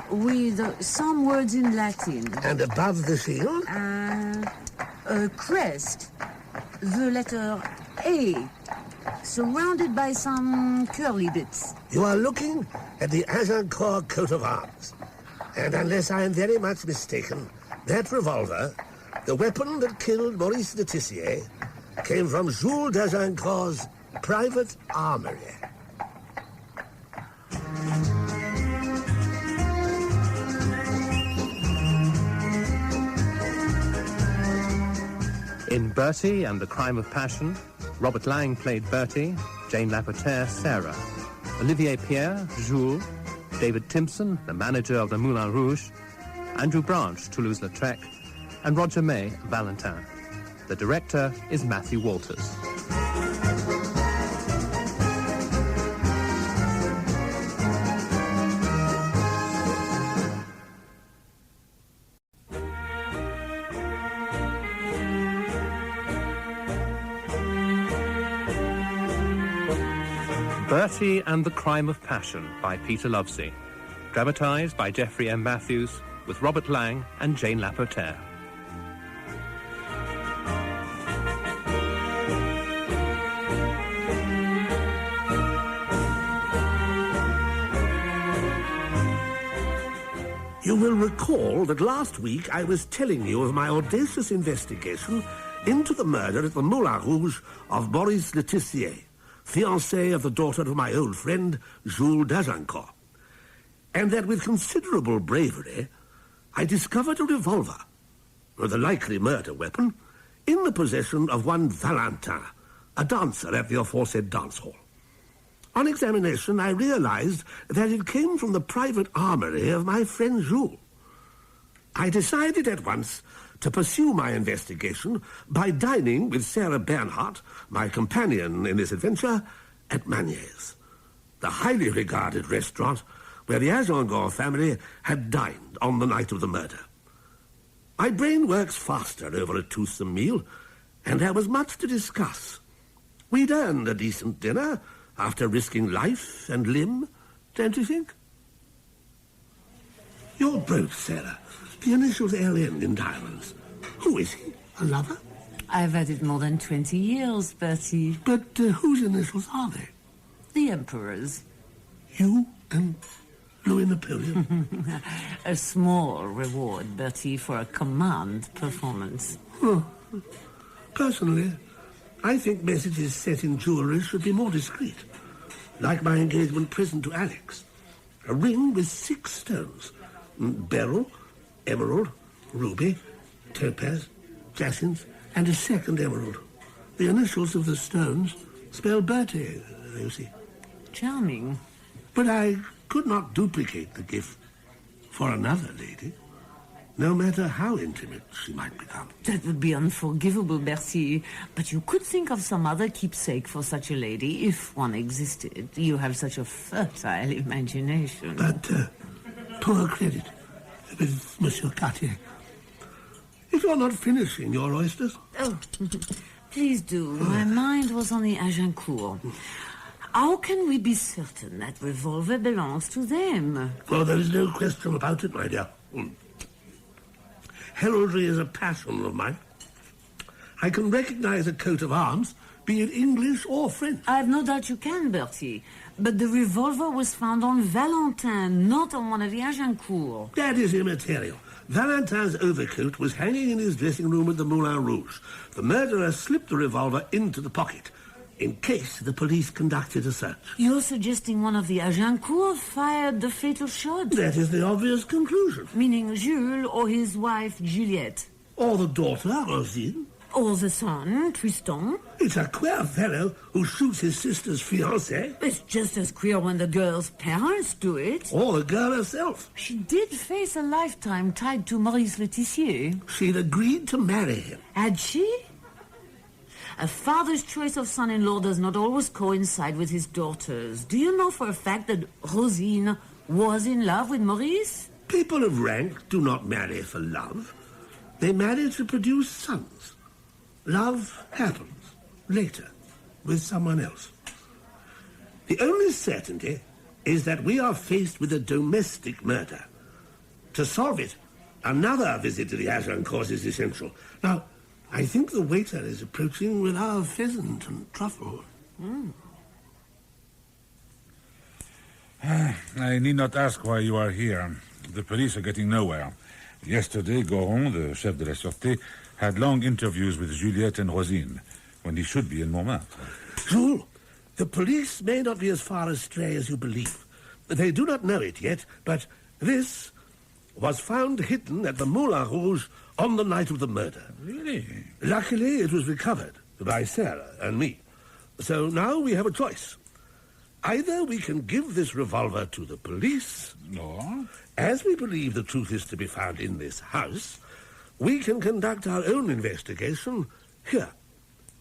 with some words in Latin. And above the shield? A crest. The letter A. Surrounded by some curly bits. You are looking at the Agincourt coat of arms. And unless I am very much mistaken, that revolver, the weapon that killed Maurice Letitia, came from Jules d'Agincourt's private armory. In Bertie and the Crime of Passion, Robert Lang played Bertie, Jane Lapotaire, Sarah, Olivier Pierre, Jules, David Timpson, the manager of the Moulin Rouge, Andrew Branch, Toulouse-Lautrec, and Roger May, Valentin. The director is Matthew Walters. Bertie and the Crime of Passion by Peter Lovesey. Dramatized by Geoffrey M. Matthews with Robert Lang and Jane Lapotaire. You will recall that last week I was telling you of my audacious investigation into the murder at the Moulin Rouge of Maurice Letitia, fiancé of the daughter of my old friend, Jules d'Agincourt. And that with considerable bravery, I discovered a revolver, or the likely murder weapon, in the possession of one Valentin, a dancer at the aforesaid dance hall. On examination, I realized that it came from the private armory of my friend Jules. I decided at once to pursue my investigation by dining with Sarah Bernhardt, my companion in this adventure, at Manier's, the highly regarded restaurant where the Agincourt family had dined on the night of the murder. My brain works faster over a toothsome meal, and there was much to discuss. We'd earned a decent dinner after risking life and limb, don't you think? Your brooch, Sarah. The initials LN in diamonds. Who is he? A lover? I've had it more than 20 years, Bertie. But whose initials are they? The Emperor's. You and Louis Napoleon? A small reward, Bertie, for a command performance. Oh. Personally, I think messages set in jewellery should be more discreet. Like my engagement present to Alex. A ring with 6 stones. Beryl, emerald, ruby, topaz, jacinth, and a second emerald. The initials of the stones spell Bertie, you see. Charming. But I could not duplicate the gift for another lady, no matter how intimate she might become. That would be unforgivable, Bertie. But you could think of some other keepsake for such a lady, if one existed. You have such a fertile imagination. But poor credit with Monsieur Cartier. If you're not finishing your oysters... Oh, please do. My mind was on the Agincourt. How can we be certain that revolver belongs to them? Well, there is no question about it, my dear. Heraldry is a passion of mine. I can recognize a coat of arms, be it English or French. I've no doubt you can, Bertie. But the revolver was found on Valentin, not on one of the Agincourt. That is immaterial. Valentin's overcoat was hanging in his dressing room at the Moulin Rouge. The murderer slipped the revolver into the pocket, in case the police conducted a search. You're suggesting one of the Agincourt fired the fatal shot? That is the obvious conclusion. Meaning Jules or his wife, Juliette? Or the daughter, Rosine. Or the son, Tristan. It's a queer fellow who shoots his sister's fiancé. It's just as queer when the girl's parents do it. Or the girl herself. She did face a lifetime tied to Maurice Letizier. She'd agreed to marry him. Had she? A father's choice of son-in-law does not always coincide with his daughter's. Do you know for a fact that Rosine was in love with Maurice? People of rank do not marry for love. They marry to produce sons. Love happens later with someone else. The only certainty is that we are faced with a domestic murder. To solve it, another visit to the Agincourt is essential. Now, I think the waiter is approaching with our pheasant and truffle. I need not ask why you are here. The police are getting nowhere. Yesterday, Goron, the chef de la sûreté, had long interviews with Juliette and Rosine, when he should be in Montmartre. Jules, the police may not be as far astray as you believe. They do not know it yet, but this was found hidden at the Moulin Rouge on the night of the murder. Really? Luckily, it was recovered by Sarah and me. So now we have a choice. Either we can give this revolver to the police, or, as we believe the truth is to be found in this house, we can conduct our own investigation here,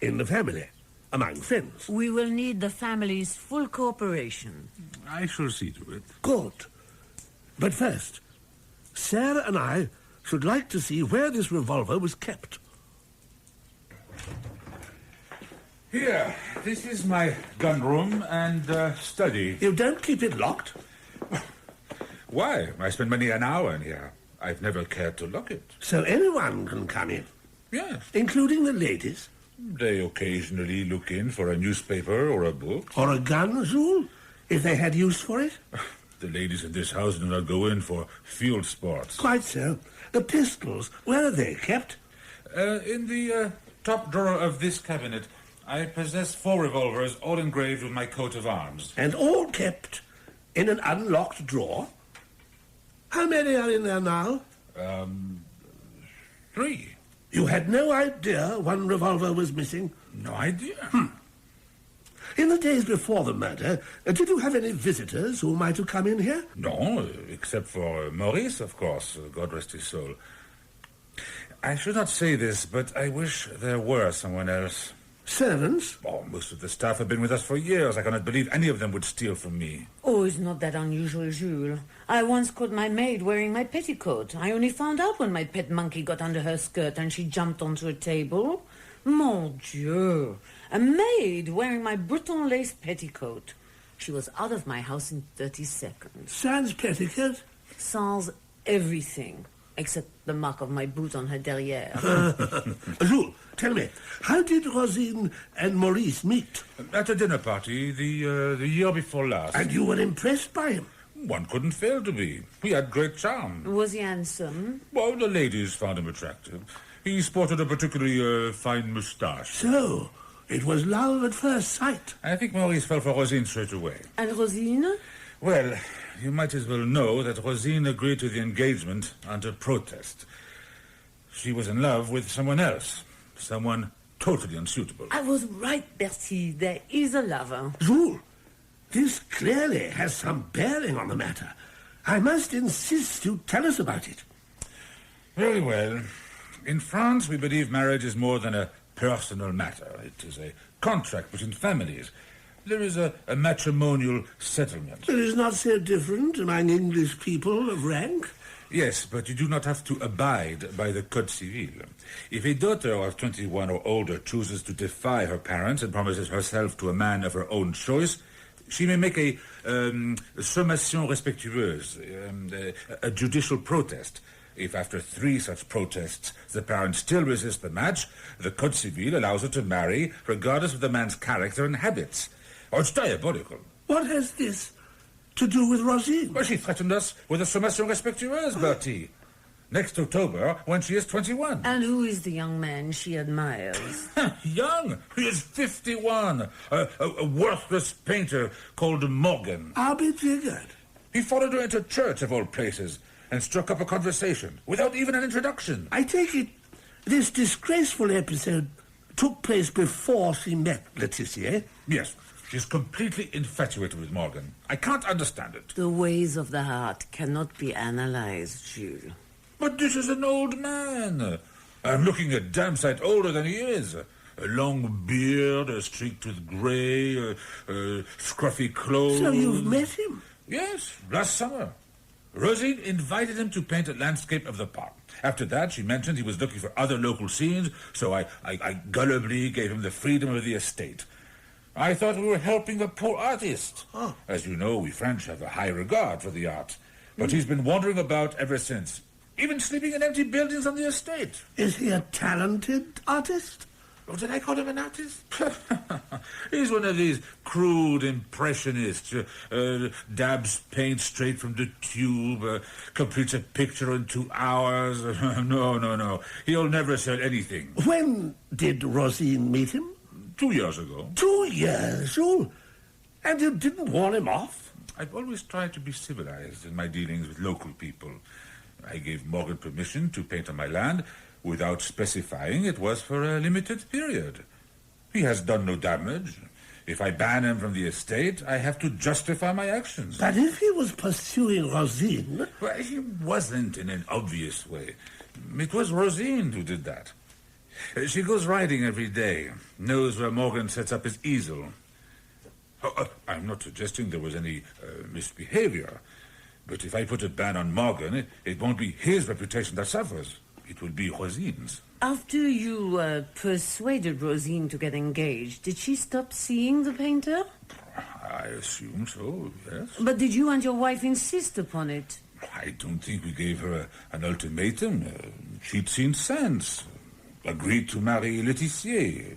in the family, among friends. We will need the family's full cooperation. I shall see to it. Good. But first, Sarah and I should like to see where this revolver was kept. Here, this is my gun room and study. You don't keep it locked? Why? I spend many an hour in here. I've never cared to lock it. So anyone can come in? Yes. Including the ladies? They occasionally look in for a newspaper or a book. Or a gun, Jules, if they had use for it? The ladies in this house do not go in for field sports. Quite so. The pistols, where are they kept? In the top drawer of this cabinet. I possess 4 revolvers, all engraved with my coat of arms. And all kept in an unlocked drawer? How many are in there now? 3. You had no idea one revolver was missing? No idea. In the days before the murder, did you have any visitors who might have come in here? No, except for Maurice, of course. God rest his soul. I should not say this, but I wish there were someone else. Servants? Oh, most of the staff have been with us for years. I cannot believe any of them would steal from me. Oh, it's not that unusual, Jules. I once caught my maid wearing my petticoat. I only found out when my pet monkey got under her skirt and she jumped onto a table. Mon Dieu! A maid wearing my Breton lace petticoat. She was out of my house in 30 seconds. Sans petticoat? Sans everything, except the mark of my boot on her derrière. Jules, tell me, how did Rosine and Maurice meet? At a dinner party the year before last. And you were impressed by him? One couldn't fail to be. He had great charm. Was he handsome? Well, the ladies found him attractive. He sported a particularly fine moustache. So, it was love at first sight. I think Maurice fell for Rosine straight away. And Rosine? Well, you might as well know that Rosine agreed to the engagement under protest. She was in love with someone else. Someone totally unsuitable. I was right, Bertie. There is a lover. Jules, this clearly has some bearing on the matter. I must insist you tell us about it. Very well. In France, we believe marriage is more than a personal matter. It is a contract between families. There is a matrimonial settlement. It is not so different among English people of rank. Yes, but you do not have to abide by the Code Civil. If a daughter of 21 or older chooses to defy her parents and promises herself to a man of her own choice, She may make a sommation respectueuse, a judicial protest. If after 3 such protests the parents still resist the match, the Code Civil allows her to marry regardless of the man's character and habits. Oh, it's diabolical. What has this to do with Rosine? Well, she threatened us with a sommation respectueuse, Bertie. Next October, when she is 21. And who is the young man she admires? Young? He is 51. A worthless painter called Morgan. I'll be figured. He followed her into church, of all places, and struck up a conversation, without even an introduction. I take it this disgraceful episode took place before she met Laetitia? Yes. She's completely infatuated with Morgan. I can't understand it. The ways of the heart cannot be analyzed, Jules. But this is an old man. I'm looking a damn sight older than he is. A long beard, streaked with grey, scruffy clothes. So you've met him? Yes, last summer. Rosine invited him to paint a landscape of the park. After that, she mentioned he was looking for other local scenes, so I gullibly gave him the freedom of the estate. I thought we were helping a poor artist. Oh. As you know, we French have a high regard for the art. But he's been wandering about ever since, even sleeping in empty buildings on the estate. Is he a talented artist? Oh, did I call him an artist? He's one of these crude impressionists. Dabs paint straight from the tube, completes a picture in 2 hours. No. He'll never sell anything. When did Rosine meet him? 2 years ago. 2 years, Jules? And you didn't warn him off? I've always tried to be civilized in my dealings with local people. I gave Morgan permission to paint on my land without specifying it was for a limited period. He has done no damage. If I ban him from the estate, I have to justify my actions. But if he was pursuing Rosine... Well, he wasn't in an obvious way. It was Rosine who did that. She goes riding every day, knows where Morgan sets up his easel. I'm not suggesting there was any misbehavior, but if I put a ban on Morgan, it won't be his reputation that suffers. It will be Rosine's. After you persuaded Rosine to get engaged, did she stop seeing the painter? I assume so, yes. But did you and your wife insist upon it? I don't think we gave her an ultimatum. She'd seen sense. Agreed to marry Laetitia.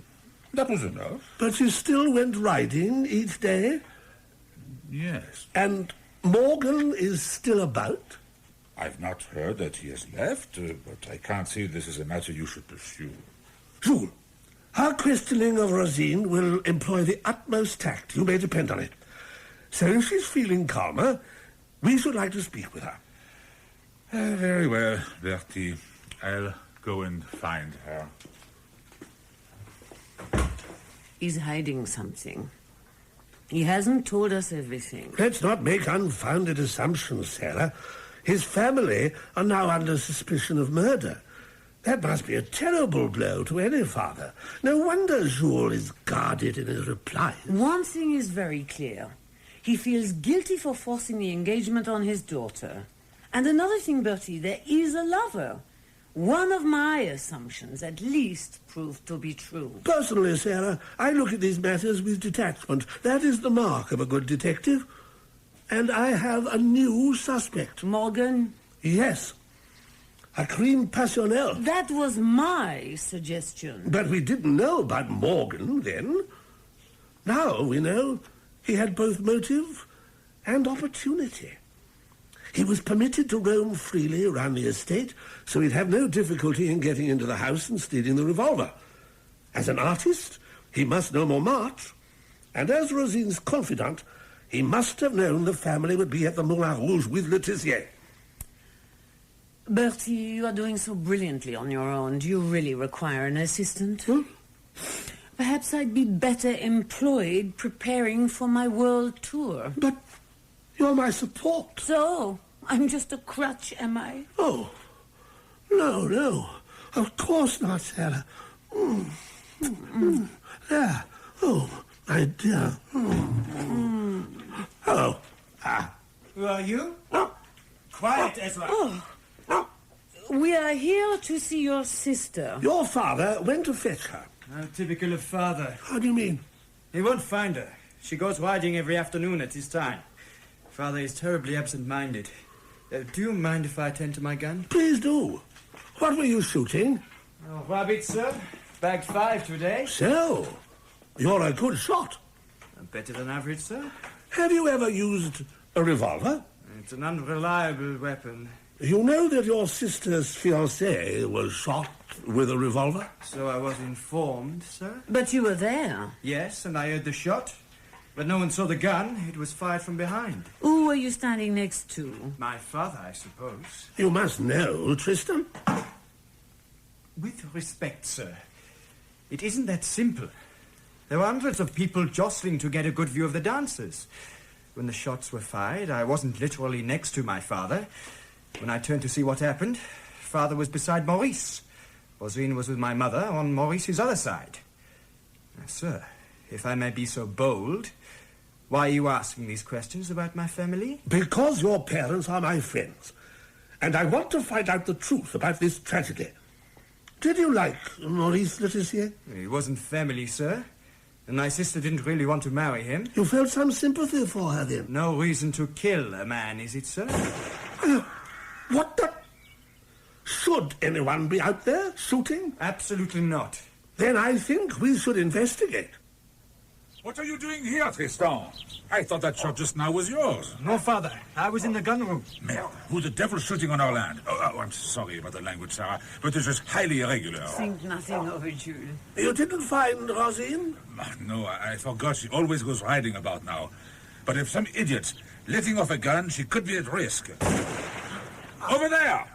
That was enough. But you still went riding each day? Yes. And Morgan is still about? I've not heard that he has left, but I can't see this is a matter you should pursue. Jules, her questioning of Rosine will employ the utmost tact. You may depend on it. So if she's feeling calmer, we should like to speak with her. Very well, Bertie. I'll go and find her. He's hiding something. He hasn't told us everything. Let's not make unfounded assumptions, Sarah. His family are now under suspicion of murder. That must be a terrible blow to any father. No wonder Jules is guarded in his replies. One thing is very clear. He feels guilty for forcing the engagement on his daughter. And another thing, Bertie, there is a lover. One of my assumptions, at least, proved to be true. Personally, Sarah, I look at these matters with detachment. That is the mark of a good detective. And I have a new suspect. Morgan? Yes. A crime passionnel. That was my suggestion. But we didn't know about Morgan then. Now we know he had both motive and opportunity. He was permitted to roam freely around the estate, so he'd have no difficulty in getting into the house and stealing the revolver. As an artist, he must know Montmartre, and as Rosine's confidant, he must have known the family would be at the Moulin Rouge with Laetitia. Bertie, you are doing so brilliantly on your own. Do you really require an assistant? Perhaps I'd be better employed preparing for my world tour. But you're my support. So, I'm just a crutch, am I? Oh, no. Of course not, Sarah. There. Oh, my dear. Hello. Who are you? Quiet, Ezra. We are here to see your sister. Your father went to fetch her. Typical of father. How do you mean? He won't find her. She goes riding every afternoon at this time. Father is terribly absent-minded. Do you mind if I attend to my gun? Please do. What were you shooting? Oh, rabbits, sir. Bagged 5 today. So, you're a good shot. Better than average, sir. Have you ever used a revolver? It's an unreliable weapon. You know that your sister's fiancé was shot with a revolver? So I was informed, sir. But you were there. Yes, and I heard the shot. But no one saw the gun. It was fired from behind. Who were you standing next to? My father, I suppose. You must know Tristan. With respect, sir, it isn't that simple. There were hundreds of people jostling to get a good view of the dancers. When the shots were fired, I wasn't literally next to my father. When I turned to see what happened, father was beside Maurice. Rosine was with my mother on Maurice's other side. Now, sir, if I may be so bold, why are you asking these questions about my family? Because your parents are my friends, and I want to find out the truth about this tragedy. Did you like Maurice Letizier? He wasn't family, sir. And my sister didn't really want to marry him. You felt some sympathy for her, then? No reason to kill a man, is it, sir? What the... Should anyone be out there shooting? Absolutely not. Then I think we should investigate. What are you doing here, Tristan? I thought that shot just now was yours. No, father. I was in the gun room. Merde. Who the devil's shooting on our land? Oh, I'm sorry about the language, Sarah, but this is highly irregular. Think nothing of it, Jules. You didn't find Rosine? No, I forgot she always goes riding about now. But if some idiot letting off a gun, she could be at risk. Over there!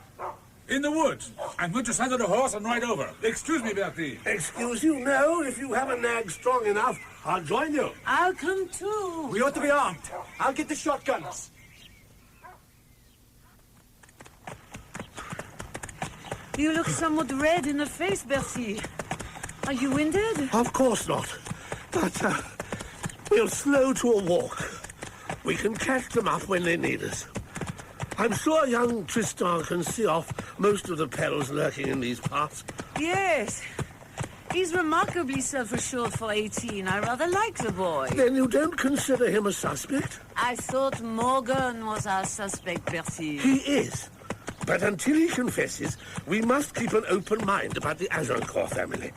In the woods. I'm going to saddle the horse and ride over. Excuse me, Bertie. Excuse you? No, if you have a nag strong enough, I'll join you. I'll come too. We ought to be armed. I'll get the shotguns. You look somewhat red in the face, Bertie. Are you winded? Of course not. But we'll slow to a walk. We can catch them up when they need us. I'm sure young Tristan can see off most of the perils lurking in these parts. Yes. He's remarkably self-assured for 18. I rather like the boy. Then you don't consider him a suspect? I thought Morgan was our suspect, Bertie. He is. But until he confesses, we must keep an open mind about the Agincourt family.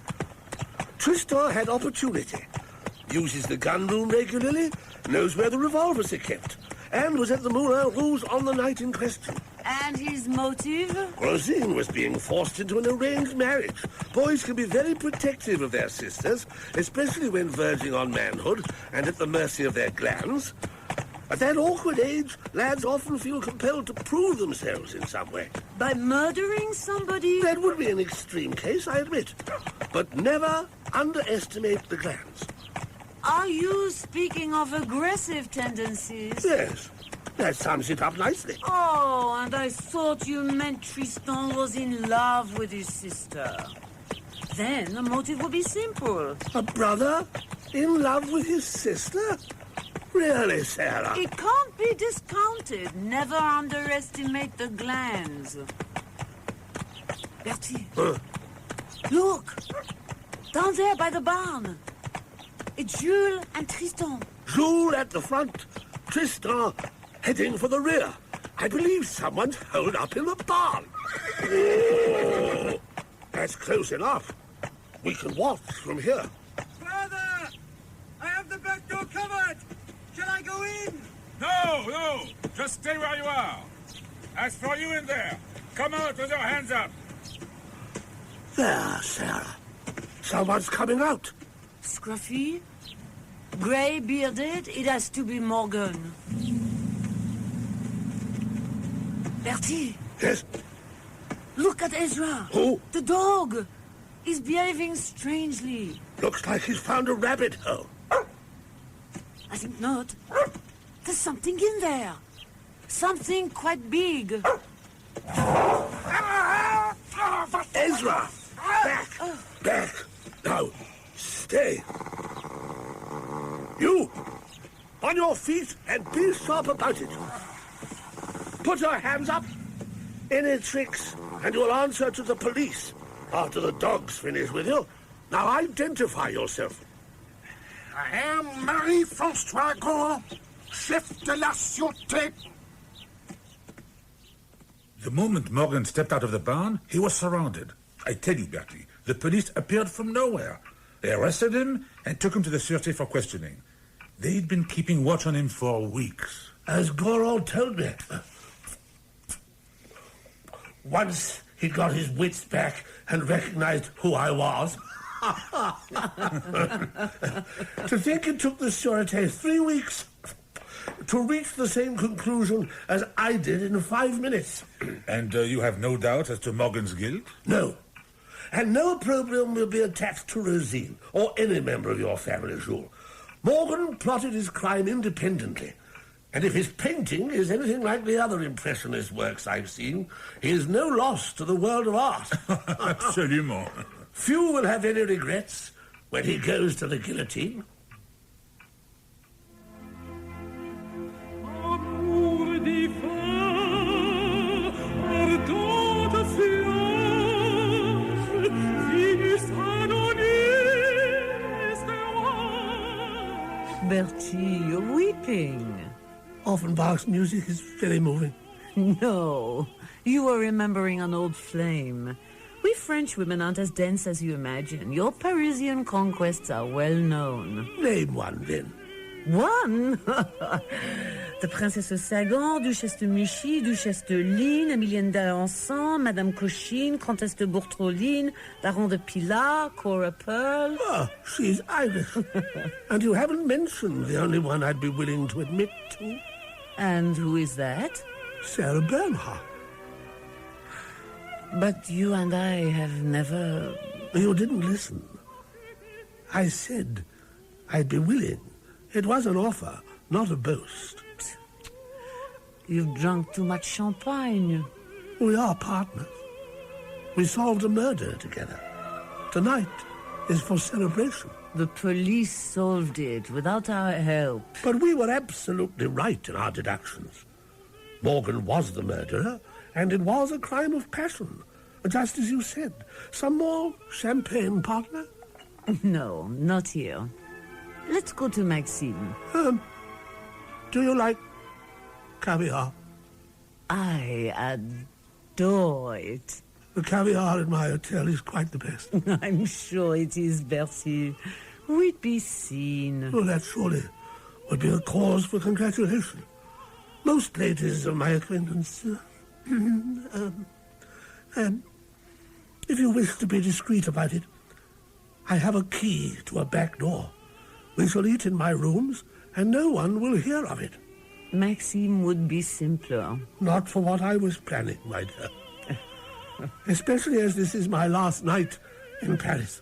Tristan had opportunity. Uses the gun room regularly, knows where the revolvers are kept, and was at the Moulin Rouge on the night in question. And his motive? Rosine was being forced into an arranged marriage. Boys can be very protective of their sisters, especially when verging on manhood and at the mercy of their glands. At that awkward age, lads often feel compelled to prove themselves in some way. By murdering somebody? That would be an extreme case, I admit. But never underestimate the glands. Are you speaking of aggressive tendencies? Yes. That sums it up nicely. Oh, and I thought you meant Tristan was in love with his sister. Then the motive would be simple. A brother in love with his sister? Really, Sarah? It can't be discounted. Never underestimate the glands. Bertie, look! Down there by the barn. It's Jules and Tristan. Jules at the front. Tristan heading for the rear. I believe someone's holed up in the barn. Oh, that's close enough. We can watch from here. Father! I have the back door covered! Shall I go in? No! Just stay where you are. As for you in there, come out with your hands up. There, Sarah. Someone's coming out. Scruffy? Grey bearded? It has to be Morgan. Bertie? Yes? Look at Ezra. Who? The dog. He's behaving strangely. Looks like he's found a rabbit hole. I think not. There's something in there. Something quite big. Ezra! Back! Back! Now, stay. You! On your feet and be sharp about it. Put your hands up. Any tricks, and you'll answer to the police after the dogs finish with you. Now identify yourself. I am Marie-François Gros, chef de la sûreté. The moment Morgan stepped out of the barn, he was surrounded. I tell you, Bertie, the police appeared from nowhere. They arrested him and took him to the Sûreté for questioning. They'd been keeping watch on him for weeks. As Goro told me. Once he got his wits back and recognized who I was. To think it took the Sûreté 3 weeks to reach the same conclusion as I did in 5 minutes. And you have no doubt as to Morgan's guilt? No. And no opprobrium will be attached to Rosine or any member of your family, Jules. Morgan plotted his crime independently. And if his painting is anything like the other Impressionist works I've seen, he is no loss to the world of art. Absolument. Few will have any regrets when he goes to the guillotine. Bertie, you're weeping. Offenbach's music is very moving. No, you are remembering an old flame. We French women aren't as dense as you imagine. Your Parisian conquests are well known. Name one, then. One? The Princess of Sagan, Duchesse de Michy, Duchesse de Ligne, Emilienne d'Alençon, Madame Cochine, Comtesse de Bourtroline, Baron de Pilat, Cora Pearl. Ah, she's Irish. And you haven't mentioned the only one I'd be willing to admit to. And who is that? Sarah Bernhardt. But you and I have never... You didn't listen. I said I'd be willing. It was an offer, not a boast. You've drunk too much champagne. We are partners. We solved a murder together. Tonight is for celebration. The police solved it without our help. But we were absolutely right in our deductions. Morgan was the murderer, and it was a crime of passion, just as you said. Some more champagne, partner? No, not here. Let's go to Maxime. Do you like caviar? I adore it. The caviar in my hotel is quite the best. I'm sure it is, Bertie. We'd be seen. Well, that surely would be a cause for congratulation. Most ladies of my acquaintance... if you wish to be discreet about it, I have a key to a back door. We shall eat in my rooms, and no one will hear of it. Maxime would be simpler. Not for what I was planning, my dear. Especially as this is my last night in Paris.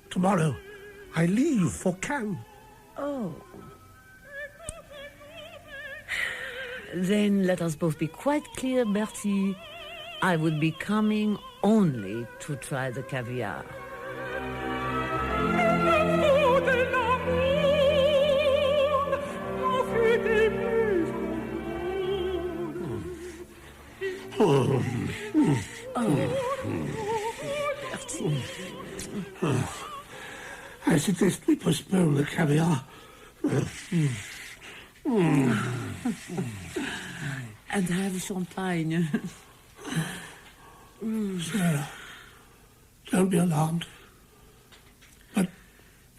Tomorrow, I leave for Cannes. Oh. Then let us both be quite clear, Bertie. I would be coming only to try the caviar. I suggest we postpone the caviar. And have champagne. Sarah, don't be alarmed. But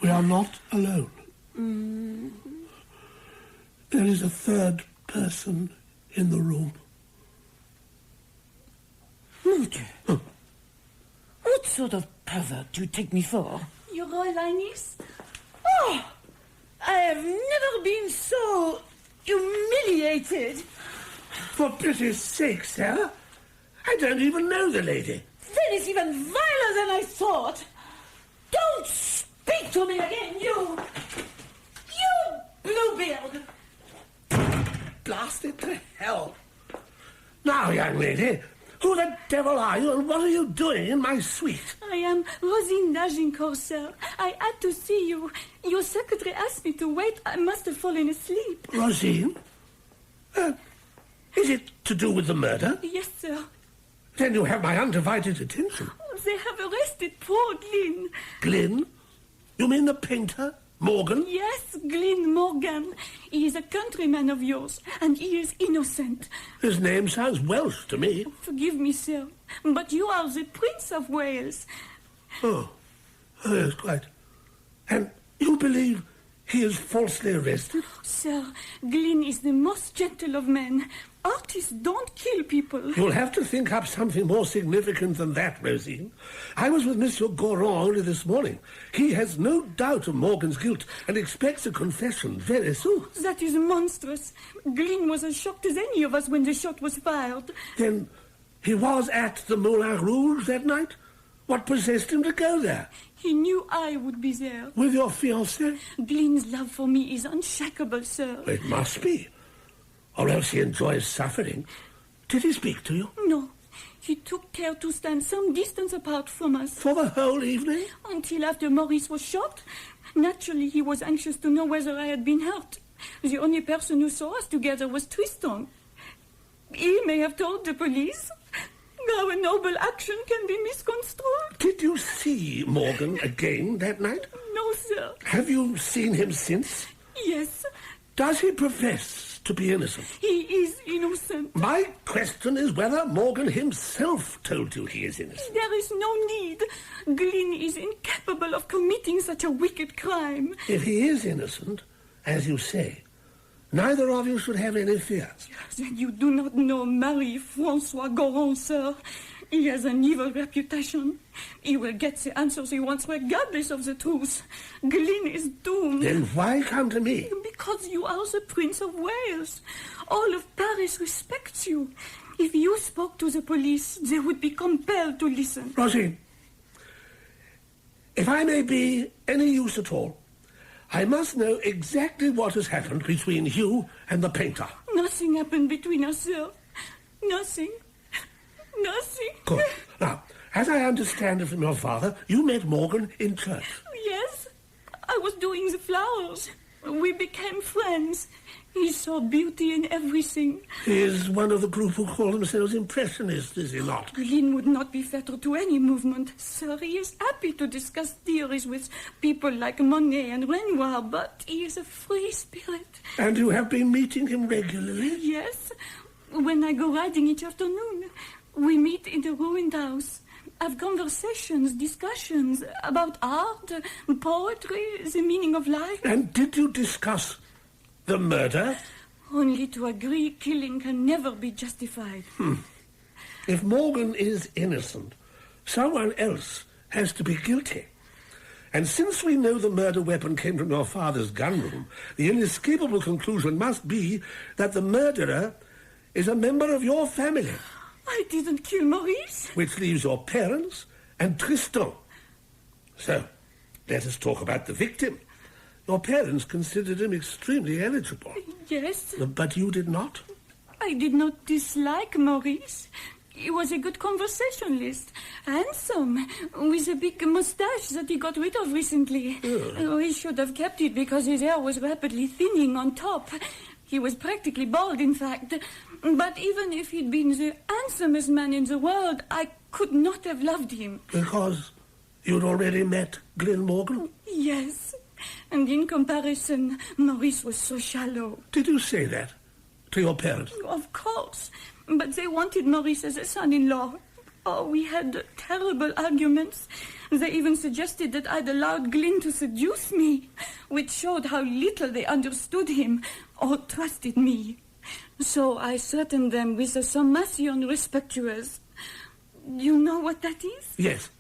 we are not alone. There is a third person in the room. Mon Dieu. What sort of pervert do you take me for? Your Royal Highness? Oh! I have never been so humiliated. For pity's sake, Sarah. I don't even know the lady. Then it's even viler than I thought. Don't speak to me again, you Bluebeard. Blast it to hell. Now, young lady, who the devil are you and what are you doing in my suite? I am Rosine d'Agincourt, sir. I had to see you. Your secretary asked me to wait. I must have fallen asleep. Rosine? Is it to do with the murder? Yes, sir. Then you have my undivided attention. They have arrested poor Glynn. Glynn? You mean the painter? Morgan? Yes, Glyn Morgan. He is a countryman of yours, and he is innocent. His name sounds Welsh to me. Forgive me, sir, but you are the Prince of Wales. Oh, yes, quite. And you believe he is falsely arrested? Sir, Glyn is the most gentle of men. Artists don't kill people. You'll have to think up something more significant than that, Rosine. I was with Monsieur Goron only this morning. He has no doubt of Morgan's guilt and expects a confession very soon. That is monstrous. Glyn was as shocked as any of us when the shot was fired. Then he was at the Moulin Rouge that night? What possessed him to go there? He knew I would be there. With your fiancé? Glyn's love for me is unshakable, sir. It must be. Or else he enjoys suffering. Did he speak to you? No. He took care to stand some distance apart from us. For the whole evening? Until after Maurice was shot. Naturally, he was anxious to know whether I had been hurt. The only person who saw us together was Tristan. He may have told the police. Our noble action can be misconstrued. Did you see Morgan again that night? No, sir. Have you seen him since? Yes. Does he profess to be innocent? He is innocent. My question is whether Morgan himself told you he is innocent. There is no need. Glyn is incapable of committing such a wicked crime. If he is innocent, as you say, neither of you should have any fears. Then you do not know Marie-Francois Goron, sir. He has an evil reputation. He will get the answers he wants regardless of the truth. Glyn is doomed. Then why come to me? Because you are the Prince of Wales. All of Paris respects you. If you spoke to the police, they would be compelled to listen. Rosine, if I may be any use at all, I must know exactly what has happened between you and the painter. Nothing happened between us, sir. Nothing. Nothing. Good. Now, as I understand it from your father, you met Morgan in church. Yes. I was doing the flowers. We became friends. He saw beauty in everything. He is one of the group who call themselves Impressionists, is he not? Glyn would not be fettered to any movement. Sir, he is happy to discuss theories with people like Monet and Renoir, but he is a free spirit. And you have been meeting him regularly? Yes. When I go riding each afternoon, we meet in the ruined house. Have conversations, discussions about art, poetry, the meaning of life. And did you discuss the murder? Only to agree killing can never be justified. If Morgan is innocent, someone else has to be guilty. And since we know the murder weapon came from your father's gunroom, the inescapable conclusion must be that the murderer is a member of your family. I didn't kill Maurice. Which leaves your parents and Tristan. So, let us talk about the victim. Your parents considered him extremely eligible. Yes. But you did not? I did not dislike Maurice. He was a good conversationalist. Handsome, with a big moustache that he got rid of recently. Oh, he should have kept it because his hair was rapidly thinning on top. He was practically bald, in fact. But even if he'd been the handsomest man in the world, I could not have loved him. Because you'd already met Glyn Morgan? Yes. And in comparison, Maurice was so shallow. Did you say that to your parents? Of course. But they wanted Maurice as a son-in-law. Oh, we had terrible arguments. They even suggested that I'd allowed Glyn to seduce me, which showed how little they understood him or trusted me. So I threatened them with a sommation respectueuse. You know what that is? Yes.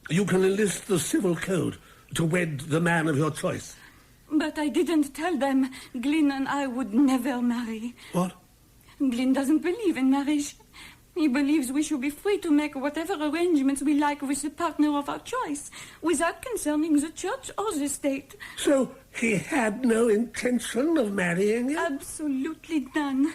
You can enlist the civil code to wed the man of your choice. But I didn't tell them Glyn and I would never marry. What? Glyn doesn't believe in marriage. He believes we should be free to make whatever arrangements we like with the partner of our choice, without concerning the church or the state. So he had no intention of marrying you? Absolutely none.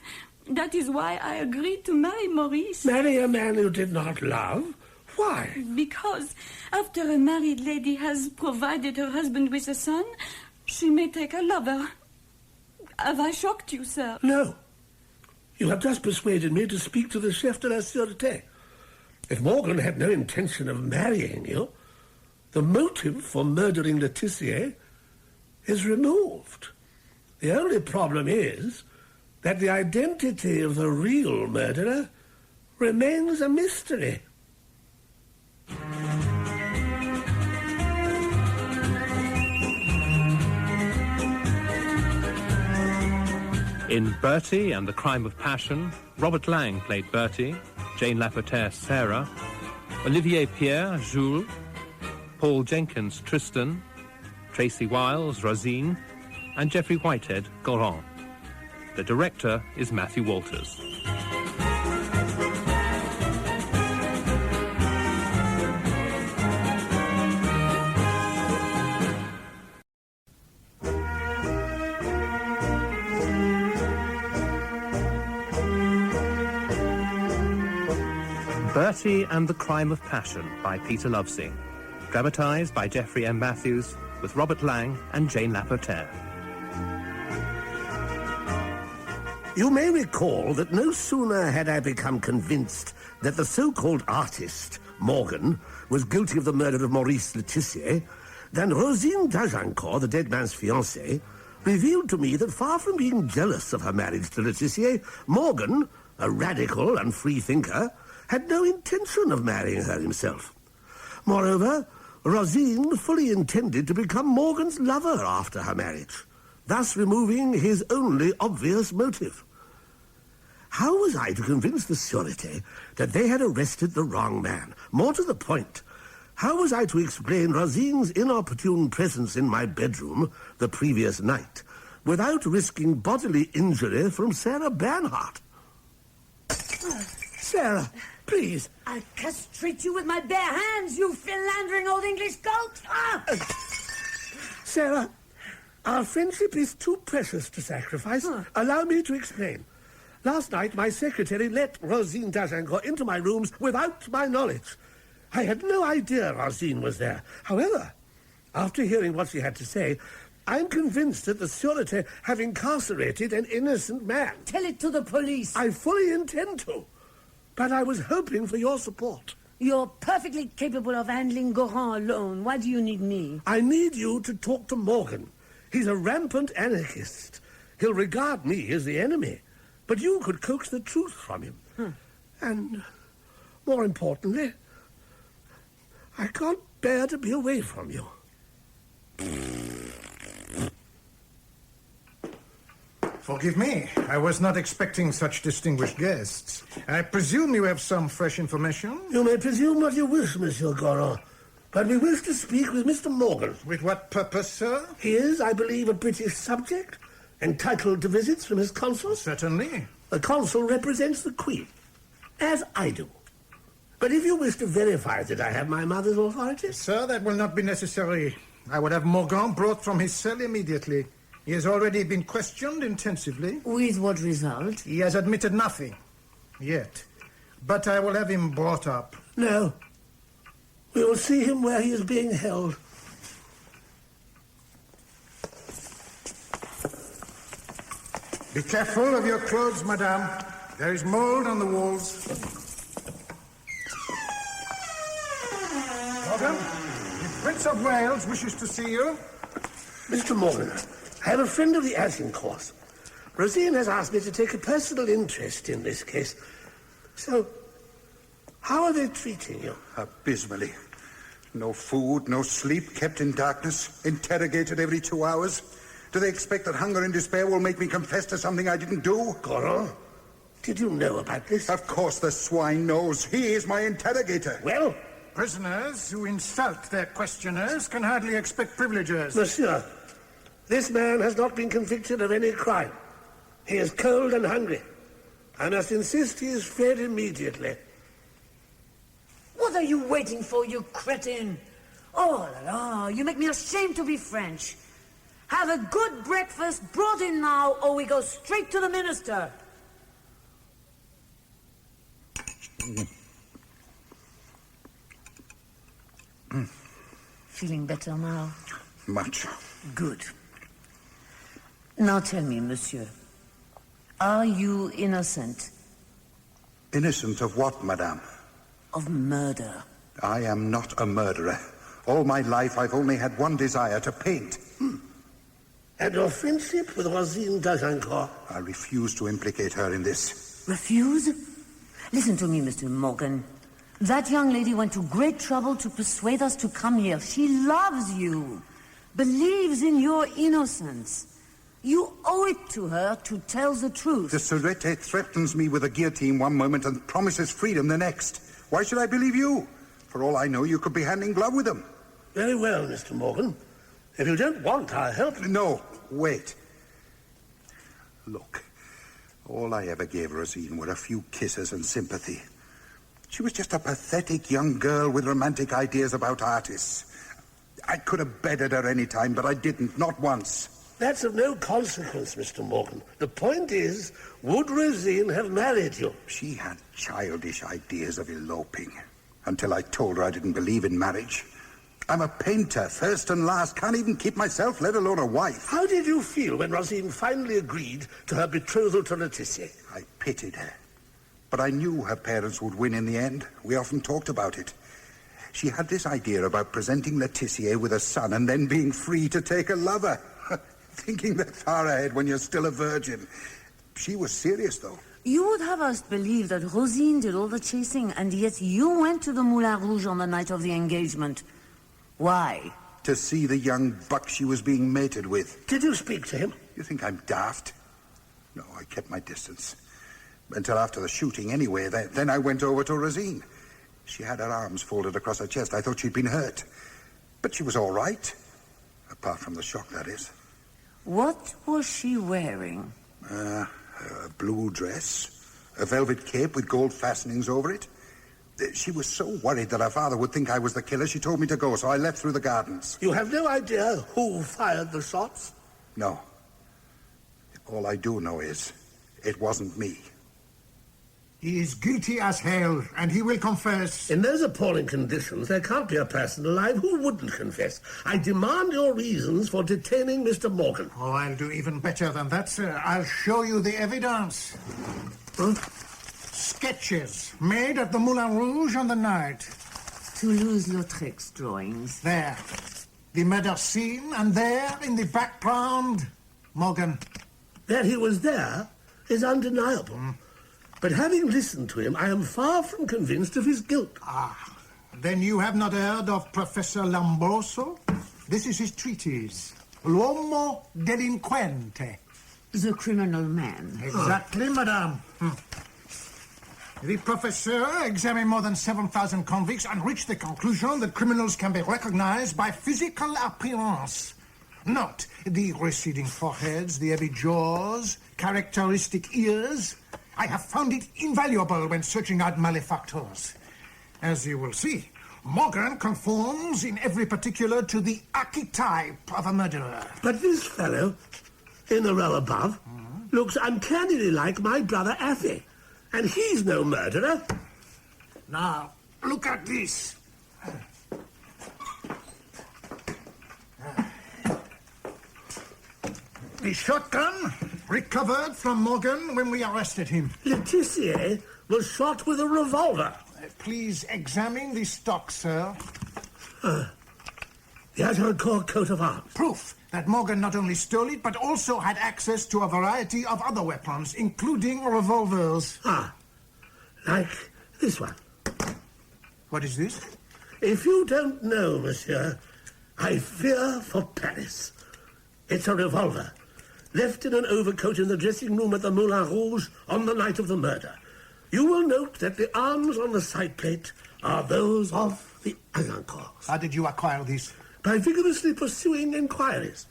That is why I agreed to marry Maurice. Marry a man you did not love? Why? Because after a married lady has provided her husband with a son, she may take a lover. Have I shocked you, sir? No. You have just persuaded me to speak to the chef de la sûreté. If Morgan had no intention of marrying you, the motive for murdering Letitia is removed. The only problem is that the identity of the real murderer remains a mystery. In Bertie and the Crime of Passion, Robert Lang played Bertie, Jane Lapotaire Sarah, Olivier Pierre Jules, Paul Jenkins Tristan, Tracy Wiles Rosine, and Geoffrey Whitehead Goran. The director is Matthew Walters. Bertie and the Crime of Passion by Peter Lovesing. Dramatised by Geoffrey M. Matthews with Robert Lang and Jane Lapotaire. You may recall that no sooner had I become convinced that the so-called artist, Morgan, was guilty of the murder of Maurice Letizier, than Rosine d'Agincourt, the dead man's fiancée, revealed to me that far from being jealous of her marriage to Letizier, Morgan, a radical and free thinker, had no intention of marrying her himself. Moreover, Rosine fully intended to become Morgan's lover after her marriage, thus removing his only obvious motive. How was I to convince the Sûreté that they had arrested the wrong man? More to the point, how was I to explain Rosine's inopportune presence in my bedroom the previous night without risking bodily injury from Sarah Bernhardt? Sarah, please. I'll castrate you with my bare hands, you philandering old English goat! Ah! Sarah, our friendship is too precious to sacrifice. Allow me to explain. Last night, my secretary let Rosine d'Agincourt into my rooms without my knowledge. I had no idea Rosine was there. However, after hearing what she had to say, I'm convinced that the Sûreté have incarcerated an innocent man. Tell it to the police. I fully intend to. But I was hoping for your support. You're perfectly capable of handling Goran alone. Why do you need me? I need you to talk to Morgan. He's a rampant anarchist. He'll regard me as the enemy. But you could coax the truth from him. And, more importantly, I can't bear to be away from you. Forgive me. I was not expecting such distinguished guests. I presume you have some fresh information? You may presume what you wish, Monsieur Goran. But we wish to speak with Mr. Morgan. With what purpose, sir? He is, I believe, a British subject, entitled to visits from his consul. Certainly. The consul represents the Queen, as I do. But if you wish to verify that I have my mother's authority... Sir, that will not be necessary. I would have Morgan brought from his cell immediately. He has already been questioned intensively. With what result? He has admitted nothing. Yet. But I will have him brought up. No. We will see him where he is being held. Be careful of your clothes, madame. There is mold on the walls. Morgan, the Prince of Wales wishes to see you. Mr. Morgan, I am a friend of the Agincourts. Rosine has asked me to take a personal interest in this case. So, how are they treating you? Abysmally. No food, no sleep, kept in darkness, interrogated every 2 hours. Do they expect that hunger and despair will make me confess to something I didn't do? Goran, did you know about this? Of course the swine knows. He is my interrogator. Well? Prisoners who insult their questioners can hardly expect privileges. Monsieur, this man has not been convicted of any crime. He is cold and hungry. I must insist he is fed immediately. What are you waiting for, you cretin? Oh la la, you make me ashamed to be French. Have a good breakfast brought in now, or we go straight to the minister. Feeling better now? Much. Good. Now tell me, monsieur, are you innocent? Innocent of what, madame? Of murder. I am not a murderer. All my life I've only had one desire, to paint. And your friendship with Rosine d'Agincourt? I refuse to implicate her in this. Refuse? Listen to me, Mr. Morgan. That young lady went to great trouble to persuade us to come here. She loves you, believes in your innocence. You owe it to her to tell the truth. The Surete threatens me with a guillotine one moment and promises freedom the next. Why should I believe you? For all I know, you could be hand in glove with them. Very well, Mr. Morgan. If you don't want our help... No, wait. Look, all I ever gave Rosine were a few kisses and sympathy. She was just a pathetic young girl with romantic ideas about artists. I could have bedded her any time, but I didn't, not once. That's of no consequence, Mr. Morgan. The point is, would Rosine have married you? She had childish ideas of eloping, until I told her I didn't believe in marriage. I'm a painter, first and last. Can't even keep myself, let alone a wife. How did you feel when Rosine finally agreed to her betrothal to Laetitia? I pitied her. But I knew her parents would win in the end. We often talked about it. She had this idea about presenting Laetitia with a son and then being free to take a lover. Thinking that far ahead when you're still a virgin. She was serious, though. You would have us believe that Rosine did all the chasing, and yet you went to the Moulin Rouge on the night of the engagement. Why? To see the young buck she was being mated with. Did you speak to him? You think I'm daft? No, I kept my distance. Until after the shooting, anyway. Then I went over to Rosine. She had her arms folded across her chest. I thought she'd been hurt. But she was all right. Apart from the shock, that is. What was she wearing? A blue dress. A velvet cape with gold fastenings over it. She was so worried that her father would think I was the killer, she told me to go, so I left through the gardens. You have no idea who fired the shots? No. All I do know is, it wasn't me. He is guilty as hell, and he will confess. In those appalling conditions, there can't be a person alive who wouldn't confess. I demand your reasons for detaining Mr. Morgan. Oh, I'll do even better than that, sir. I'll show you the evidence. Huh? Sketches made at the Moulin Rouge on the night. Toulouse-Lautrec's drawings. There. The murder scene, and there, in the background, Morgan. That he was there is undeniable. But having listened to him, I am far from convinced of his guilt. Ah, then you have not heard of Professor Lamboso? This is his treatise, L'Uomo Delinquente. The criminal man. Exactly, madame. The professor examined more than 7,000 convicts and reached the conclusion that criminals can be recognized by physical appearance. Not the receding foreheads, the heavy jaws, characteristic ears. I have found it invaluable when searching out malefactors. As you will see, Morgan conforms in every particular to the archetype of a murderer. But this fellow, in the row above, looks uncannily like my brother Affy. And he's no murderer. Now, look at this. The shotgun recovered from Morgan when we arrested him. Laetitia was shot with a revolver. Please examine the stock, sir. The Agincourt coat of arms. Proof that Morgan not only stole it, but also had access to a variety of other weapons, including revolvers. Ah, like this one. What is this? If you don't know, monsieur, I fear for Paris. It's a revolver, left in an overcoat in the dressing room at the Moulin Rouge on the night of the murder. You will note that the arms on the side plate are those of the Agincourts. How did you acquire these? By vigorously pursuing inquiries.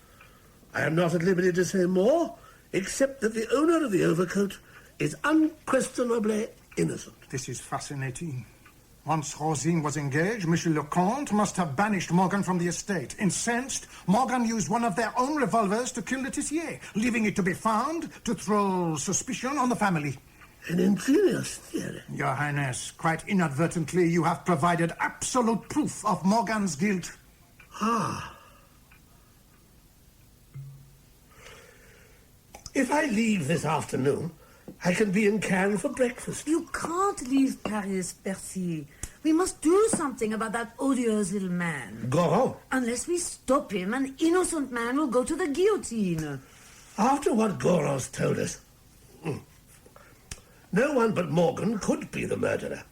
I am not at liberty to say more, except that the owner of the overcoat is unquestionably innocent. This is fascinating. Once Rosine was engaged, Monsieur le Comte must have banished Morgan from the estate. Incensed, Morgan used one of their own revolvers to kill Laetitia, leaving it to be found to throw suspicion on the family. An ingenious theory. Your Highness, quite inadvertently, you have provided absolute proof of Morgan's guilt. Ah. If I leave this afternoon, I can be in Cannes for breakfast. You can't leave Paris, Percy. We must do something about that odious little man. Goron? Unless we stop him, an innocent man will go to the guillotine. After what Goron's told us, no one but Morgan could be the murderer.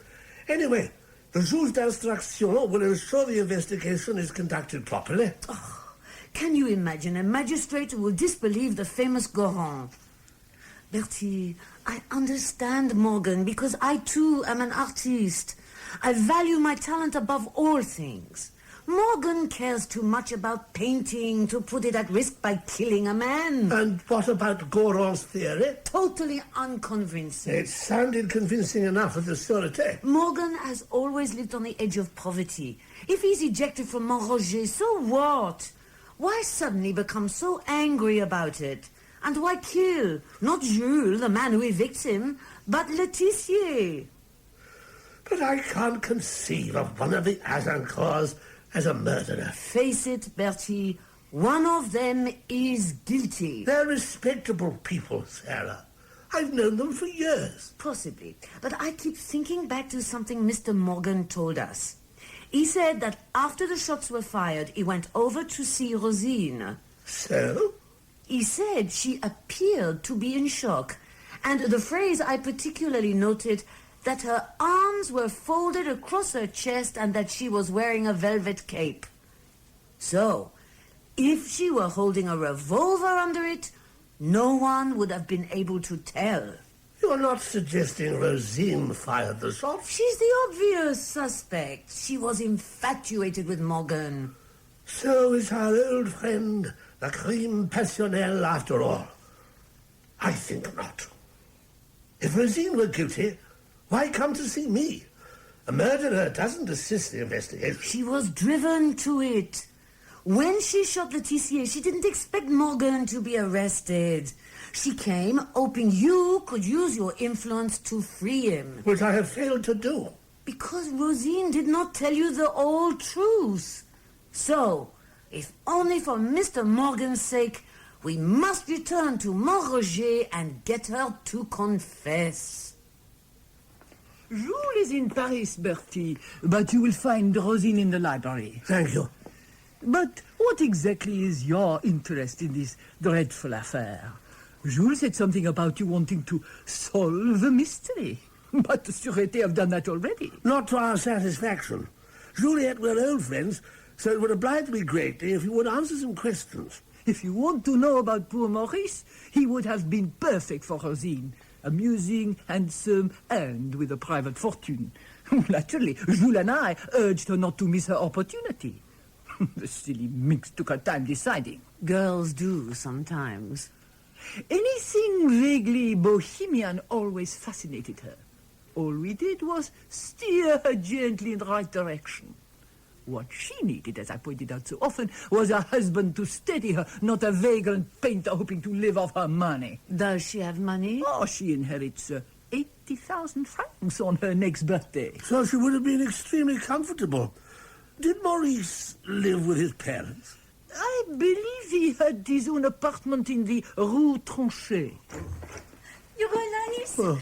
Anyway, the juge d'instruction will ensure the investigation is conducted properly. Oh, can you imagine a magistrate who will disbelieve the famous Goron? Bertie, I understand Morgan because I too am an artist. I value my talent above all things. Morgan cares too much about painting to put it at risk by killing a man. And what about Goron's theory? Totally unconvincing. It sounded convincing enough at the sûreté. Morgan has always lived on the edge of poverty. If he's ejected from Montroger, so what? Why suddenly become so angry about it? And why kill? Not Jules, the man who evicts him, but Letitia. But I can't conceive of one of the Azincourts as a murderer. Face it, Bertie, one of them is guilty. They're respectable people, Sarah. I've known them for years. Possibly. But I keep thinking back to something Mr. Morgan told us. He said that after the shots were fired, he went over to see Rosine. So? He said she appeared to be in shock. And the phrase I particularly noted, that her arms were folded across her chest and that she was wearing a velvet cape. So, if she were holding a revolver under it, no one would have been able to tell. You're not suggesting Rosine fired the shot? She's the obvious suspect. She was infatuated with Morgan. So is our old friend, the crime passionnel, after all. I think not. If Rosine were guilty, why come to see me? A murderer doesn't assist the investigation. She was driven to it. When she shot Letitia, she didn't expect Morgan to be arrested. She came hoping you could use your influence to free him. Which I have failed to do. Because Rosine did not tell you the whole truth. So, if only for Mr. Morgan's sake, we must return to Montroger and get her to confess. Jules is in Paris, Bertie, but you will find Rosine in the library. Thank you. But what exactly is your interest in this dreadful affair? Jules said something about you wanting to solve the mystery. But the Sûreté have done that already. Not to our satisfaction. Juliet, we're old friends, so it would oblige me greatly if you would answer some questions. If you want to know about poor Maurice, he would have been perfect for Rosine. Amusing, handsome, and with a private fortune. Naturally, Jules and I urged her not to miss her opportunity. The silly minx took her time deciding. Girls do sometimes. Anything vaguely bohemian always fascinated her. All we did was steer her gently in the right direction. What she needed, as I pointed out so often, was a husband to steady her, not a vagrant painter hoping to live off her money. Does she have money? Oh, she inherits 80,000 francs on her next birthday. So she would have been extremely comfortable. Did Maurice live with his parents? I believe he had his own apartment in the Rue Tronchet. Your Highness, Oh,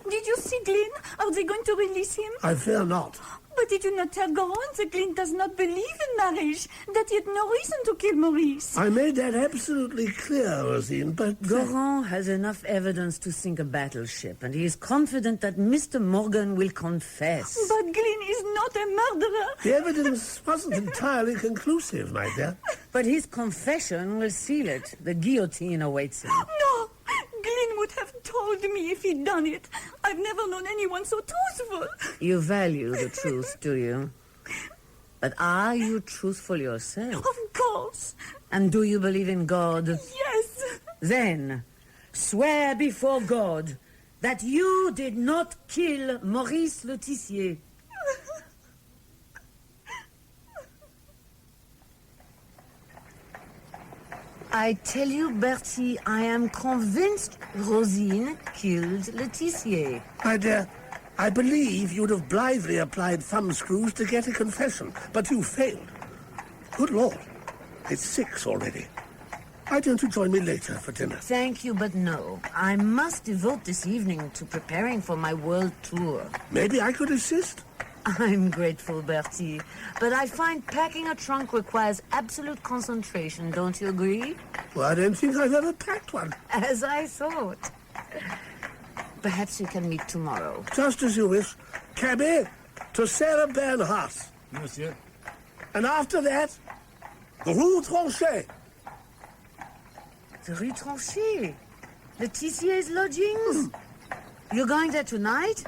did you see Glynn? Are they going to release him? I fear not. But did you not tell Goron that Glynn does not believe in marriage, that he had no reason to kill Maurice? I made that absolutely clear, Rosine, but... Goron has enough evidence to sink a battleship, and he is confident that Mr. Morgan will confess. But Glynn is not a murderer. The evidence wasn't entirely conclusive, my dear. But his confession will seal it. The guillotine awaits him. No! Glynn would have told me if he'd done it. I've never known anyone so truthful. You value the truth, do you? But are you truthful yourself? Of course. And do you believe in God? Yes. Then, swear before God that you did not kill Maurice Letitia. I tell you, Bertie, I am convinced Rosine killed Letitia. My dear, I believe you'd have blithely applied thumbscrews to get a confession, but you failed. Good Lord, it's 6 already. Why don't you join me later for dinner? Thank you, but no. I must devote this evening to preparing for my world tour. Maybe I could assist. I'm grateful, Bertie. But I find packing a trunk requires absolute concentration, don't you agree? Well, I don't think I've ever packed one. As I thought. Perhaps we can meet tomorrow. Just as you wish. Cabby, to Sarah Bernhardt. Monsieur. And after that, the Rue Tronchet. The Rue Tronchet? Letizier's lodgings? You're going there tonight?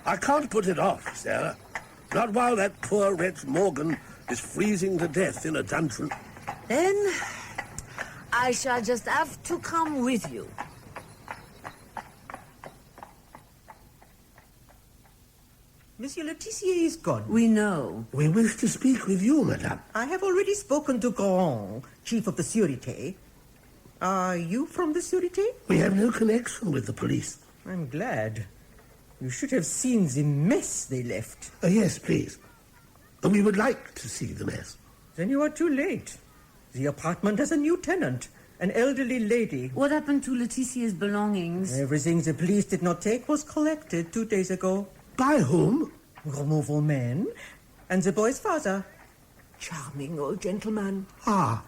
I can't put it off, Sarah. Not while that poor wretch Morgan is freezing to death in a dungeon. Then I shall just have to come with you. Monsieur Letizier is gone. We know. We wish to speak with you, madame. I have already spoken to Grand, chief of the Sûreté. Are you from the Sûreté? We have no connection with the police. I'm glad. You should have seen the mess they left. Yes, please. We would like to see the mess. Then you are too late. The apartment has a new tenant, an elderly lady. What happened to Letizier's belongings? Everything the police did not take was collected 2 days ago. By whom? Removal man and the boy's father. Charming old gentleman. Ah.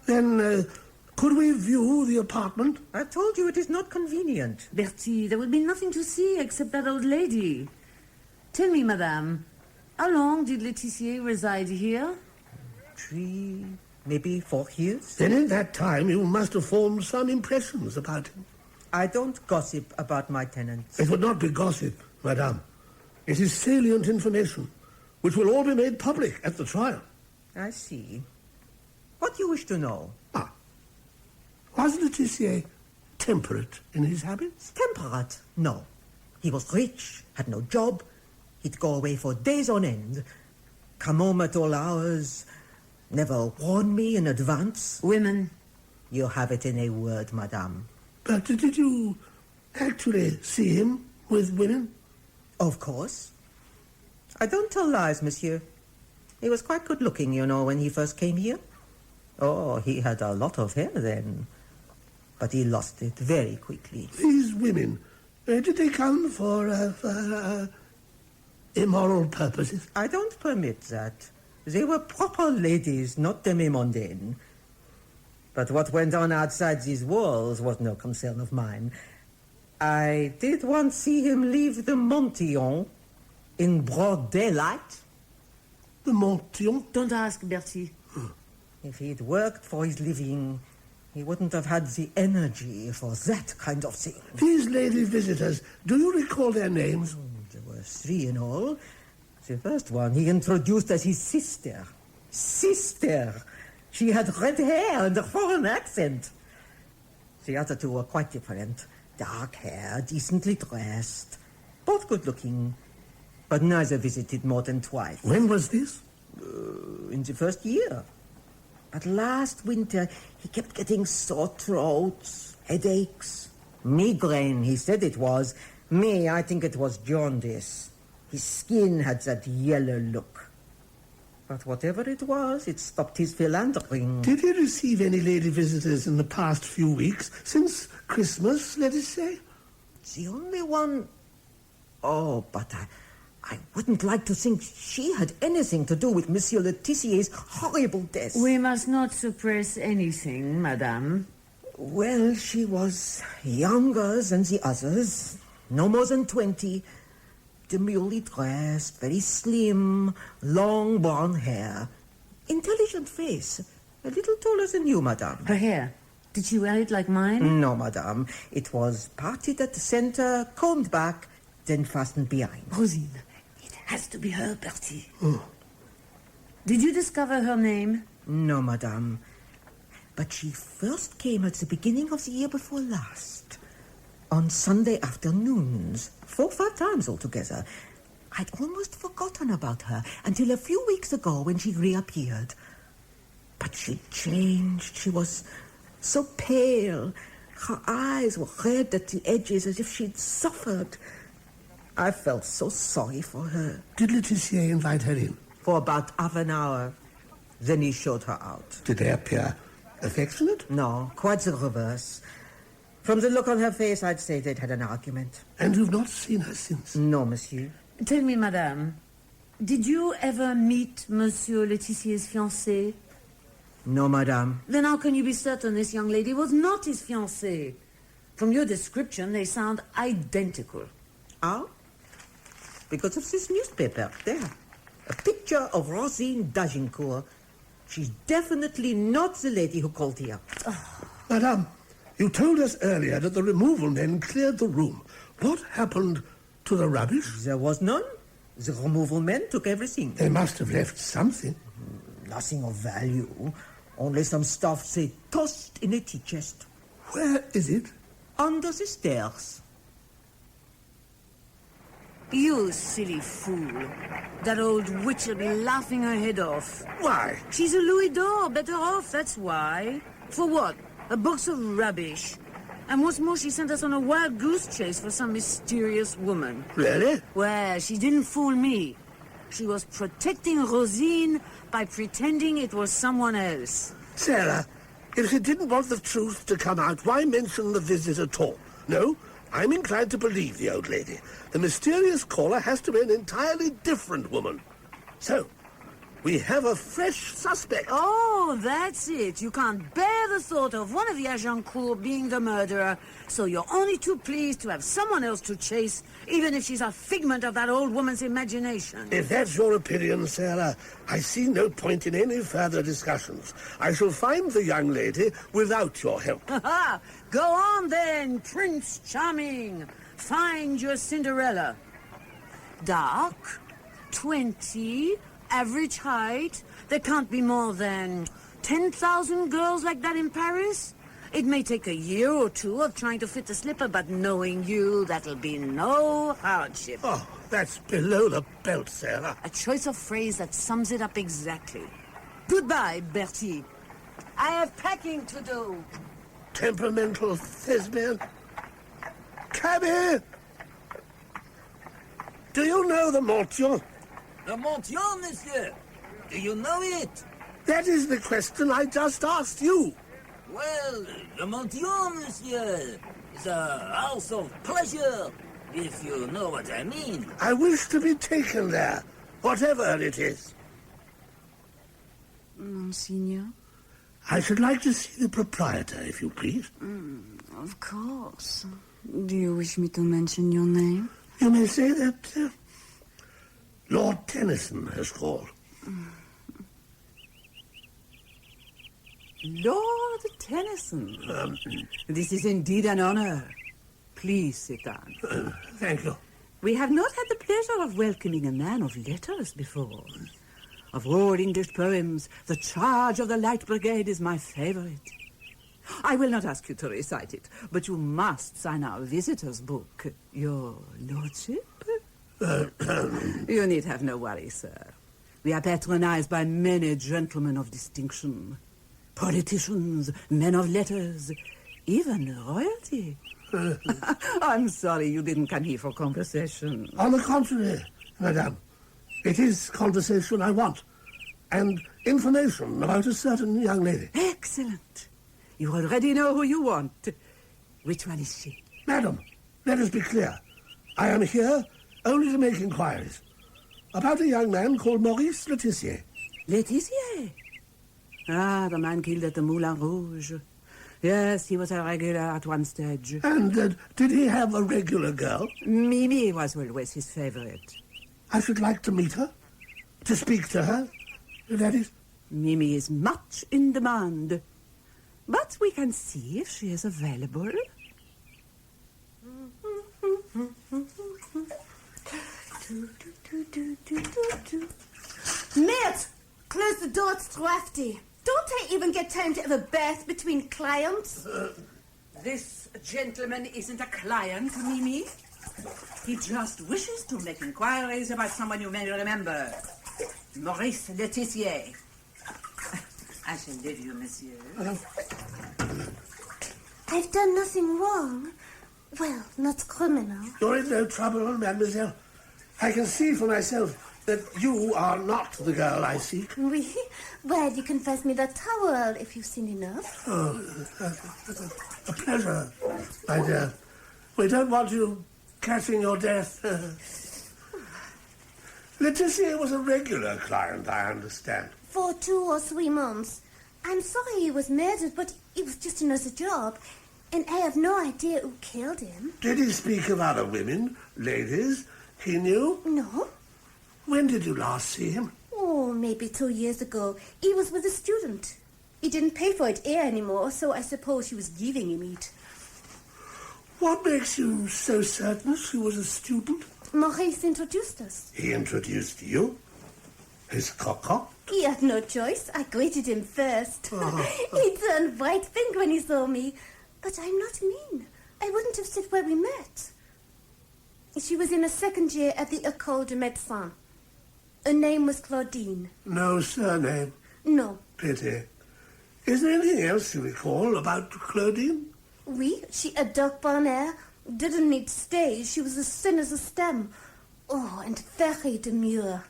Then, could we view the apartment? I told you it is not convenient. Bertie, there will be nothing to see except that old lady. Tell me, madame, how long did Letizier reside here? 3, maybe 4 years. Then in that time you must have formed some impressions about him. I don't gossip about my tenants. It would not be gossip, madame. It is salient information, which will all be made public at the trial. I see. What do you wish to know? Was Letizier temperate in his habits? Temperate? No. He was rich, had no job. He'd go away for days on end. Come home at all hours. Never warn me in advance. Women. You have it in a word, madame. But did you actually see him with women? Of course. I don't tell lies, monsieur. He was quite good-looking, you know, when he first came here. Oh, he had a lot of hair then. But he lost it very quickly. These women, did they come for immoral purposes? I don't permit that. They were proper ladies, not demi-mondaine. But what went on outside these walls was no concern of mine. I did once see him leave the Montillon in broad daylight. The Montillon? Don't ask, Bertie. If he'd worked for his living, he wouldn't have had the energy for that kind of thing. These lady visitors, do you recall their names? There were 3 in all. The first one he introduced as his sister. Sister! She had red hair and a foreign accent. The other 2 were quite different. Dark hair, decently dressed. Both good-looking. But neither visited more than twice. When was this? In the first year. But last winter, he kept getting sore throats, headaches, migraine, he said it was. Me, I think it was jaundice. His skin had that yellow look. But whatever it was, it stopped his philandering. Did he receive any lady visitors in the past few weeks? Since Christmas, let us say? The only one... Oh, but I wouldn't like to think she had anything to do with Monsieur Letizier's horrible death. We must not suppress anything, madame. Well, she was younger than the others. No more than 20. Demurely dressed, very slim, long brown hair. Intelligent face. A little taller than you, madame. Her hair. Did she wear it like mine? No, madame. It was parted at the center, combed back, then fastened behind. Rosine. Has to be her, Bertie. Oh. Did you discover her name? No, madame. But she first came at the beginning of the year before last. On Sunday afternoons. 4 or 5 times altogether. I'd almost forgotten about her until a few weeks ago when she reappeared. But she changed. She was so pale. Her eyes were red at the edges as if she'd suffered. I felt so sorry for her. Did Letizier invite her in? For about half an hour. Then he showed her out. Did they appear affectionate? No, quite the reverse. From the look on her face, I'd say they'd had an argument. And you've not seen her since? No, monsieur. Tell me, madame, Did you ever meet Monsieur Letizier's fiancée? No, madame. Then how can you be certain this young lady was not his fiancée? From your description, they sound identical. How? Because of this newspaper, there. A picture of Rosine d'Agincourt. She's definitely not the lady who called here. Madame, you told us earlier that the removal men cleared the room. What happened to the rubbish? There was none. The removal men took everything. They must have left something. Nothing of value. Only some stuff they tossed in a tea chest. Where is it? Under the stairs. You silly fool. That old witch will be laughing her head off. Why? She's a Louis d'Or, better off, that's why. For what? A box of rubbish. And what's more, she sent us on a wild goose chase for some mysterious woman. Really? Well, she didn't fool me. She was protecting Rosine by pretending it was someone else. Sarah, if she didn't want the truth to come out, why mention the visit at all? No, I'm inclined to believe the old lady. The mysterious caller has to be an entirely different woman. So, we have a fresh suspect. Oh, that's it. You can't bear the thought of one of the Agincourt being the murderer, so you're only too pleased to have someone else to chase, even if she's a figment of that old woman's imagination. If that's your opinion, Sarah, I see no point in any further discussions. I shall find the young lady without your help. Go on then, Prince Charming. Find your Cinderella. Dark, 20... average height. There can't be more than 10,000 girls like that in Paris. It may take a year or two of trying to fit the slipper, but knowing you, that'll be no hardship. Oh, that's below the belt, Sarah. A choice of phrase that sums it up exactly. Goodbye, Bertie. I have packing to do. Temperamental thespian. Cabby! Do you know the Montion? The Montion, monsieur. Do you know it? That is the question I just asked you. Well, the Montion, monsieur, is a house of pleasure, if you know what I mean. I wish to be taken there, whatever it is. Monseigneur? I should like to see the proprietor, if you please. Of course. Do you wish me to mention your name? You may say that Lord Tennyson has called. Lord Tennyson. This is indeed an honor. Please sit down. Thank you. We have not had the pleasure of welcoming a man of letters before. Of all English poems, The Charge of the Light Brigade is my favorite. I will not ask you to recite it, but you must sign our visitor's book. Your lordship? You need have no worry, sir. We are patronized by many gentlemen of distinction. Politicians, men of letters, even royalty. I'm sorry you didn't come here for conversation. On the contrary, madame. It is conversation I want. And information about a certain young lady. Excellent. You already know who you want. Which one is she? Madam, let us be clear. I am here only to make inquiries. About a young man called Maurice Letizier. Letizier? Ah, the man killed at the Moulin Rouge. Yes, he was a regular at one stage. And did he have a regular girl? Mimi was always his favorite. I should like to meet her. To speak to her, that is. Mimi is much in demand. But we can see if she is available. Mates, close the door, it's drafty. Don't I even get time to have a bath between clients? This gentleman isn't a client, Mimi. He just wishes to make inquiries about someone you may remember. Maurice Letizier. I shall leave you, monsieur. I've done nothing wrong. Well, not criminal. You're in no trouble, mademoiselle. I can see for myself that you are not the girl I seek. Oui? Well, you can pass me the towel if you've seen enough. Oh, a pleasure, my dear. We don't want you catching your death. Letitia was a regular client, I understand. For 2 or 3 months. I'm sorry he was murdered, but it was just another job. And I have no idea who killed him. Did he speak of other women, ladies, he knew? No. When did you last see him? Oh, maybe 2 years ago. He was with a student. He didn't pay for it here anymore, so I suppose she was giving him it. What makes you so certain she was a student? Maurice introduced us. He introduced you? His cocotte? He had no choice. I greeted him first. He turned bright pink when he saw me. But I'm not mean. I wouldn't have said where we met. She was in a 2nd year at the École de Médecins. Her name was Claudine. No surname? No. Pity. Is there anything else you recall about Claudine? Oui, she had dark brown hair, didn't need stage. She was as thin as a stem. Oh, and very demure.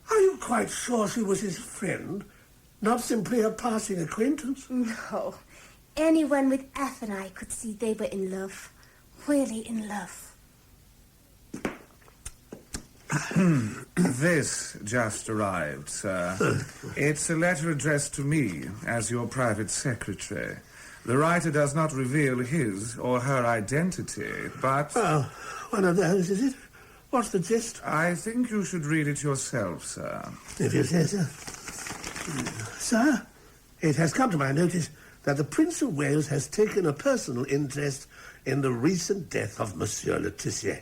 Are you quite sure she was his friend? Not simply a passing acquaintance? No. Anyone with F and I could see they were in love. Really in love. This just arrived, sir. It's a letter addressed to me as your private secretary. The writer does not reveal his or her identity, but... Oh, one of those, is it? What's the gist? I think you should read it yourself, sir. If you say so. Sir, it has come to my notice that the Prince of Wales has taken a personal interest in the recent death of Monsieur Letitia.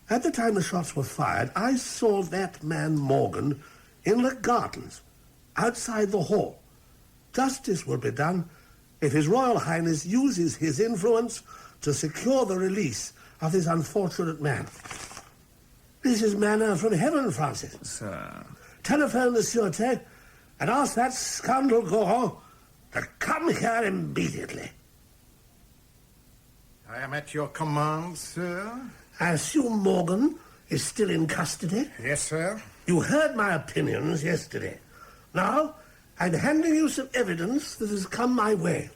At the time the shots were fired, I saw that man Morgan in the gardens, outside the hall. Justice will be done if His Royal Highness uses his influence to secure the release of this unfortunate man. This is manna from heaven, Francis. Sir. Telephone the Sûreté and ask that scoundrel Goron to come here immediately. I am at your command, sir. I assume Morgan is still in custody? Yes, sir. You heard my opinions yesterday. Now, I'm handing you some evidence that has come my way.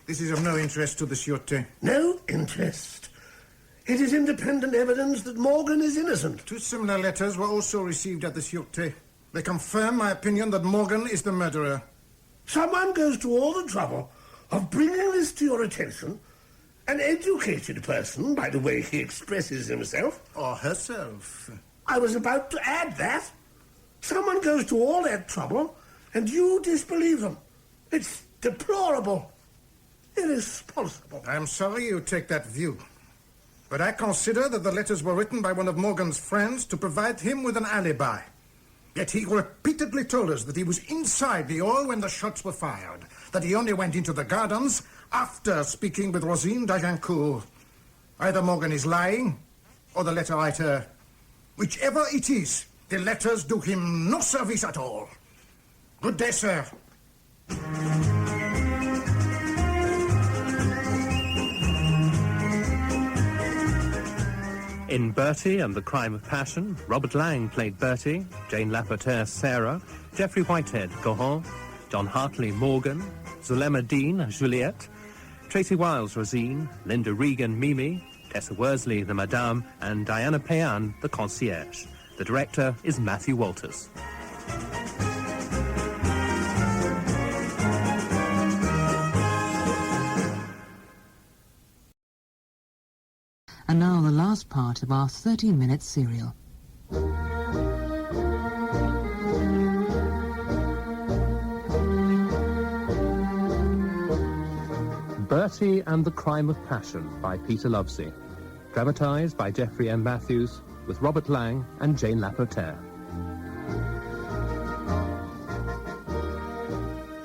This is of no interest to the Sûreté. No interest. It is independent evidence that Morgan is innocent. 2 similar letters were also received at the Sûreté. They confirm my opinion that Morgan is the murderer. Someone goes to all the trouble of bringing this to your attention. An educated person, by the way he expresses himself. Or herself. I was about to add that. Someone goes to all that trouble, and you disbelieve them. It's deplorable. Irresponsible. I'm sorry you take that view. But I consider that the letters were written by one of Morgan's friends to provide him with an alibi. Yet he repeatedly told us that he was inside the hall when the shots were fired, that he only went into the gardens after speaking with Rosine d'Agincourt. Either Morgan is lying, or the letter writer. Whichever it is, the letters do him no service at all. Good day, sir. In Bertie and the Crime of Passion, Robert Lang played Bertie, Jane Lapotaire Sarah, Geoffrey Whitehead Gohan, John Hartley Morgan, Zulema Dean Juliet, Tracy Wiles Rosine, Linda Regan Mimi, Tessa Worsley the Madame, and Diana Payan the Concierge. The director is Matthew Walters. And now the last part of our 30-minute serial. Bertie and the Crime of Passion by Peter Lovesey. Dramatised by Geoffrey M. Matthews, with Robert Lang and Jane Lapotaire.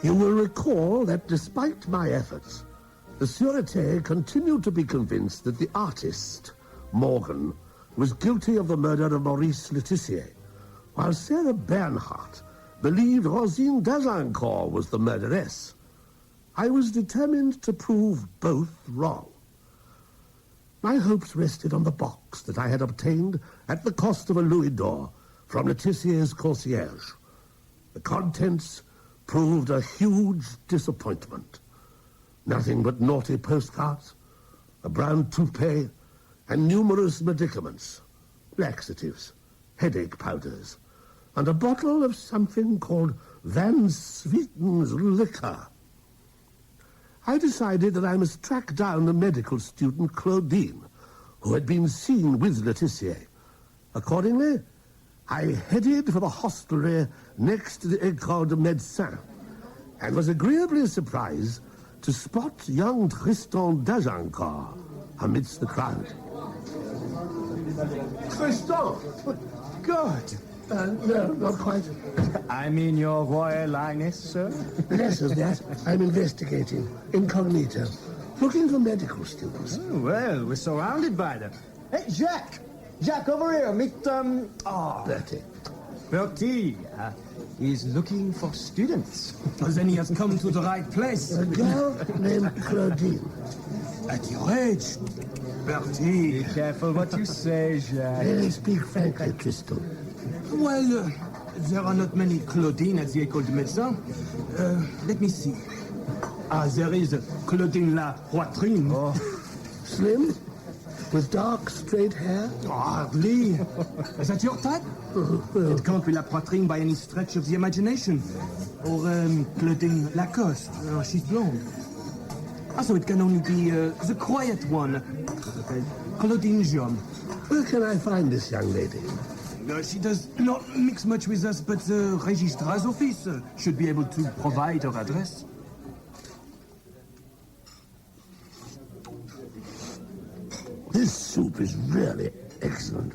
You will recall that despite my efforts, the Sûreté continued to be convinced that the artist, Morgan, was guilty of the murder of Maurice Letitia, while Sarah Bernhardt believed Rosine d'Agincourt was the murderess. I was determined to prove both wrong. My hopes rested on the box that I had obtained at the cost of a louis d'or from Letitia's concierge. The contents proved a huge disappointment. Nothing but naughty postcards, a brown toupee, and numerous medicaments, laxatives, headache powders, and a bottle of something called Van Sweeten's liquor. I decided that I must track down the medical student Claudine, who had been seen with Letitia. Accordingly, I headed for the hostelry next to the École de Médecins, and was agreeably surprised to spot young Tristan d'Agincourt amidst the crowd. Tristan! Good! No, not quite. I mean your Royal Highness, sir? Less of that. I'm investigating, incognito, looking for medical students. Oh, well, we're surrounded by them. Hey, Jack! Jack, over here, meet, Bertie. Bertie, he's looking for students. Then he has come to the right place. A girl named Claudine. At your age, Bertie. Be careful what you say, Jack. May I speak frankly, Tristan? Well, there are not many Claudine at the École de Médecins. Let me see. There is Claudine La Poitrine. Oh. Slim? With dark, straight hair? Hardly. Is that your type? Well. It can't be La Poitrine by any stretch of the imagination. Or Claudine Lacoste. She's blonde. So it can only be the quiet one. Claudine Jean. Where can I find this young lady? She does not mix much with us, but the Registrar's office should be able to provide her address. This soup is really excellent.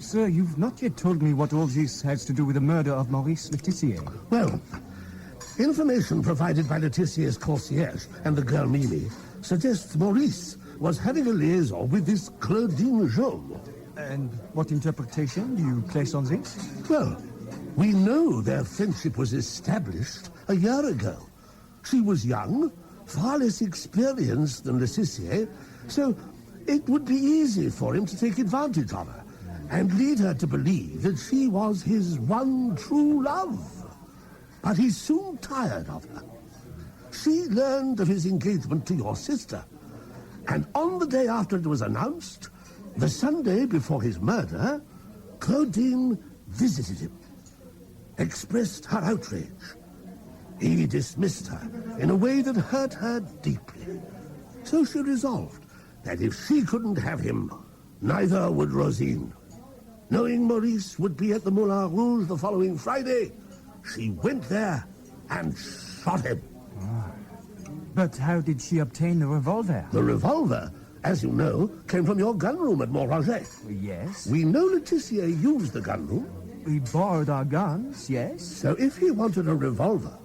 Sir, you've not yet told me what all this has to do with the murder of Maurice Letitia. Well, information provided by Letitia's concierge and the girl Mimi suggests Maurice was having a liaison with this Claudine Jean. And what interpretation do you place on this? Well, we know their friendship was established a year ago. She was young, far less experienced than Letitia, so it would be easy for him to take advantage of her and lead her to believe that she was his one true love. But he soon tired of her. She learned of his engagement to your sister, and on the day after it was announced, the Sunday before his murder, Claudine visited him, expressed her outrage. He dismissed her in a way that hurt her deeply. So she resolved that if she couldn't have him, neither would Rosine. Knowing Maurice would be at the Moulin Rouge the following Friday, she went there and shot him. But how did she obtain the revolver? The revolver, as you know, came from your gunroom at Montrachet. Yes. We know Letitia used the gunroom. We borrowed our guns, yes. So if he wanted a revolver,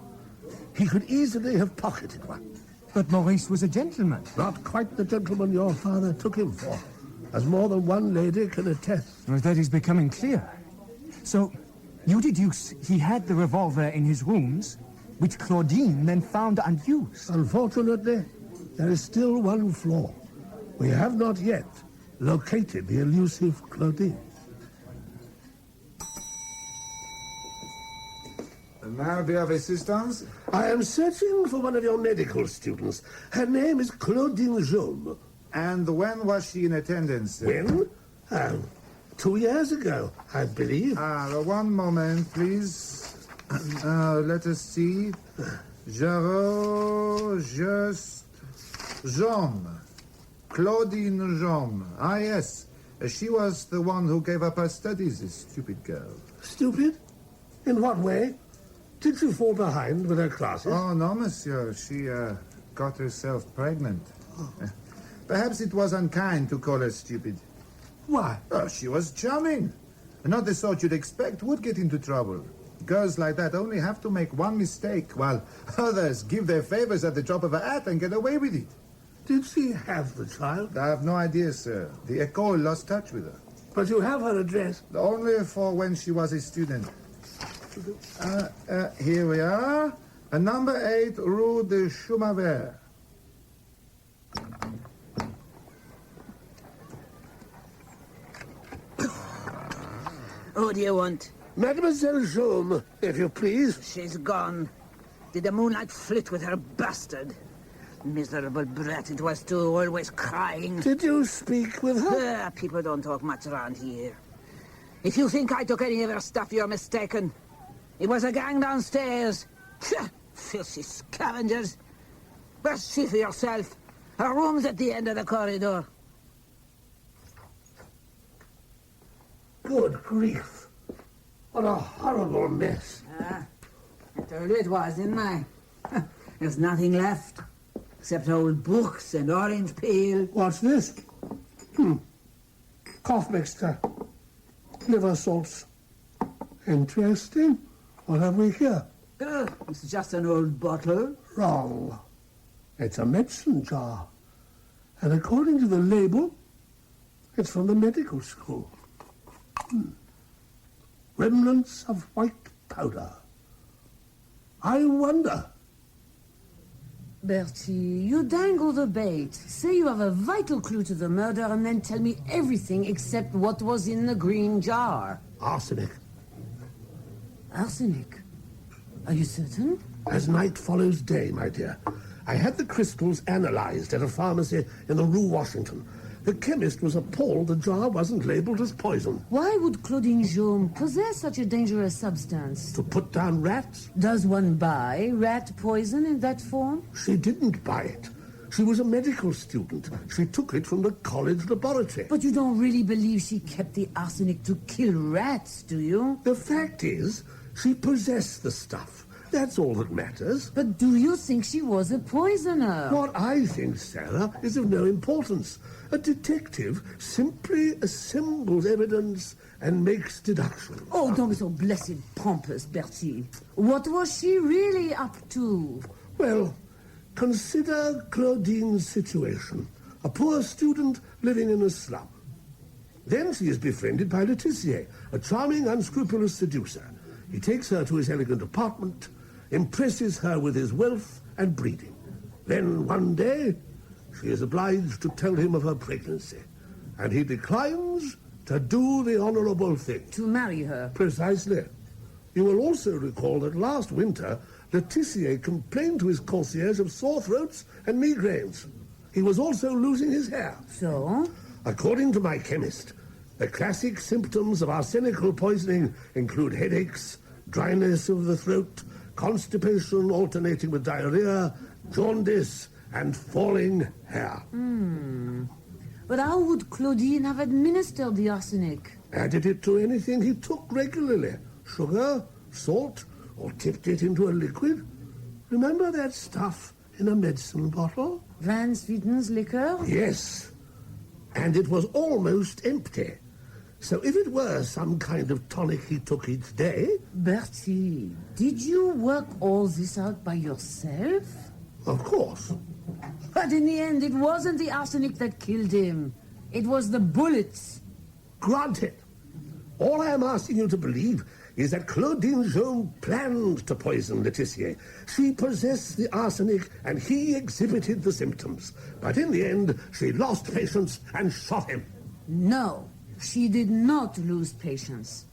he could easily have pocketed one. But Maurice was a gentleman. Not quite the gentleman your father took him for, as more than one lady can attest. Well, that is becoming clear. So, you deduce he had the revolver in his rooms, which Claudine then found and used. Unfortunately, there is still one flaw. We have not yet located the elusive Claudine. May I be of assistance? I am searching for one of your medical students. Her name is Claudine Jean. And when was she in attendance? When? 2 years ago, I believe. One moment, please. Let us see. Just Jean. Claudine Jean. Ah, yes. She was the one who gave up her studies, this stupid girl. Stupid? In what way? Did she fall behind with her classes? Oh, no, monsieur. She got herself pregnant. Perhaps it was unkind to call her stupid. Why? Oh, she was charming. Not the sort you'd expect would get into trouble. Girls like that only have to make one mistake, while others give their favors at the drop of a hat and get away with it. Did she have the child? I have no idea, sir. The École lost touch with her. But you have her address? Only for when she was a student. Here we are. Number 8, Rue de Chumavert. Who do you want? Mademoiselle Jaume, if you please. She's gone. Did the moonlight flit with her bastard? Miserable brat it was too, always crying. Did you speak with her? People don't talk much around here. If you think I took any of her stuff, you're mistaken. It was a gang downstairs. Filthy scavengers. Well, see for yourself. Her room's at the end of the corridor. Good grief. What a horrible mess. I told you it was, didn't I? There's nothing left. Except old books and orange peel. What's this? Cough mixture. Liver salts. Interesting. What have we here? It's just an old bottle. Wrong. It's a medicine jar. And according to the label, it's from the medical school. Remnants of white powder. I wonder. Bertie, you dangle the bait. Say you have a vital clue to the murder and then tell me everything except what was in the green jar. Arsenic. Arsenic? Are you certain? As night follows day, my dear. I had the crystals analyzed at a pharmacy in the Rue Washington. The chemist was appalled the jar wasn't labeled as poison. Why would Claudine Jaume possess such a dangerous substance? To put down rats? Does one buy rat poison in that form? She didn't buy it. She was a medical student. She took it from the college laboratory. But you don't really believe she kept the arsenic to kill rats, do you? The fact is, she possessed the stuff. That's all that matters. But do you think she was a poisoner? What I think, Sarah, is of no importance. A detective simply assembles evidence and makes deductions. Oh, don't be so blessed pompous, Bertie. What was she really up to? Well, consider Claudine's situation. A poor student living in a slum. Then she is befriended by Letitia, a charming, unscrupulous seducer. He takes her to his elegant apartment, impresses her with his wealth and breeding. Then one day, she is obliged to tell him of her pregnancy, and he declines to do the honorable thing. To marry her? Precisely. You will also recall that last winter, Letitia complained to his concierge of sore throats and migraines. He was also losing his hair. So? According to my chemist, the classic symptoms of arsenical poisoning include headaches, dryness of the throat, constipation alternating with diarrhea, jaundice, and falling hair. But how would Claudine have administered the arsenic? Added it to anything he took regularly. Sugar, salt, or tipped it into a liquid. Remember that stuff in a medicine bottle? Van Sweeten's liquor? Yes. And it was almost empty. So if it were some kind of tonic he took each day... Bertie, did you work all this out by yourself? Of course. But in the end, it wasn't the arsenic that killed him. It was the bullets. Granted. All I am asking you to believe is that Claudine Jaume planned to poison Letitia. She possessed the arsenic and he exhibited the symptoms. But in the end, she lost patience and shot him. No, she did not lose patience.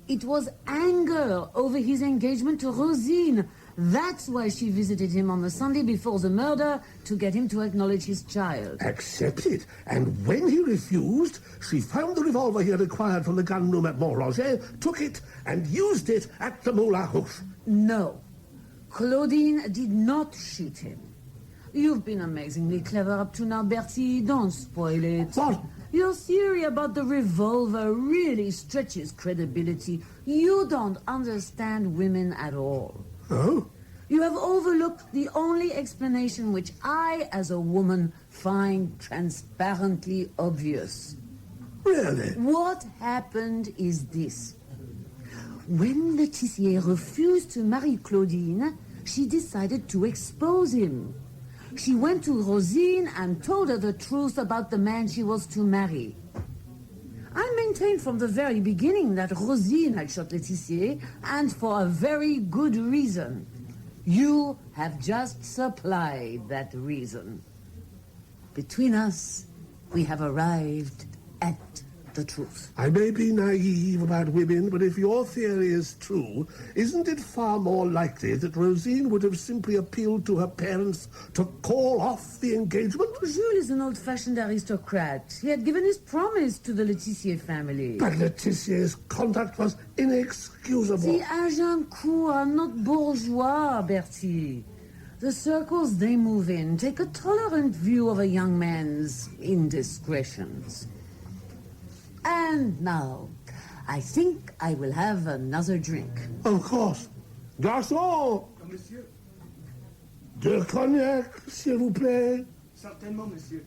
It was anger over his engagement to Rosine. That's why she visited him on the Sunday before the murder, to get him to acknowledge his child. Accepted. And when he refused, she found the revolver he had acquired from the gun room at Montlanger, took it, and used it at the Moulin Rouge. No. Claudine did not shoot him. You've been amazingly clever up to now, Bertie. Don't spoil it. What? Your theory about the revolver really stretches credibility. You don't understand women at all. Oh? You have overlooked the only explanation which I, as a woman, find transparently obvious. Really? What happened is this. When Letitia refused to marry Claudine, she decided to expose him. She went to Rosine and told her the truth about the man she was to marry. I maintained from the very beginning that Rosine had shot Letitia, and for a very good reason. You have just supplied that reason. Between us, we have arrived at the truth. I may be naive about women, but if your theory is true, isn't it far more likely that Rosine would have simply appealed to her parents to call off the engagement? Jules is an old-fashioned aristocrat. He had given his promise to the Letitia family. But Letitia's conduct was inexcusable. The Agincourt are not bourgeois, Bertie. The circles they move in take a tolerant view of a young man's indiscretions. And now, I think I will have another drink. Of course. Garçon! Monsieur? De cognac, s'il vous plaît. Certainement, monsieur.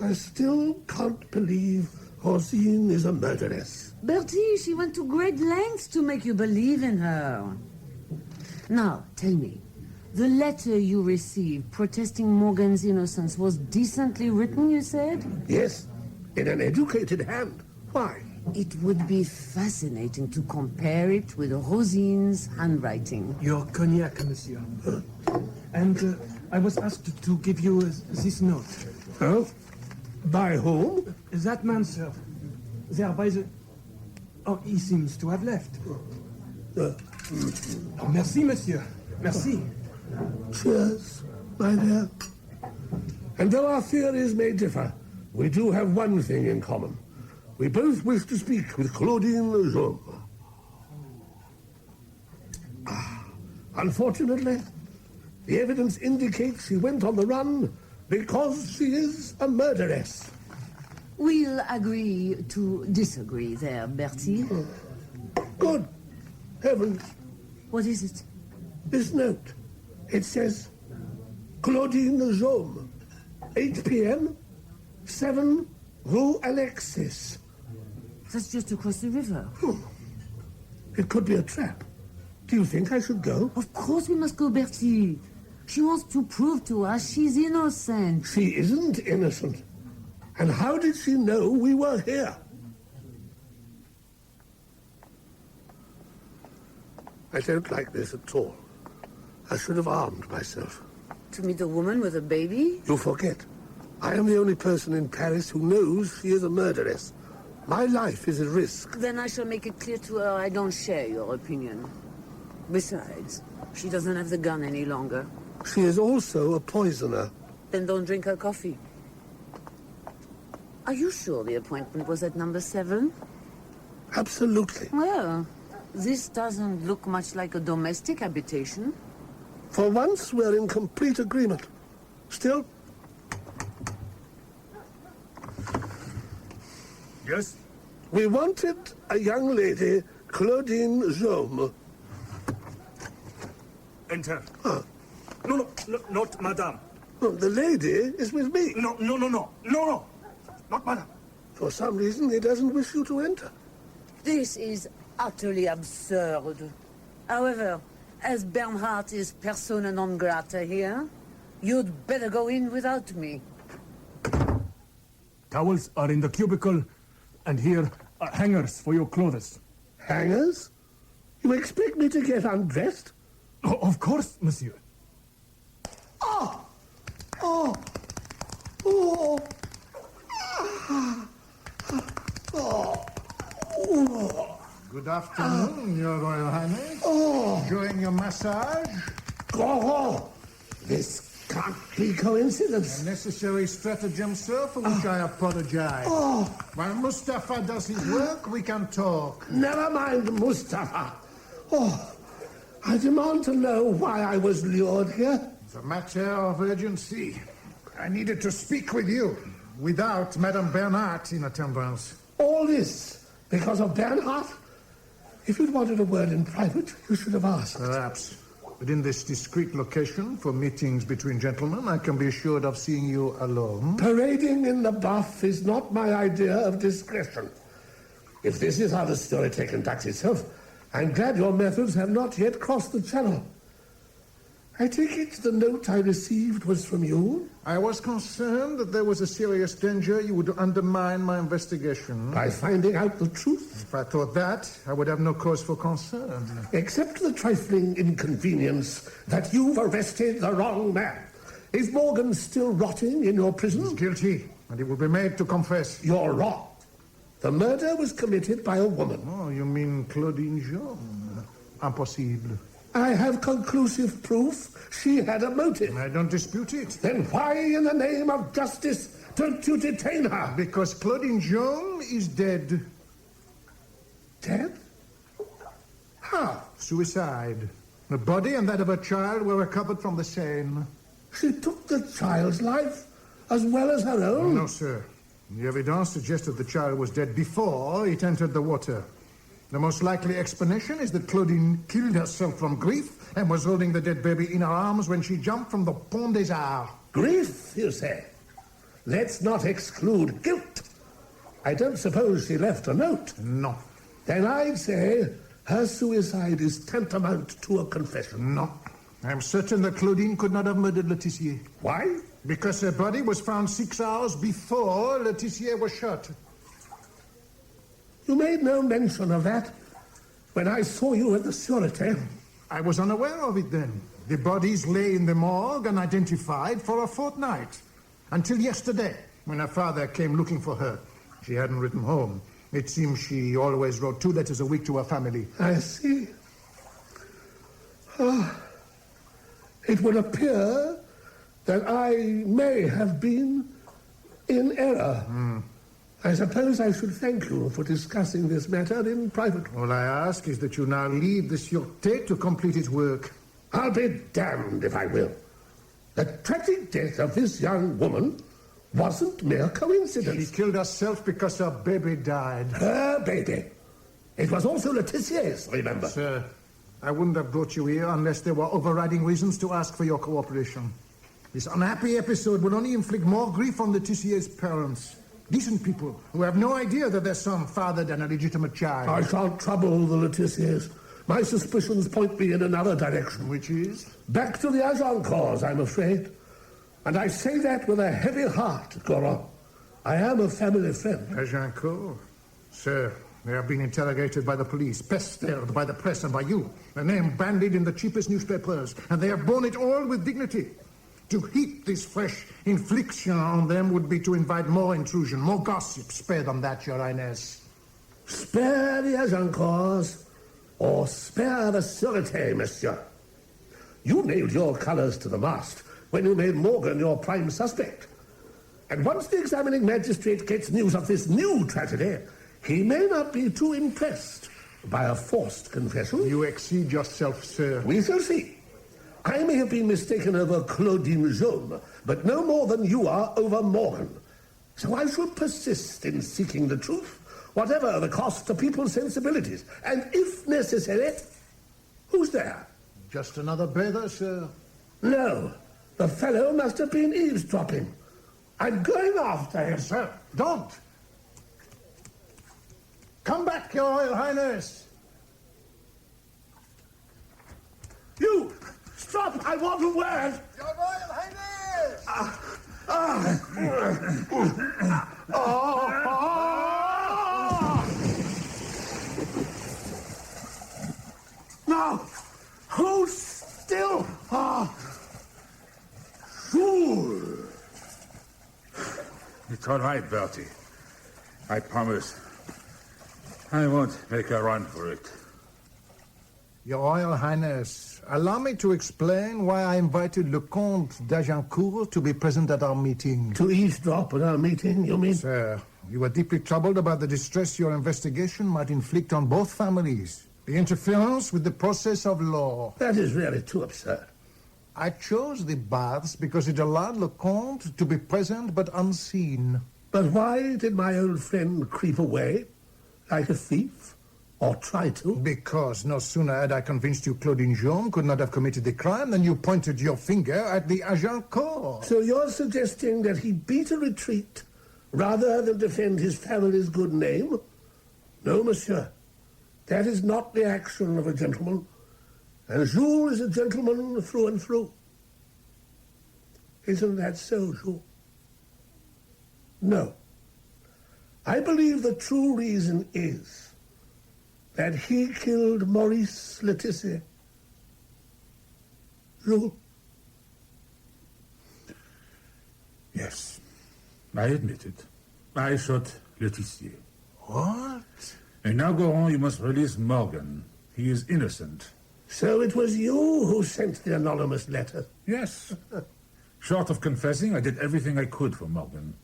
I still can't believe Rosine is a murderess. Bertie, she went to great lengths to make you believe in her. Now, tell me, the letter you received protesting Morgan's innocence was decently written, you said? Yes, in an educated hand. Why? It would be fascinating to compare it with Rosine's handwriting. Your cognac, monsieur. And I was asked to give you this note. Oh? By whom? That man, sir. There by the... Oh, he seems to have left. Oh, merci, monsieur. Merci. Cheers, my dear. And though our theories may differ, we do have one thing in common. We both wish to speak with Claudine Lejeune. Unfortunately, the evidence indicates she went on the run because she is a murderess. We'll agree to disagree there, Bertie. Good heavens. What is it? This note. It says, Claudine Lejeune, 8 p.m., 7 Rue Alexis. That's just across the river. It could be a trap. Do you think I should go? Of course we must go, Bertie. She wants to prove to us she's innocent. She isn't innocent. And how did she know we were here? I don't like this at all. I should have armed myself. To meet a woman with a baby? You forget. I am the only person in Paris who knows she is a murderess. My life is at risk. Then I shall make it clear to her I don't share your opinion. Besides, she doesn't have the gun any longer. She is also a poisoner. Then don't drink her coffee. Are you sure the appointment was at number 7? Absolutely. Well, this doesn't look much like a domestic habitation. For once, we're in complete agreement. Still? Yes? We wanted a young lady, Claudine Jaume. Enter. Huh. No, not madame. No, the lady is with me. No, not madame. For some reason, he doesn't wish you to enter. This is utterly absurd. However, as Bernhardt is persona non grata here, you'd better go in without me. Towels are in the cubicle, and here are hangers for your clothes. Hangers? You expect me to get undressed? Oh, of course, monsieur. Oh! Oh! Oh! Oh! Oh! Good afternoon, Your Royal Highness. Oh! Enjoying your massage? Oh! This can't be coincidence. A necessary stratagem, sir, for which I apologize. Oh! While Mustafa does his work, we can talk. Never mind Mustafa. Oh! I demand to know why I was lured here. It's a matter of urgency. I needed to speak with you, without Madame Bernhardt in attendance. All this because of Bernhardt? If you'd wanted a word in private, you should have asked. Perhaps. But in this discreet location for meetings between gentlemen, I can be assured of seeing you alone. Parading in the buff is not my idea of discretion. If this is how the story conducts itself, I'm glad your methods have not yet crossed the channel. I take it the note I received was from you? I was concerned that there was a serious danger you would undermine my investigation. By finding out the truth? If I thought that, I would have no cause for concern. Except the trifling inconvenience that you've arrested the wrong man. Is Morgan still rotting in your prison? He's guilty, and he will be made to confess. You're wrong. The murder was committed by a woman. Oh, you mean Claudine Jean? Impossible. I have conclusive proof she had a motive. I don't dispute it. Then why, in the name of justice, don't you detain her? Because Claudine Jean is dead. Dead? How? Suicide. The body and that of her child were recovered from the Seine. She took the child's life as well as her own? No, sir. The evidence suggested the child was dead before it entered the water. The most likely explanation is that Claudine killed herself from grief and was holding the dead baby in her arms when she jumped from the Pont des Arts. Grief, you say? Let's not exclude guilt. I don't suppose she left a note. No. Then I'd say her suicide is tantamount to a confession. No. I'm certain that Claudine could not have murdered Letitia. Why? Because her body was found 6 hours before Letitia was shot. You made no mention of that when I saw you at the Sûreté. I was unaware of it then. The bodies lay in the morgue unidentified for a fortnight. Until yesterday, when her father came looking for her. She hadn't written home. It seems she always wrote 2 letters a week to her family. I see. It would appear that I may have been in error. I suppose I should thank you for discussing this matter in private. All I ask is that you now leave the Sûreté to complete its work. I'll be damned if I will. The tragic death of this young woman wasn't mere coincidence. She killed herself because her baby died. Her baby? It was also Letitia's, remember? Sir, I wouldn't have brought you here unless there were overriding reasons to ask for your cooperation. This unhappy episode will only inflict more grief on Letitia's parents. Decent people who have no idea that their son fathered an illegitimate child. I shan't trouble the Letitias. My suspicions point me in another direction. Which is? Back to the Agincourts, I'm afraid. And I say that with a heavy heart, Goron. I am a family friend. Agincourt? Sir, they have been interrogated by the police, pestered by the press and by you. Their name bandied in the cheapest newspapers, and they have borne it all with dignity. To heap this fresh infliction on them would be to invite more intrusion, more gossip. Spare them that, Your Highness. Spare the Agincourts, or spare the Sûreté, monsieur. You nailed your colours to the mast when you made Morgan your prime suspect. And once the examining magistrate gets news of this new tragedy, he may not be too impressed by a forced confession. You exceed yourself, sir. We shall see. I may have been mistaken over Claudine Jean, but no more than you are over Morgan. So I shall persist in seeking the truth, whatever the cost to people's sensibilities. And if necessary, who's there? Just another bather, sir. No, the fellow must have been eavesdropping. I'm going after him. Sir, don't. Come back, Your Royal Highness. You! Stop! I want a word! Your Royal Highness! Now! Hold still! Fool! It's all right, Bertie. I promise. I won't make a run for it. Your Royal Highness, allow me to explain why I invited Le Comte d'Agincourt to be present at our meeting. To eavesdrop at our meeting, you mean? Sir, you are deeply troubled about the distress your investigation might inflict on both families. The interference with the process of law. That is really too absurd. I chose the baths because it allowed Le Comte to be present but unseen. But why did my old friend creep away? Like a thief? Or try to? Because no sooner had I convinced you Claudine Jean could not have committed the crime than you pointed your finger at the Agincourt. So you're suggesting that he beat a retreat rather than defend his family's good name? No, monsieur. That is not the action of a gentleman. And Jules is a gentleman through and through. Isn't that so, Jules? No. I believe the true reason is that he killed Maurice Letitia. Jules? Yes, I admit it. I shot Letitia. What? And now go on, you must release Morgan. He is innocent. So it was you who sent the anonymous letter? Yes. Short of confessing, I did everything I could for Morgan.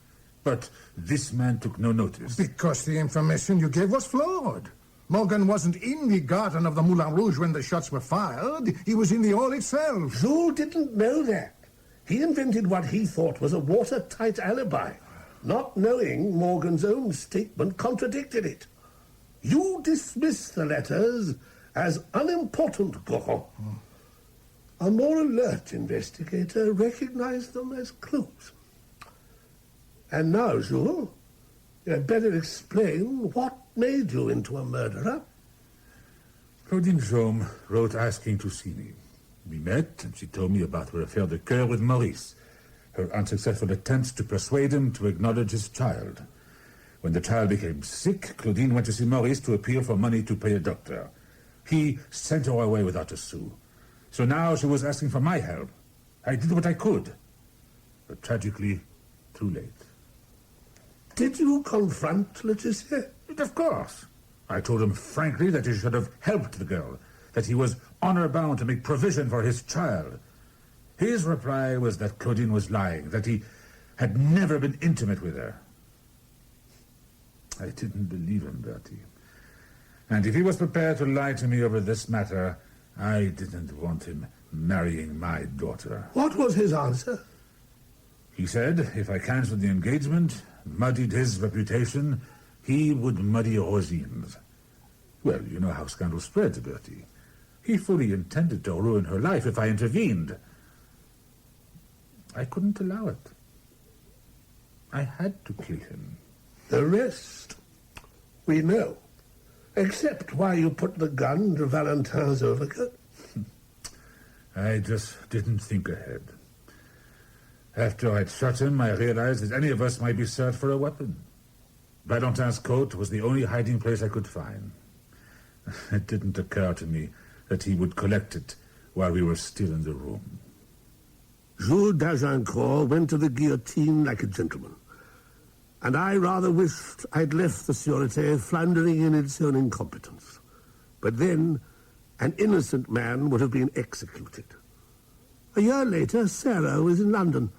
But this man took no notice. Because the information you gave was flawed. Morgan wasn't in the garden of the Moulin Rouge when the shots were fired. He was in the hall itself. Jules didn't know that. He invented what he thought was a watertight alibi, not knowing Morgan's own statement contradicted it. You dismiss the letters as unimportant, Goron. A more alert investigator recognized them as clues. And now, Jules, you had better explain what made you into a murderer. Claudine Jaume wrote asking to see me. We met, and she told me about her affair de coeur with Maurice, her unsuccessful attempts to persuade him to acknowledge his child. When the child became sick, Claudine went to see Maurice to appeal for money to pay a doctor. He sent her away without a sou. So now she was asking for my help. I did what I could, but tragically, too late. Did you confront Laetitia? Of course. I told him frankly that he should have helped the girl, that he was honor-bound to make provision for his child. His reply was that Claudine was lying, that he had never been intimate with her. I didn't believe him, Bertie. And if he was prepared to lie to me over this matter, I didn't want him marrying my daughter. What was his answer? He said if I cancelled the engagement, muddied his reputation, he would muddy Rosine's. Well, you know how scandal spreads, Bertie. He fully intended to ruin her life if I intervened. I couldn't allow it. I had to kill him. The rest we know, except why you put the gun into Valentin's overcoat. I just didn't think ahead. After I'd shot him, I realized that any of us might be served for a weapon. Valentin's coat was the only hiding place I could find. It didn't occur to me that he would collect it while we were still in the room. Jules d'Agincourt went to the guillotine like a gentleman. And I rather wished I'd left the Sûreté floundering in its own incompetence. But then, an innocent man would have been executed. A year later, Sarah was in London.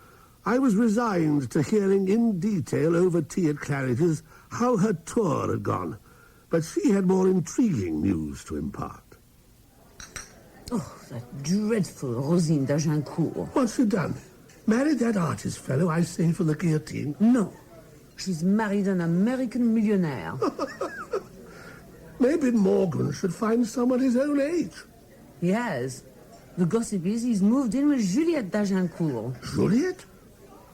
I was resigned to hearing in detail over tea at Claridge's how her tour had gone. But she had more intriguing news to impart. Oh, that dreadful Rosine d'Agincourt. What's she done? Married that artist fellow I saved for the guillotine? No. She's married an American millionaire. Maybe Morgan should find someone his own age. He has. The gossip is he's moved in with Juliette d'Agincourt. Juliette?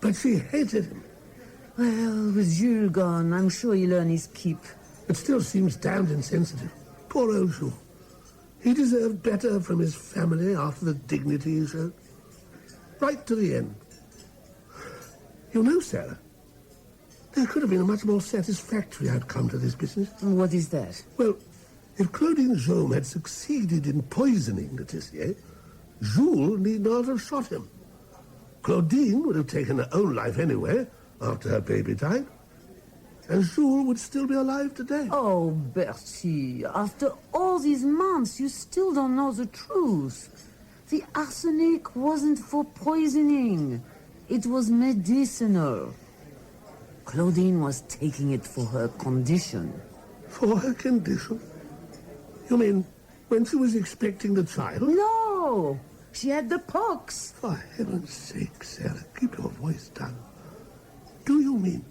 But she hated him. Well, with Jules gone, I'm sure he'll earn his keep. It still seems damned insensitive. Poor old Jules. He deserved better from his family after the dignity he showed. Right to the end. You know, Sarah, there could have been a much more satisfactory outcome to this business. What is that? Well, if Claudine Jaume had succeeded in poisoning Laetitia, Jules need not have shot him. Claudine would have taken her own life anyway, after her baby died. And Jules would still be alive today. Oh, Bertie, after all these months, you still don't know the truth. The arsenic wasn't for poisoning. It was medicinal. Claudine was taking it for her condition. For her condition? You mean when she was expecting the child? No! She had the pox. For heaven's sake, Sarah, keep your voice down. Do you mean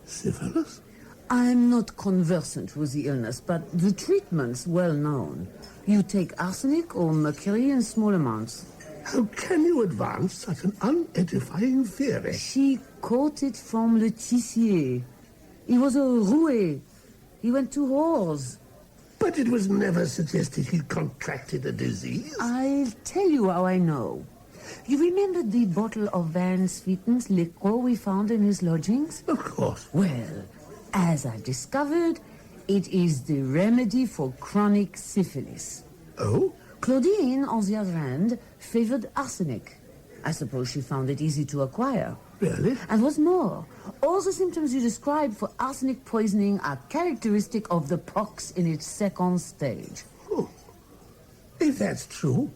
syphilis? I'm not conversant with the illness, but the treatment's well known. You take arsenic or mercury in small amounts. How can you advance such an unedifying theory? She caught it from Letitia. He was a roué. He went to whores. But it was never suggested he contracted a disease. I'll tell you how I know. You remember the bottle of Van Sweeten's liquor we found in his lodgings? Of course. Well, as I've discovered, it is the remedy for chronic syphilis. Oh? Claudine, on the other hand, favored arsenic. I suppose she found it easy to acquire. Really? And what's more, all the symptoms you described for arsenic poisoning are characteristic of the pox in its second stage. Oh. If that's true,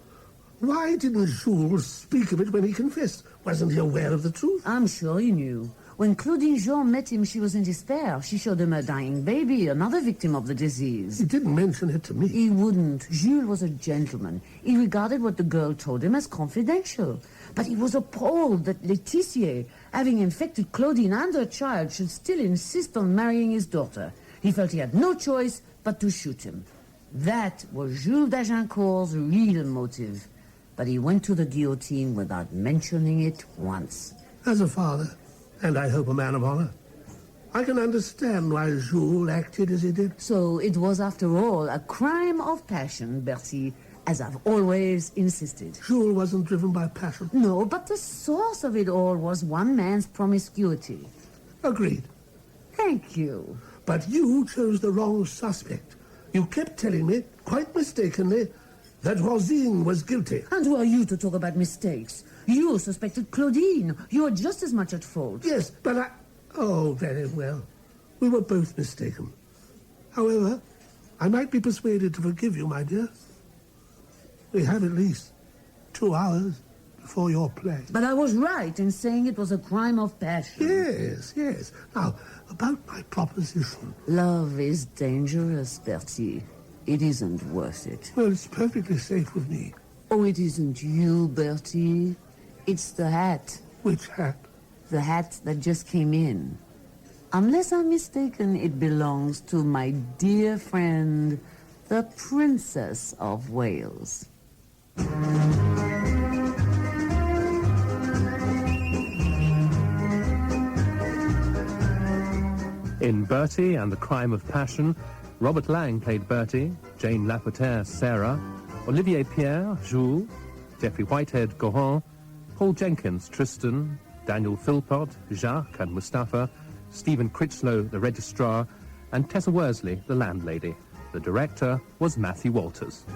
why didn't Jules speak of it when he confessed? Wasn't he aware of the truth? I'm sure he knew. When Claudine Jean met him, she was in despair. She showed him a dying baby, another victim of the disease. He didn't mention it to me. He wouldn't. Jules was a gentleman. He regarded what the girl told him as confidential. But he was appalled that Laetitia, having infected Claudine and her child, should still insist on marrying his daughter. He felt he had no choice but to shoot him. That was Jules d'Agincourt's real motive. But he went to the guillotine without mentioning it once. As a father, and I hope a man of honor, I can understand why Jules acted as he did. So it was, after all, a crime of passion, Bertie, as I've always insisted. Jules wasn't driven by passion. No, but the source of it all was one man's promiscuity. Agreed. Thank you. But you chose the wrong suspect. You kept telling me, quite mistakenly, that Rosine was guilty. And who are you to talk about mistakes? You suspected Claudine. You are just as much at fault. Yes, but I... Oh, very well. We were both mistaken. However, I might be persuaded to forgive you, my dear. We have at least 2 hours before your play. But I was right in saying it was a crime of passion. Yes, yes. Now, about my proposition. Love is dangerous, Bertie. It isn't worth it. Well, it's perfectly safe with me. Oh, it isn't you, Bertie. It's the hat. Which hat? The hat that just came in. Unless I'm mistaken, it belongs to my dear friend, the Princess of Wales. In Bertie and the Crime of Passion, Robert Lang played Bertie, Jane Lapotaire, Sarah, Olivier Pierre, Jules, Geoffrey Whitehead, Gohan, Paul Jenkins, Tristan, Daniel Philpott, Jacques and Mustafa, Stephen Critchlow, the registrar, and Tessa Worsley, the landlady. The director was Matthew Walters.